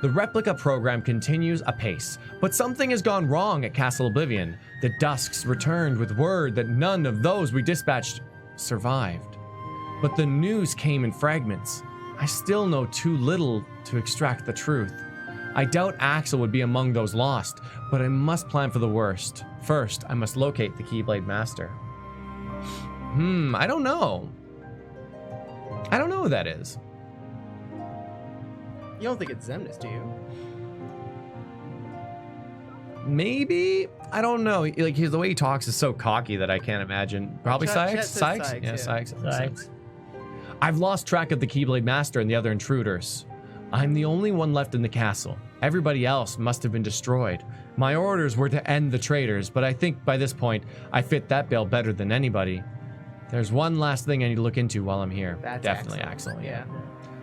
the replica program continues apace, but something has gone wrong at Castle Oblivion. The Dusks returned with word that none of those we dispatched survived. But the news came in fragments. I still know too little to extract the truth. I doubt Axel would be among those lost, but I must plan for the worst. First, I must locate the Keyblade Master. I don't know. I don't know who that is. You don't think it's Xemnas, do you? Maybe? I don't know. Like, the way he talks is so cocky that I can't imagine. Probably Cyax? Cyax? Yeah, Cyax. I've lost track of the Keyblade Master and the other intruders. I'm the only one left in the castle. Everybody else must have been destroyed. My orders were to end the traitors, but I think by this point, I fit that bill better than anybody. There's one last thing I need to look into while I'm here. That's Definitely Axel. Yeah.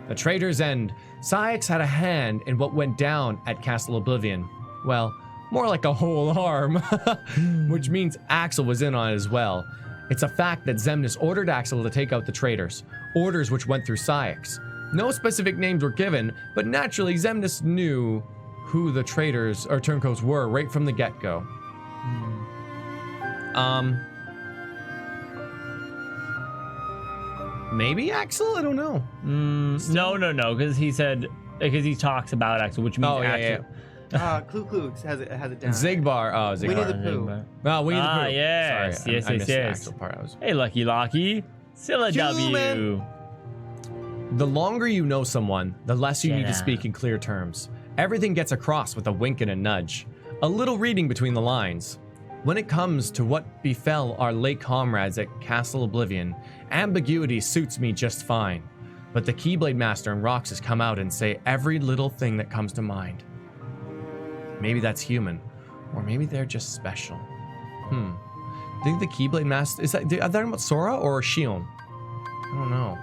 The traitors' end. Cyax had a hand in what went down at Castle Oblivion. Well, more like a whole arm, which means Axel was in on it as well. It's a fact that Xemnas ordered Axel to take out the traitors, orders which went through Cyax. No specific names were given, but naturally Xemnas knew who the traitors or turncoats were right from the get-go. Maybe Axel? I don't know. No, because he talks about Axel, which means Axel. Clue has it down. Zigbar. Oh, Zigbar. Winnie the Pooh. Oh, Winnie the Pooh. Yes. Sorry, yes. I missed the Axel part. Hey, Lucky. Still a W. The longer you know someone, the less you need to speak in clear terms. Everything gets across with a wink and a nudge. A little reading between the lines. When it comes to what befell our late comrades at Castle Oblivion, ambiguity suits me just fine. But the Keyblade Master and Roxas come out and say every little thing that comes to mind. Maybe that's human, or maybe they're just special. I think the Keyblade Master, are they talking about Sora or Xion? I don't know.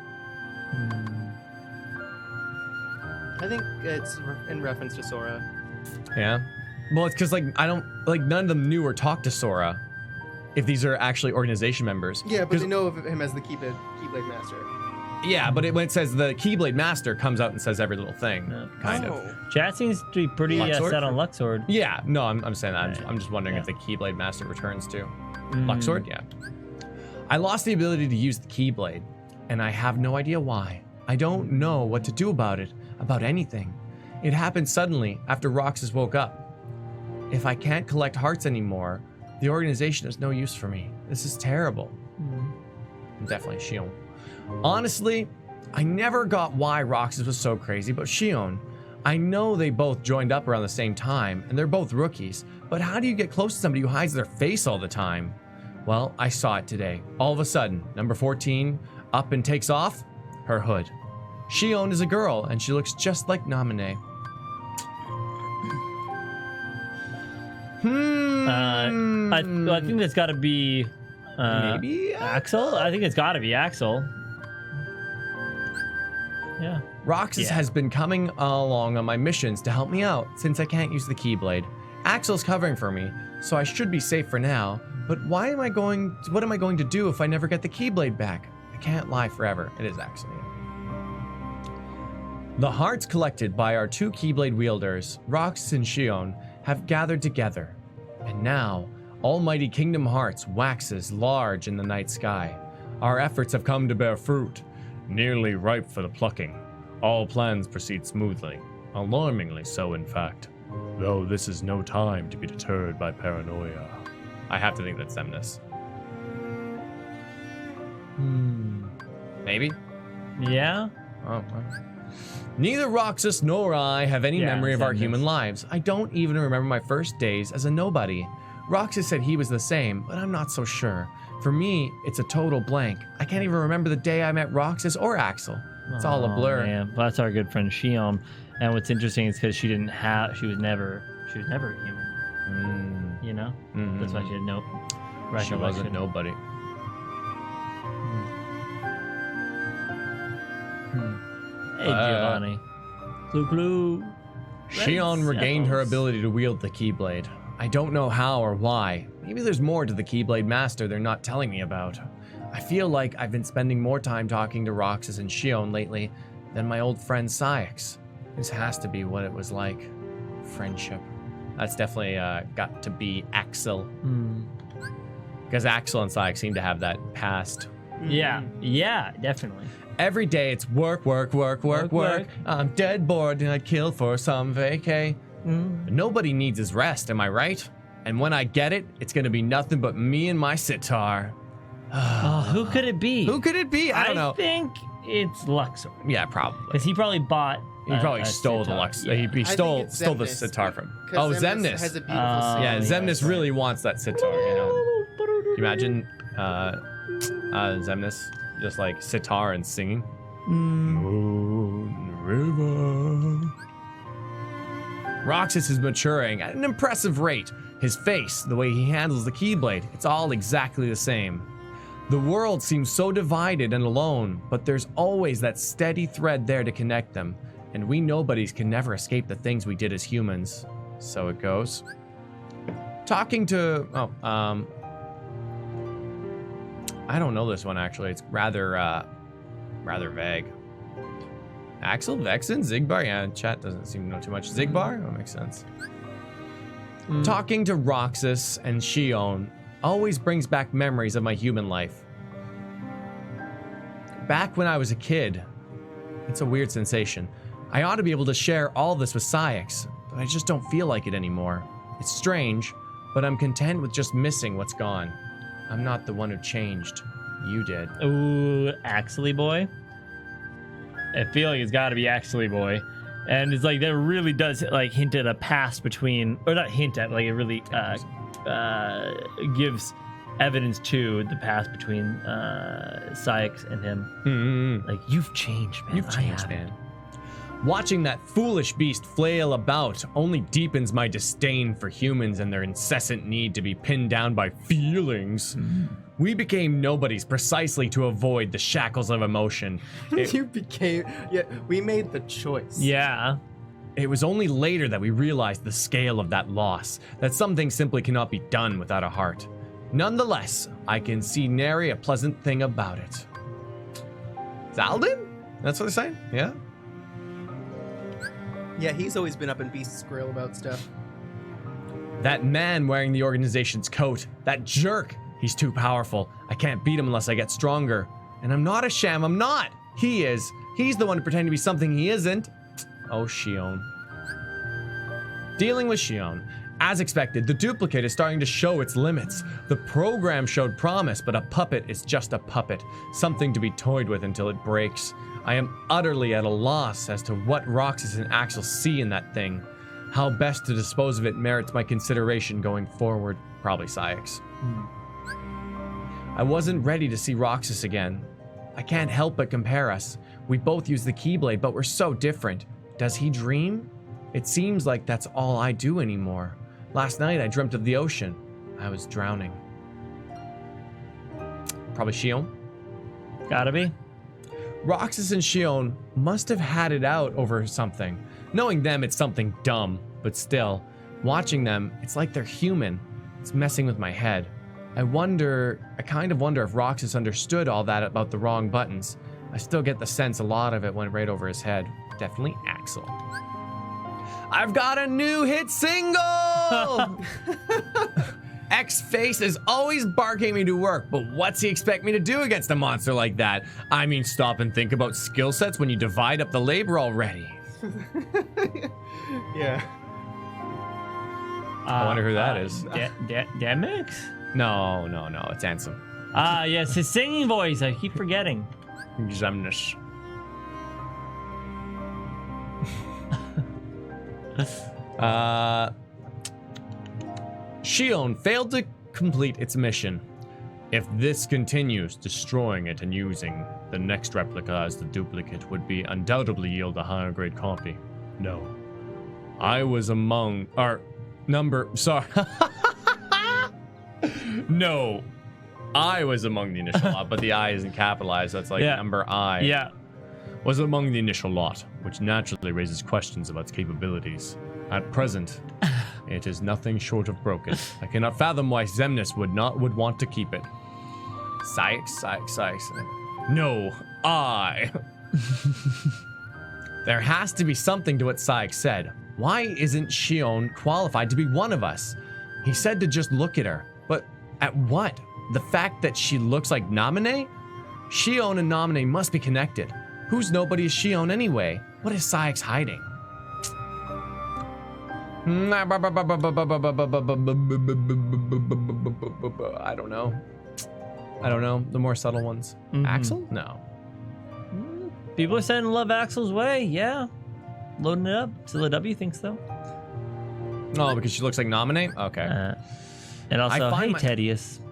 I think it's in reference to Sora. Yeah? Well, it's because, none of them knew or talked to Sora if these are actually organization members. Yeah, but they know of him as the Keyblade Master. Yeah, but when it says the Keyblade Master comes out and says every little thing, kind of. Chat seems to be pretty set on Luxord. Yeah, no, I'm saying that. I'm just wondering if the Keyblade Master returns to Luxord. Yeah. I lost the ability to use the Keyblade, and I have no idea why. I don't know what to do about it, about anything. It happened suddenly after Roxas woke up. If I can't collect hearts anymore, the organization is no use for me. This is terrible. Definitely Xion. Honestly, I never got why Roxas was so crazy about Xion. I know they both joined up around the same time, and they're both rookies, but how do you get close to somebody who hides their face all the time? Well, I saw it today. All of a sudden, number 14 up and takes off her hood. Xion is a girl, and she looks just like Naminé. I think that's got to be maybe Axel. I think it's got to be Axel. Yeah. Roxas has been coming along on my missions to help me out since I can't use the Keyblade. Axel's covering for me, so I should be safe for now. But what am I going to do if I never get the Keyblade back? I can't lie forever. It is Axel. The hearts collected by our 2 Keyblade wielders, Roxas and Xion, have gathered together. And now, almighty Kingdom Hearts waxes large in the night sky. Our efforts have come to bear fruit, nearly ripe for the plucking. All plans proceed smoothly, alarmingly so in fact. Though this is no time to be deterred by paranoia. I have to think that's Xemnas. Maybe? Yeah? Oh, well. Neither Roxas nor I have any memory of our human lives. I don't even remember my first days as a nobody. Roxas said he was the same, but I'm not so sure. For me, it's a total blank. I can't even remember the day I met Roxas or Axel. It's all a blur. Man. Well, that's our good friend Xion. And what's interesting is because she was never human. You know? That's why she had no recollection. She wasn't nobody. Hey, Giovanni. Clue. Xion regained her ability to wield the Keyblade. I don't know how or why. Maybe there's more to the Keyblade Master they're not telling me about. I feel like I've been spending more time talking to Roxas and Xion lately than my old friend Cyax. This has to be what it was like. Friendship. That's definitely got to be Axel. Because Axel and Cyax seem to have that past. Yeah, definitely. Every day it's work. I'm dead bored and I'd kill for some vacay. Nobody needs his rest, am I right? And when I get it, it's gonna be nothing but me and my sitar. Who could it be? Who could it be? I don't know. I think it's Luxor. Yeah, probably. Because he probably bought. He probably stole the Luxor. Yeah. He stole the sitar from. Oh, Xemnas. Has a beautiful scene. Yeah, Xemnas really wants that sitar. You know. Can you imagine Xemnas just like sitar and singing? Moon River. Roxas is maturing at an impressive rate. His face, the way he handles the Keyblade, it's all exactly the same. The world seems so divided and alone, but there's always that steady thread there to connect them, and we nobodies can never escape the things we did as humans. So it goes. Talking to... I don't know this one, actually. It's rather vague. Axel, Vexen, Xigbar? Yeah, chat doesn't seem to know too much. Xigbar? That makes sense. Talking to Roxas and Xion always brings back memories of my human life. Back when I was a kid, it's a weird sensation. I ought to be able to share all this with Cyax, but I just don't feel like it anymore. It's strange, but I'm content with just missing what's gone. I'm not the one who changed. You did. Ooh, Axley boy. I feel like it's got to be Axley boy, and it's like that really does like hint at a past between, or not hint at, like it really gives evidence to the past between Cyax and him. Like, you've changed, man. You've changed, man. Watching that foolish beast flail about only deepens my disdain for humans and their incessant need to be pinned down by feelings. We became nobodies precisely to avoid the shackles of emotion. We made the choice. Yeah. It was only later that we realized the scale of that loss, that some things simply cannot be done without a heart. Nonetheless, I can see nary a pleasant thing about it. Zaldin? That's what they're saying? Yeah? Yeah, he's always been up in Beast's grill about stuff. That man wearing the organization's coat, that jerk, he's too powerful. I can't beat him unless I get stronger. And I'm not a sham, I'm not. He is. He's the one pretending to be something he isn't. Oh, Xion. Dealing with Xion. As expected, the duplicate is starting to show its limits. The program showed promise, but a puppet is just a puppet, something to be toyed with until it breaks. I am utterly at a loss as to what Roxas and Axel see in that thing. How best to dispose of it merits my consideration going forward. Probably Cyax. I wasn't ready to see Roxas again. I can't help but compare us. We both use the Keyblade, but we're so different. Does he dream? It seems like that's all I do anymore. Last night I dreamt of the ocean. I was drowning. Probably Xion. Gotta be. Roxas and Xion must have had it out over something. Knowing them, it's something dumb, but still, watching them, it's like they're human. It's messing with my head. I kind of wonder if Roxas understood all that about the wrong buttons. I still get the sense a lot of it went right over his head. Definitely Axel. I've got a new hit single! X-Face is always barking me to work, but what's he expect me to do against a monster like that? I mean, stop and think about skill sets when you divide up the labor already. Yeah. I wonder who that is. Demix? No, it's Ansem. Yes, his singing voice. I keep forgetting. Xemnas. Xion failed to complete its mission. If this continues, destroying it and using the next replica as the duplicate would be undoubtedly yield a higher grade copy. No. I was among No. I was among the initial lot, but the I isn't capitalized. That's like number I. Yeah. Was among the initial lot, which naturally raises questions about its capabilities. At present, it is nothing short of broken. I cannot fathom why Xemnas would want to keep it. Cyax. No, I. There has to be something to what Cyax said. Why isn't Xion qualified to be one of us? He said to just look at her, but at what? The fact that she looks like Namine? Xion and Namine must be connected. Whose nobody is Xion anyway? What is Cyax hiding? I don't know. The more subtle ones. Axel? No. People are saying love Axel's way. Yeah. Loading it up. Zilla W thinks so. Oh, because she looks like Namine? Okay. And also, hey, Tedious.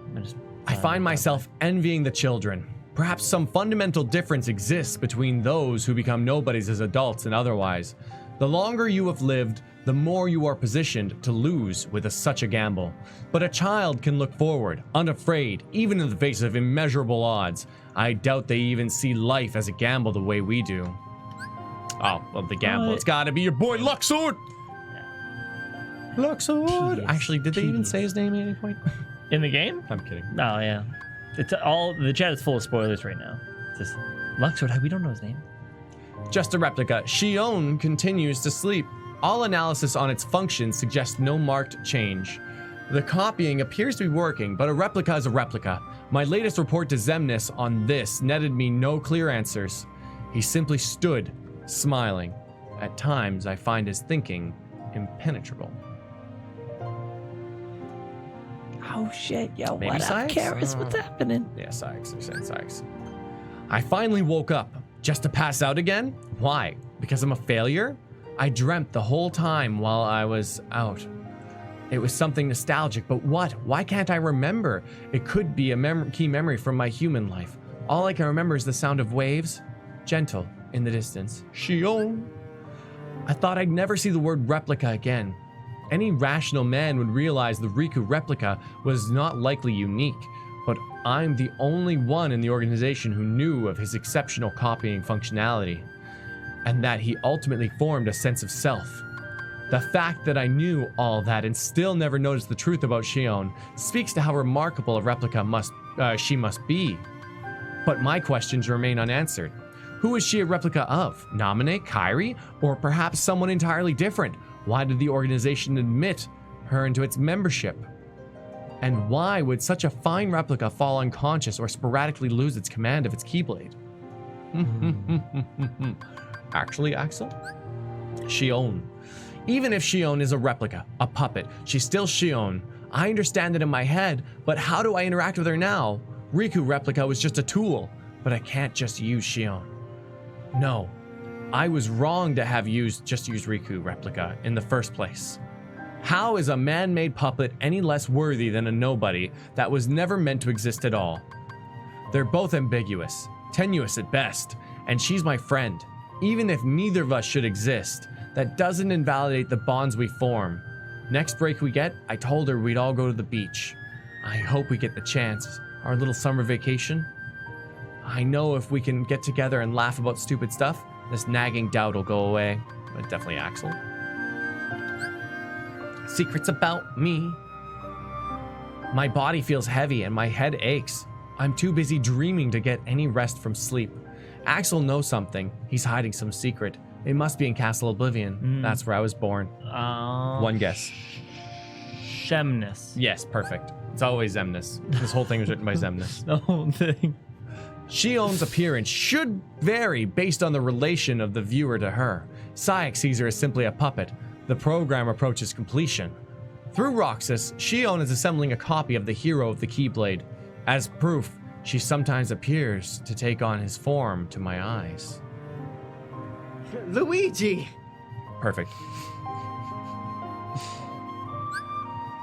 I find myself envying the children. Perhaps some fundamental difference exists between those who become nobodies as adults and otherwise. The longer you have lived, the more you are positioned to lose with such a gamble. But a child can look forward, unafraid, even in the face of immeasurable odds. I doubt they even see life as a gamble the way we do. Oh, well, the gamble. It's gotta be your boy Luxord! Luxord! Actually, did they even say his name at any point? In the game? I'm kidding. Oh, yeah. It's all, the chat is full of spoilers right now. It's just, Luxord, we don't know his name. Just a replica. Xion continues to sleep. All analysis on its function suggests no marked change. The copying appears to be working, but a replica is a replica. My latest report to Xemnas on this netted me no clear answers. He simply stood, smiling. At times, I find his thinking impenetrable. Oh shit, yo, Maybe what up, Cyax? Karis? What's happening? Yeah, Cyax. They're saying Cyax. I finally woke up, just to pass out again? Why? Because I'm a failure? I dreamt the whole time while I was out. It was something nostalgic, but what? Why can't I remember? It could be a key memory from my human life. All I can remember is the sound of waves, gentle in the distance. Xion. I thought I'd never see the word replica again. Any rational man would realize the Riku replica was not likely unique, but I'm the only one in the organization who knew of his exceptional copying functionality, and that he ultimately formed a sense of self. The fact that I knew all that and still never noticed the truth about Xion speaks to how remarkable a replica she must be. But my questions remain unanswered. Who is she a replica of? Namine, Kairi, or perhaps someone entirely different? Why did the organization admit her into its membership? And why would such a fine replica fall unconscious or sporadically lose its command of its Keyblade? Actually, Axel? Xion. Even if Xion is a replica, a puppet, she's still Xion. I understand it in my head, but how do I interact with her now? Riku replica was just a tool, but I can't just use Xion. No, I was wrong to have just used Riku replica in the first place. How is a man-made puppet any less worthy than a nobody that was never meant to exist at all? They're both ambiguous, tenuous at best, and she's my friend. Even if neither of us should exist, that doesn't invalidate the bonds we form. Next break we get, I told her we'd all go to the beach. I hope we get the chance. Our little summer vacation. I know if we can get together and laugh about stupid stuff, this nagging doubt will go away. But definitely Axel. Secrets about me. My body feels heavy and my head aches. I'm too busy dreaming to get any rest from sleep. Axel knows something. He's hiding some secret. It must be in Castle Oblivion. That's where I was born. One guess. Xemnas. Yes, perfect. It's always Xemnas. This whole thing was written by Xemnas. The whole thing. Xion's appearance should vary based on the relation of the viewer to her. Saïx sees her as simply a puppet. The program approaches completion. Through Roxas, Xion is assembling a copy of the hero of the Keyblade. As proof, she sometimes appears to take on his form to my eyes. Luigi! Perfect.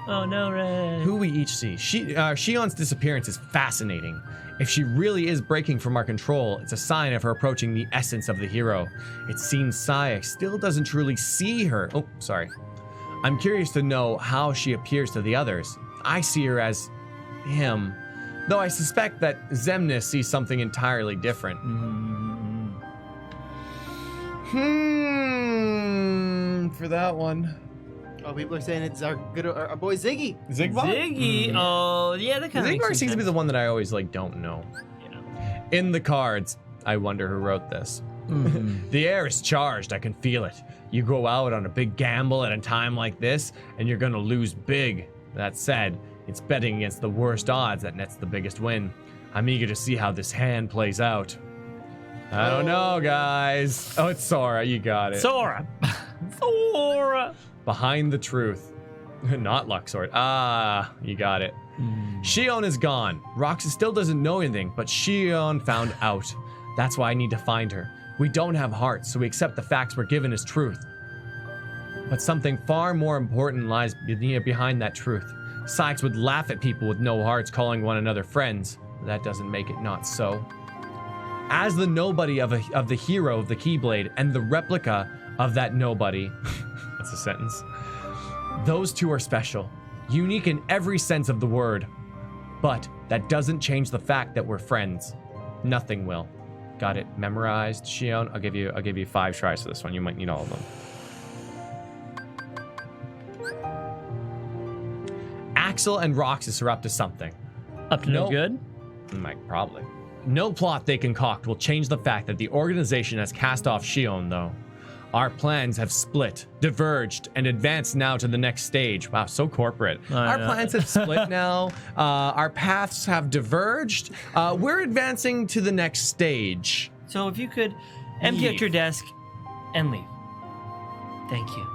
Oh no, Ray. Who we each see. Xion's disappearance is fascinating. If she really is breaking from our control, it's a sign of her approaching the essence of the hero. It seems Saïx still doesn't truly see her. Oh, sorry. I'm curious to know how she appears to the others. I see her as him, though I suspect that Xemnas sees something entirely different. For that one. Oh, people are saying it's our boy Ziggy. Zigbar? Oh, yeah, that kind of Zigbar seems to be the one that I always don't know. Yeah. In the cards, I wonder who wrote this. The air is charged, I can feel it. You go out on a big gamble at a time like this, and you're gonna lose big. That said, it's betting against the worst odds that nets the biggest win. I'm eager to see how this hand plays out. I don't know, guys. Oh, it's Sora, you got it. Sora! Sora! Behind the truth. Not Luxord. Ah, you got it. Xion is gone. Roxas still doesn't know anything, but Xion found out. That's why I need to find her. We don't have hearts, so we accept the facts we're given as truth. But something far more important lies behind that truth. Saïx would laugh at people with no hearts calling one another friends. That doesn't make it not so. As the nobody of the hero of the Keyblade and the replica of that nobody, that's a sentence, those two are special, unique in every sense of the word. But that doesn't change the fact that we're friends. Nothing will. Got it memorized, Xion? I'll give you 5 tries for this one. You might need all of them. Axel and Roxas are up to something. Up to no good? Probably. No plot they concoct will change the fact that the organization has cast off Xion, though. Our plans have split, diverged, and advanced now to the next stage. Wow, so corporate. Our plans have split now. Our paths have diverged. We're advancing to the next stage. So if you could empty out your desk and leave. Thank you.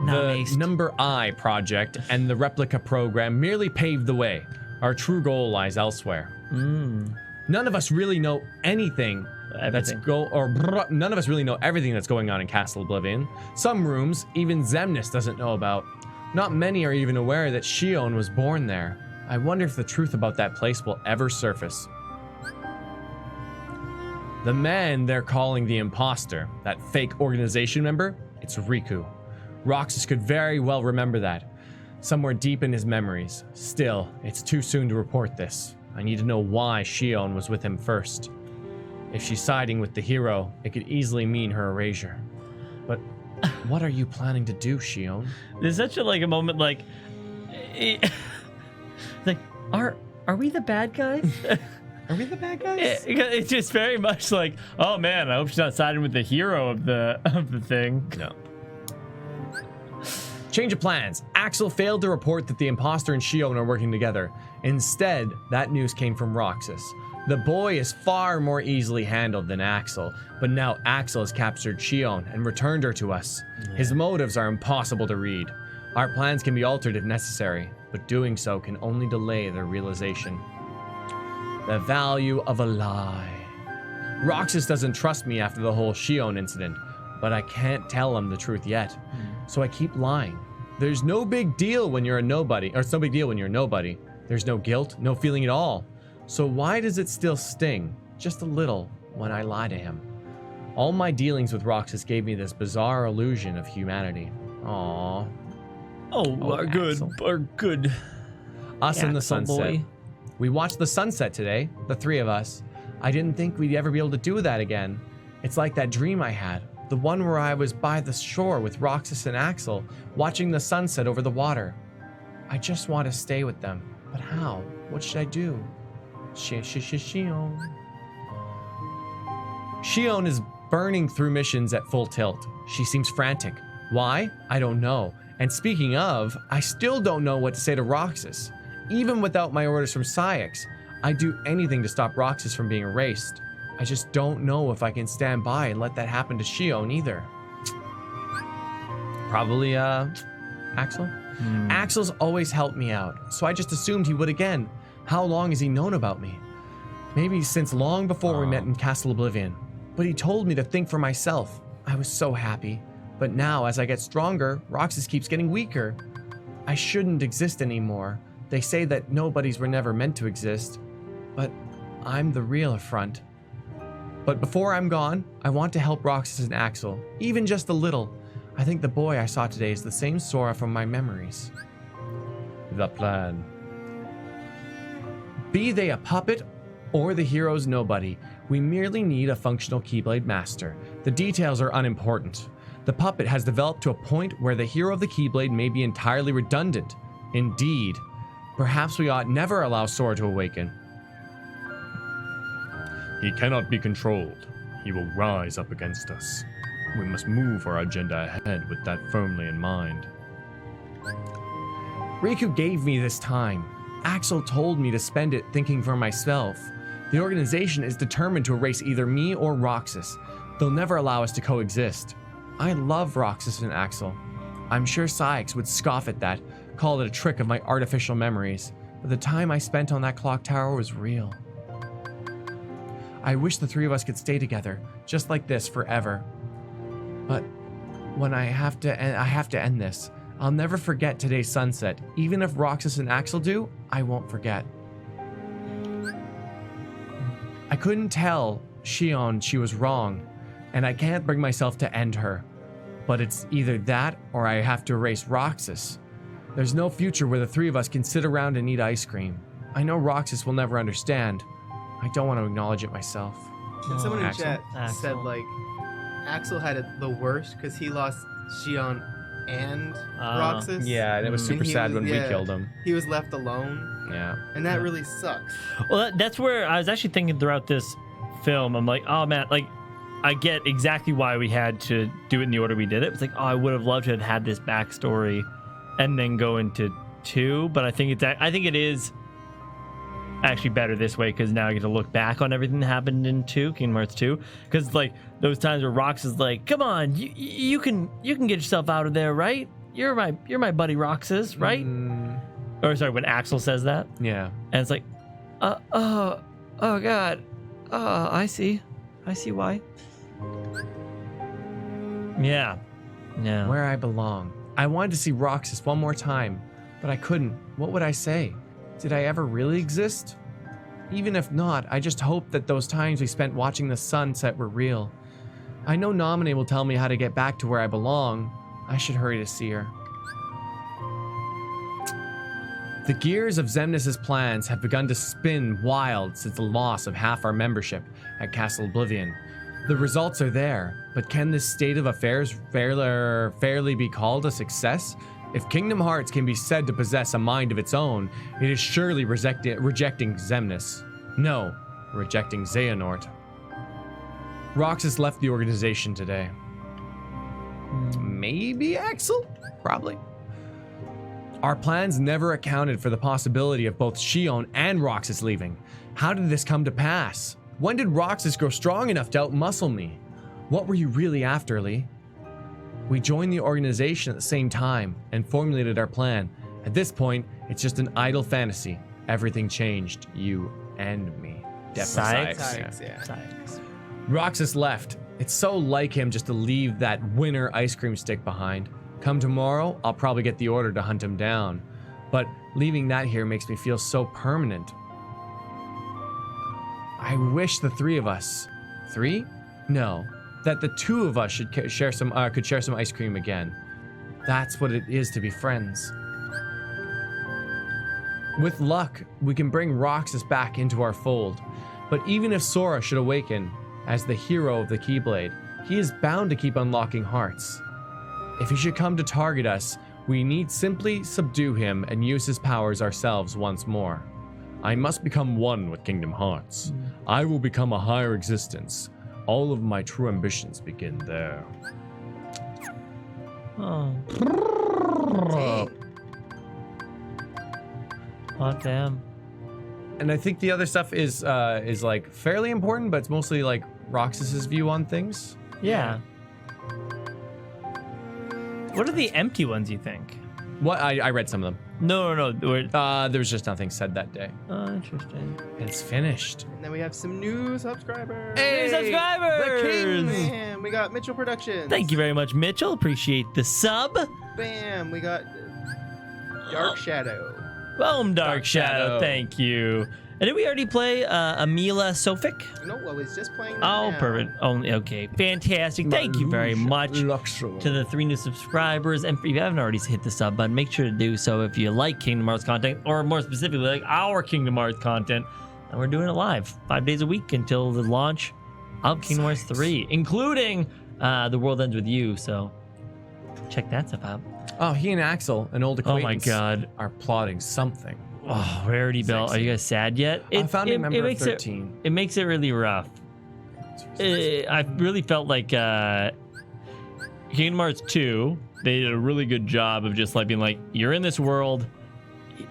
The Number I project and the replica program merely paved the way. Our true goal lies elsewhere. None of us really know anything none of us really know everything that's going on in Castle Oblivion. Some rooms even Xemnas doesn't know about. Not many are even aware that Xion was born there. I wonder if the truth about that place will ever surface. The man they're calling the imposter, that fake organization member, it's Riku. Roxas could very well remember that, somewhere deep in his memories. Still, it's too soon to report this. I need to know why Xion was with him first. If she's siding with the hero, it could easily mean her erasure. But what are you planning to do, Xion? There's such a moment like are we the bad guys? Are we the bad guys? It's just very much like, oh man, I hope she's not siding with the hero of the thing. No. Change of plans. Axel failed to report that the imposter and Xion are working together. Instead, that news came from Roxas. The boy is far more easily handled than Axel, but now Axel has captured Xion and returned her to us. His motives are impossible to read. Our plans can be altered if necessary, but doing so can only delay their realization. The value of a lie. Roxas doesn't trust me after the whole Xion incident, but I can't tell him the truth yet. So I keep lying. There's no big deal when you're a nobody, or it's no big deal when you're a nobody. There's no guilt, no feeling at all. So why does it still sting, just a little, when I lie to him? All my dealings with Roxas gave me this bizarre illusion of humanity. Aww. Good. Us in the Axel sunset. boy. We watched the sunset today, the three of us. I didn't think we'd ever be able to do that again. It's like that dream I had, the one where I was by the shore with Roxas and Axel, watching the sunset over the water. I just want to stay with them, but how? What should I do? Xion. Xion is burning through missions at full tilt. She seems frantic. Why? I don't know. And speaking of, I still don't know what to say to Roxas. Even without my orders from Cyax, I'd do anything to stop Roxas from being erased. I just don't know if I can stand by and let that happen to Xion either. Probably, Axel? Axel's always helped me out, so I just assumed he would again. How long has he known about me? Maybe since long before we met in Castle Oblivion. But he told me to think for myself. I was so happy. But now, as I get stronger, Roxas keeps getting weaker. I shouldn't exist anymore. They say that nobodies were never meant to exist. But I'm the real affront. But before I'm gone, I want to help Roxas and Axel, even just a little. I think the boy I saw today is the same Sora from my memories. The plan. Be they a puppet or the hero's nobody, we merely need a functional Keyblade master. The details are unimportant. The puppet has developed to a point where the hero of the Keyblade may be entirely redundant. Indeed, perhaps we ought never allow Sora to awaken. He cannot be controlled. He will rise up against us. We must move our agenda ahead with that firmly in mind. Riku gave me this time. Axel told me to spend it thinking for myself. The organization is determined to erase either me or Roxas. They'll never allow us to coexist. I love Roxas and Axel. I'm sure Cyax would scoff at that, call it a trick of my artificial memories, but the time I spent on that clock tower was real. I wish the three of us could stay together, just like this forever. But when I have to end this. I'll never forget today's sunset. Even if Roxas and Axel do, I won't forget. I couldn't tell Xion she was wrong, and I can't bring myself to end her. But it's either that or I have to erase Roxas. There's no future where the three of us can sit around and eat ice cream. I know Roxas will never understand. I don't want to acknowledge it myself. And someone in Axel. chat said, like, Axel had it the worst because he lost Xion and Roxas. Yeah, and it was super sad when we killed him. He was left alone. Yeah. And that really sucks. Well, that's where I was actually thinking throughout this film. I'm like, oh man, like, I get exactly why we had to do it in the order we did it. It's like, oh, I would have loved to have had this backstory and then go into 2. But I think it is actually better this way because now I get to look back on everything that happened in Kingdom Hearts 2. Because like those times where Rox is like, come on, you can get yourself out of there, right? You're my buddy Roxas, right? Or sorry, when Axel says that. Yeah. And it's like, oh God. I see why. Yeah. Where I belong. I wanted to see Roxas one more time, but I couldn't. What would I say? Did I ever really exist? Even if not, I just hope that those times we spent watching the sunset were real. I know Nominee will tell me how to get back to where I belong. I should hurry to see her. The gears of Xemnas' plans have begun to spin wild since the loss of half our membership at Castle Oblivion. The results are there, but can this state of affairs fairly be called a success? If Kingdom Hearts can be said to possess a mind of its own, it is surely rejecting Xemnas. No, rejecting Xehanort. Roxas left the organization today. Maybe Axel? Probably. Our plans never accounted for the possibility of both Xion and Roxas leaving. How did this come to pass? When did Roxas grow strong enough to outmuscle me? What were you really after, Lee? We joined the organization at the same time and formulated our plan. At this point, it's just an idle fantasy. Everything changed, you and me. Sykes. Sykes. Roxas left. It's so like him just to leave that winner ice cream stick behind. Come tomorrow, I'll probably get the order to hunt him down. But leaving that here makes me feel so permanent. I wish the three of us, No, that the two of us could share some ice cream again. That's what it is to be friends. With luck, we can bring Roxas back into our fold. But even if Sora should awaken as the hero of the Keyblade, he is bound to keep unlocking hearts. If he should come to target us, we need simply subdue him and use his powers ourselves once more. I must become one with Kingdom Hearts. I will become a higher existence. All of my true ambitions begin there. Oh. Oh, damn. And I think the other stuff is like fairly important, but it's mostly like Roxas's view on things. Yeah. What are the empty ones, you think? What? I read some of them. No. There was just nothing said that day. Oh, interesting. And it's finished. And then we have some new subscribers. Hey, new subscribers! The King Man. We got Mitchell Productions. Thank you very much, Mitchell. Appreciate the sub. Bam. We got Dark Shadow. Boom, Dark Shadow. Thank you. And did we already play Amila Sofik? No, I was just playing that Oh, now. perfect. Oh, okay. Fantastic. Thank you very much to the 3 new subscribers. And if you haven't already hit the sub button, make sure to do so if you like Kingdom Hearts content, or more specifically, like our Kingdom Hearts content. And we're doing it live 5 days a week until the launch of Kingdom Hearts 3, including The World Ends With You. So check that stuff out. Oh, he and Axel, an old acquaintance, oh my God, are plotting something. Oh, Rarity Bell. Are you guys sad yet? I found a member of 13. It makes it really rough. I really felt like Kingdom Hearts 2, they did a really good job of just like being like, you're in this world,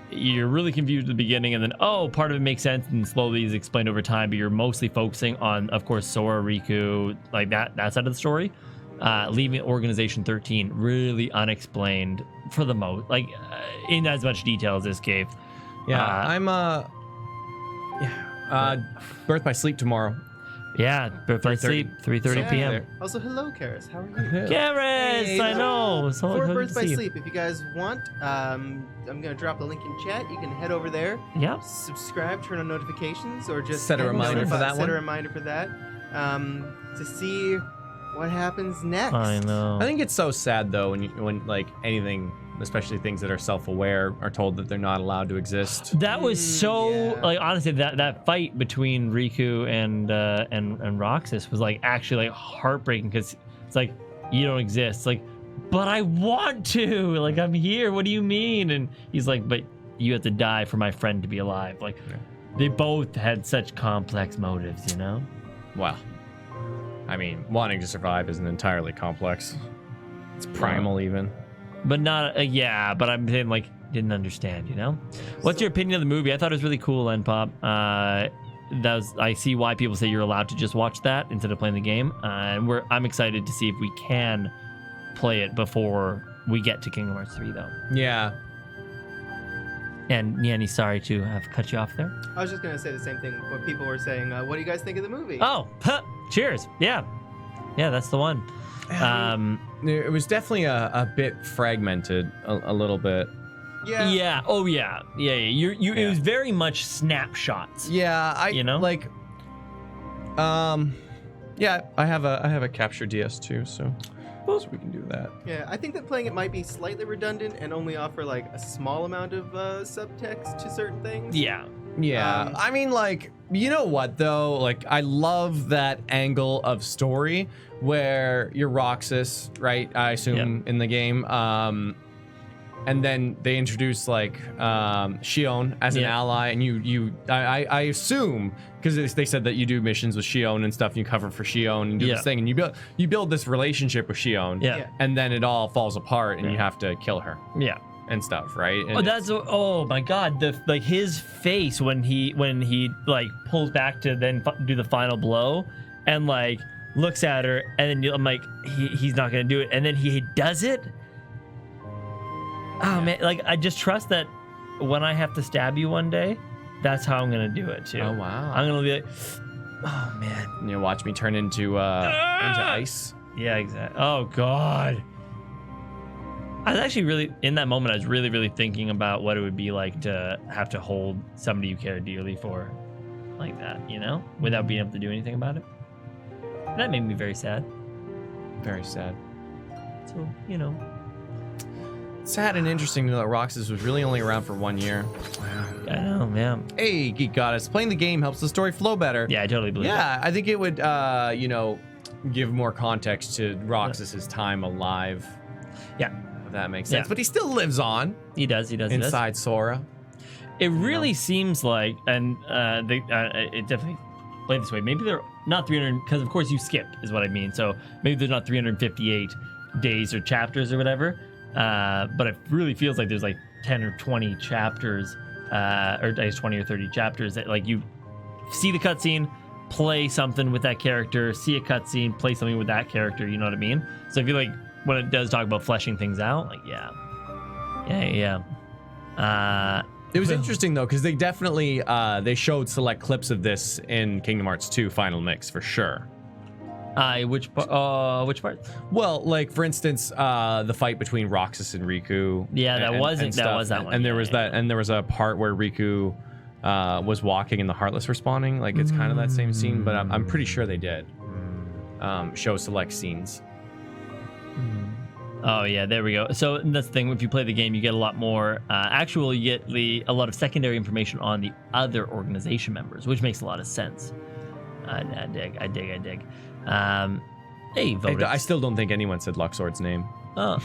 you're really confused at the beginning, and then, oh, part of it makes sense and slowly is explained over time, but you're mostly focusing on, of course, Sora, Riku, like that side of the story. Leaving Organization 13 really unexplained for the most, like in as much detail as this gave. Yeah, I'm Birth by Sleep tomorrow. Yeah, Birth by Sleep, 3:30 p.m. Also, hello, Karis. How are you? Karis, Hey, I know. So for good Birth to by see you. Sleep, if you guys want, I'm gonna drop the link in chat. You can head over there. Yeah. Subscribe, turn on notifications, or just Set a reminder for that one. Set a reminder for that. To see what happens next. I know. I think it's so sad though when like anything, especially things that are self-aware, are told that they're not allowed to exist. That was so like honestly that fight between Riku and Roxas was like actually like heartbreaking, because it's like, you don't exist. It's like, but I want to. Like, I'm here. What do you mean? And he's like, but you have to die for my friend to be alive. Like, they both had such complex motives, you know? Wow. I mean, wanting to survive isn't entirely complex. It's primal even. But not, but I'm saying, like, didn't understand, you know? What's your opinion of the movie? I thought it was really cool, N-Pop. I see why people say you're allowed to just watch that instead of playing the game. And I'm excited to see if we can play it before we get to Kingdom Hearts 3, though. Yeah. And Yanni, sorry to have cut you off there. I was just gonna say the same thing. What people were saying. What do you guys think of the movie? Oh, cheers. Yeah, that's the one. It was definitely a bit fragmented, a little bit. Yeah. Oh yeah. It was very much snapshots. Yeah, you know, like, yeah, I have a capture DS too, so we can do that. Yeah, I think that playing it might be slightly redundant and only offer like a small amount of subtext to certain things. Yeah. I mean, like, you know what though? Like, I love that angle of story where you're Roxas, right? I assume in the game. And then they introduce like Xion as an ally, and I assume, because they said that you do missions with Xion and stuff, and you cover for Xion and do this thing, and you build this relationship with Xion, and then it all falls apart, and you have to kill her. and stuff, right? And oh my god, his face when he like pulls back to then do the final blow and like looks at her, and then I'm like, he's not gonna do it, and then he does it. Oh man, like I just trust that when I have to stab you one day, that's how I'm gonna do it too. Oh wow. I'm gonna be like, oh man, you watch me turn into ice. Yeah, exactly. Oh god. I was actually really, in that moment, I was really, really thinking about what it would be like to have to hold somebody you care dearly for like that, you know, without being able to do anything about it. That made me very sad. Very sad. So, you know. Sad and interesting to know that Roxas was really only around for 1 year. Wow. I know, man. Hey, Geek Goddess, playing the game helps the story flow better. Yeah, I totally believe that. I think it would, you know, give more context to Roxas's time alive. Yeah. If that makes sense. Yeah. But he still lives on. He does. Inside Sora. It really seems like, and it definitely played this way. Maybe they're not 300, because of course you skip, is what I mean. So maybe there's not 358 days or chapters or whatever. But it really feels like there's like 10 or 20 chapters, or I guess 20 or 30 chapters that like you see the cutscene, play something with that character, see a cutscene, play something with that character. You know what I mean? So I feel like when it does talk about fleshing things out, like yeah. It was interesting though, because they definitely they showed select clips of this in Kingdom Hearts 2 Final Mix for sure. Which part? Well, like for instance, the fight between Roxas and Riku. Yeah, that was that one. And there was that, and there was a part where Riku was walking and the Heartless were spawning. Like it's kind of that same scene, but I'm pretty sure they did show select scenes. Oh yeah, there we go. So that's the thing. If you play the game, you get a lot more. Actually, you get a lot of secondary information on the other organization members, which makes a lot of sense. I dig. Hey, voters. I still don't think anyone said Luxord's name. Oh,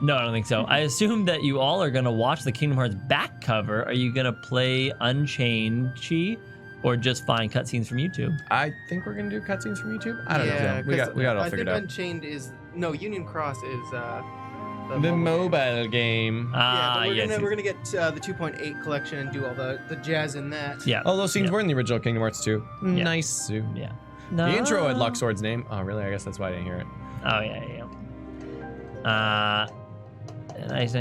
no, I don't think so. I assume that you all are gonna watch the Kingdom Hearts back cover. Are you gonna play Unchained Chi, or just find cutscenes from YouTube? I think we're gonna do cutscenes from YouTube. I don't know. We got it all figured out. I think Unchained is Union Cross is the mobile game. But we're gonna get the 2.8 collection and do all the jazz in that. Yeah. All those scenes were in the original Kingdom Hearts 2. Yeah. Nice. Yeah. The intro had Luxord's name. Oh, really? I guess that's why I didn't hear it. Oh, yeah. Nice.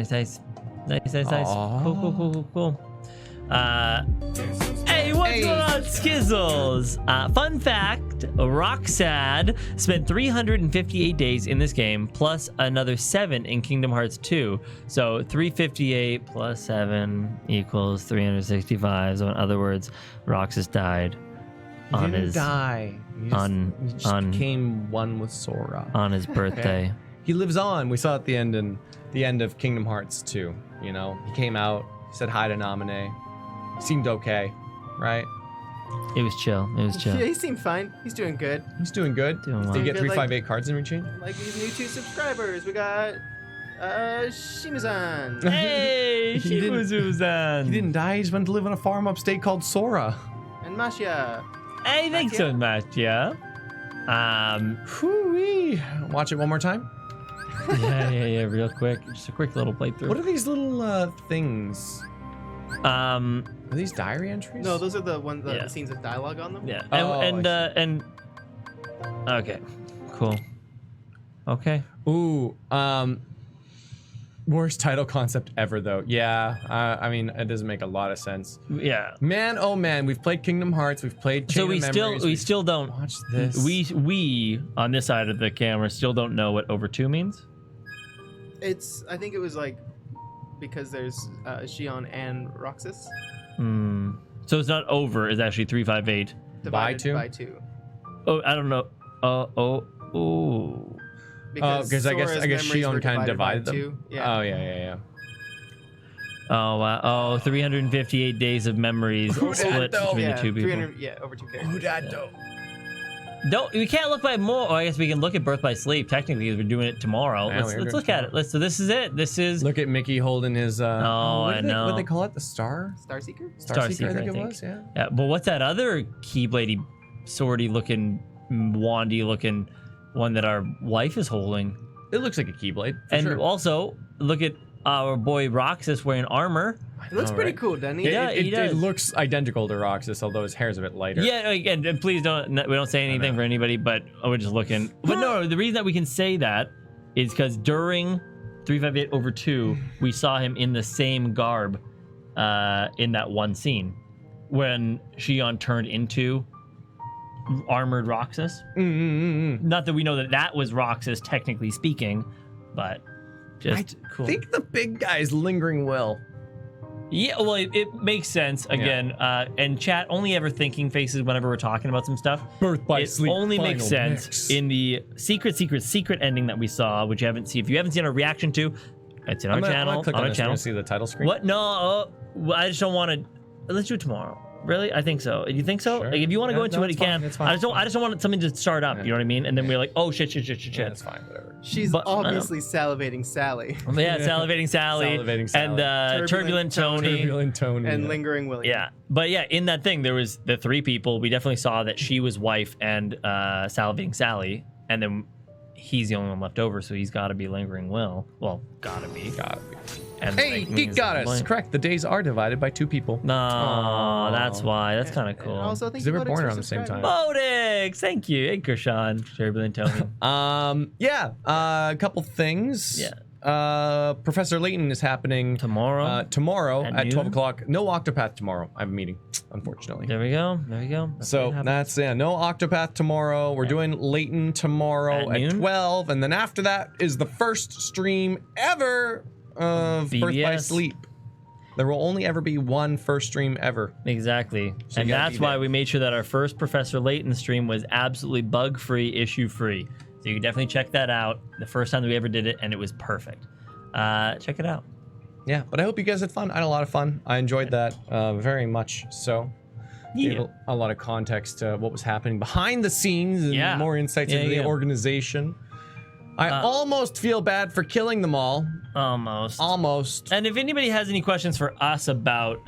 Cool. Hey, what's going on, Skizzles? Fun fact, Roxas spent 358 days in this game, plus another 7 in Kingdom Hearts 2. So 358 plus 7 equals 365. So in other words, Roxas died. He didn't die. He just became one with Sora on his birthday. Okay. He lives on. We saw at the end of Kingdom Hearts 2. You know, he came out, said hi to Naminé. Seemed okay, right? It was chill. Yeah, he seemed fine. He's doing good. Doing Did you get 358 cards in return? Like these new 2 subscribers. We got Shimazan. Hey, Shimazan. He didn't die. He just went to live on a farm upstate called Sora. And Masha. Hey, thanks so much, yeah. Whoo-wee. Watch it one more time? yeah, real quick. Just a quick little playthrough. What are these little things? Are these diary entries? No, those are the scenes of dialogue on them. Yeah. And okay. Cool. Okay. Ooh, worst title concept ever, though. Yeah, I mean, it doesn't make a lot of sense. Yeah. Man, oh man, we've played Kingdom Hearts, we've played Chain of Memories. We still don't watch this. We on this side of the camera still don't know what over 2 means. I think it was like because there's Xion and Roxas. So it's not over. It's actually 358 divided by 2. Oh, I don't know. Oh. Because I guess Xion kind of divided them. 2. Yeah. Oh yeah. Oh wow. Oh, 358 days of memories split between the 2 people. Over 2 characters. Who that though? Don't, we can't look by more. Oh, I guess we can look at Birth by Sleep technically because we're doing it tomorrow. Yeah, let's look at it. So this is it. This is. Look at Mickey holding his. I know. What do they call it? The Star? Starseeker? Starseeker, I think it was. Yeah. Yeah, but what's that other keybladey, swordy looking, wandy looking one that our wife is holding? It looks like a keyblade. And also look at our boy Roxas wearing armor. It looks pretty cool, doesn't he? Yeah, he does. It looks identical to Roxas, although his hair's a bit lighter. Yeah, and please we don't say anything for anybody, but we're just looking. But no, the reason that we can say that is because during 358/2, we saw him in the same garb in that one scene when Xion turned into armored Roxas. Not that we know that was Roxas, technically speaking, but just cool. I think the big guy's lingering will. Yeah, well, it makes sense again. And chat only ever thinking faces whenever we're talking about some stuff. Birth by sleep. It only makes final sense mix. in the secret ending that we saw, which you haven't seen. If you haven't seen our reaction to, it's in our channel. I'm gonna click on this channel. to see the title screen. What? No, I just don't want to. Let's do it tomorrow. Really? I think so. You think so? Sure. Like, if you want to go into it, you can. It's fine. I just don't want something to start up. You know what I mean? And then we're like, oh shit. That's fine. Whatever. She's obviously salivating Sally. Yeah, salivating Sally. And turbulent Tony. And lingering William. Yeah. But yeah, in that thing, there was the three people. We definitely saw that she was wife and salivating Sally. And then he's the only one left over, so he's got to be lingering Will. Well, gotta be. And hey, Geek Goddess! Correct. The days are divided by two people. No, that's why. That's kind of cool. Also, thank Because they were born around the same time. Bodix! Thank you. Hey, Krishan. Turbulent Tony. A couple things. Yeah. Professor Layton is happening tomorrow. Tomorrow at noon? 12 o'clock. No Octopath tomorrow. I have a meeting, unfortunately. There we go. So that's no Octopath tomorrow. We're doing Layton tomorrow at 12, and then after that is the first stream ever of Birth by BBS. Sleep. There will only ever be one first stream ever. Exactly. So And you gotta that's be why there. we made sure that our first Professor Layton stream was absolutely bug-free, issue-free. So you can definitely check that out. The first time that we ever did it, and it was perfect. Check it out. Yeah, but I hope you guys had fun. I had a lot of fun. I enjoyed that very much. So, gave a lot of context to what was happening behind the scenes and more insights into the organization. I almost feel bad for killing them all. Almost. And if anybody has any questions for us about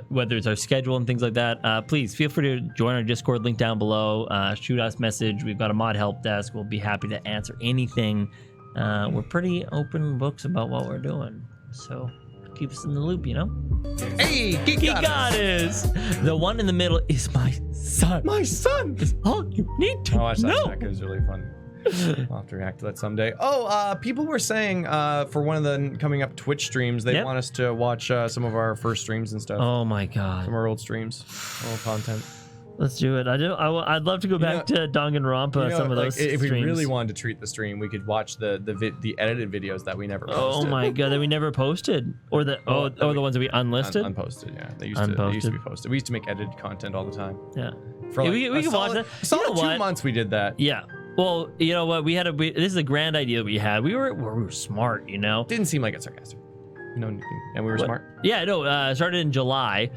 whether it's our schedule and things like that, please feel free to join our Discord link down below. Shoot us a message. We've got a mod help desk. We'll be happy to answer anything. We're pretty open books about what we're doing. So keep us in the loop, you know? Hey, Geek Goddess! The one in the middle is my son. My son! Is all you need to watch that. know. That was really fun. I'll have to react to that someday. People were saying for one of the coming up Twitch streams, they want us to watch some of our first streams and stuff. Oh my god. Some of our old streams, old content. Let's do it. I'd love to go back to Danganronpa, some of those if streams. we really wanted to treat the stream, we could watch the edited videos that we never posted. Oh my god, that we never posted, or the ones that we unlisted. Unposted, yeah. They used to be posted. We used to make edited content all the time. Yeah. For like we can watch that. Solid 2 months we did that. Yeah. Well, you know what? This is a grand idea that we had. We were smart, you know. Didn't seem like it's sarcastic. No, and we were smart. Yeah, no. Started in July.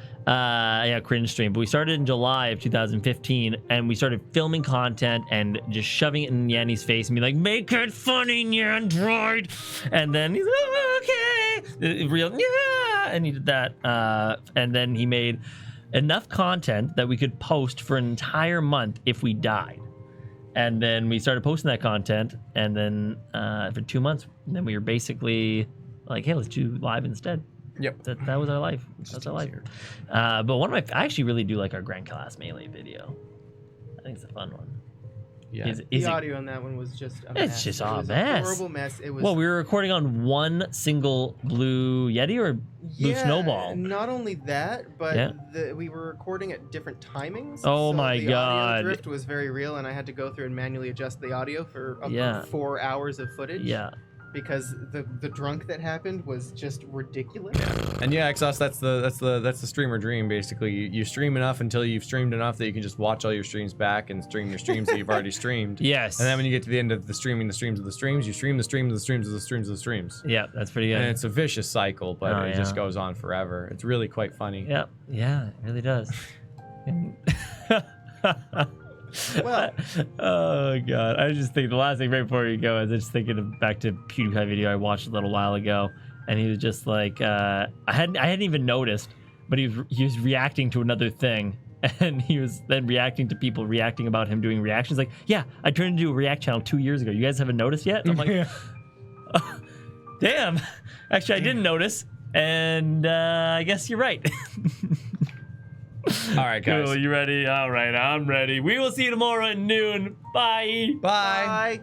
Cringe stream. But we started in July of 2015, and we started filming content and just shoving it in Yanni's face and be like, "Make it funny, Nyan droid." And then he's like, "Oh, okay." Real, yeah. And he did that. And then he made enough content that we could post for an entire month if we died. And then we started posting that content, and then for 2 months, and then we were basically like, "Hey, let's do live instead." Yep. That was our life. That's our life. But I actually really do like our Grand Class Melee video. I think it's a fun one. Yeah. The audio on that one was just a mess. It's just It a was mess. A horrible mess. It was. Well, we were recording on one single Blue Yeti or Blue Snowball. Not only that, but we were recording at different timings. So my the god. Audio drift was very real, and I had to go through and manually adjust the audio for up to 4 hours of footage. Yeah. Because the drunk that happened was just ridiculous. And yeah, Exhaust, that's the streamer dream. Basically, you stream enough until you've streamed enough that you can just watch all your streams back and stream your streams that you've already streamed. Yes. And then when you get to the end of the streaming the streams of the streams, you stream the streams of the streams of the streams of the streams. Yeah, that's pretty good. And it's a vicious cycle, but it just goes on forever. It's really quite funny. Yeah, it really does. Well, oh god, I just think the last thing right before you go is just thinking back to PewDiePie video I watched a little while ago, and he was just like, I hadn't even noticed, but he was reacting to another thing, and he was then reacting to people reacting about him doing reactions. Like, yeah, I turned into a React channel 2 years ago. You guys haven't noticed yet? And I'm like, Damn. Actually, I didn't notice. And I guess you're right. All right, guys. Cool, you ready? All right, I'm ready. We will see you tomorrow at noon. Bye. Bye.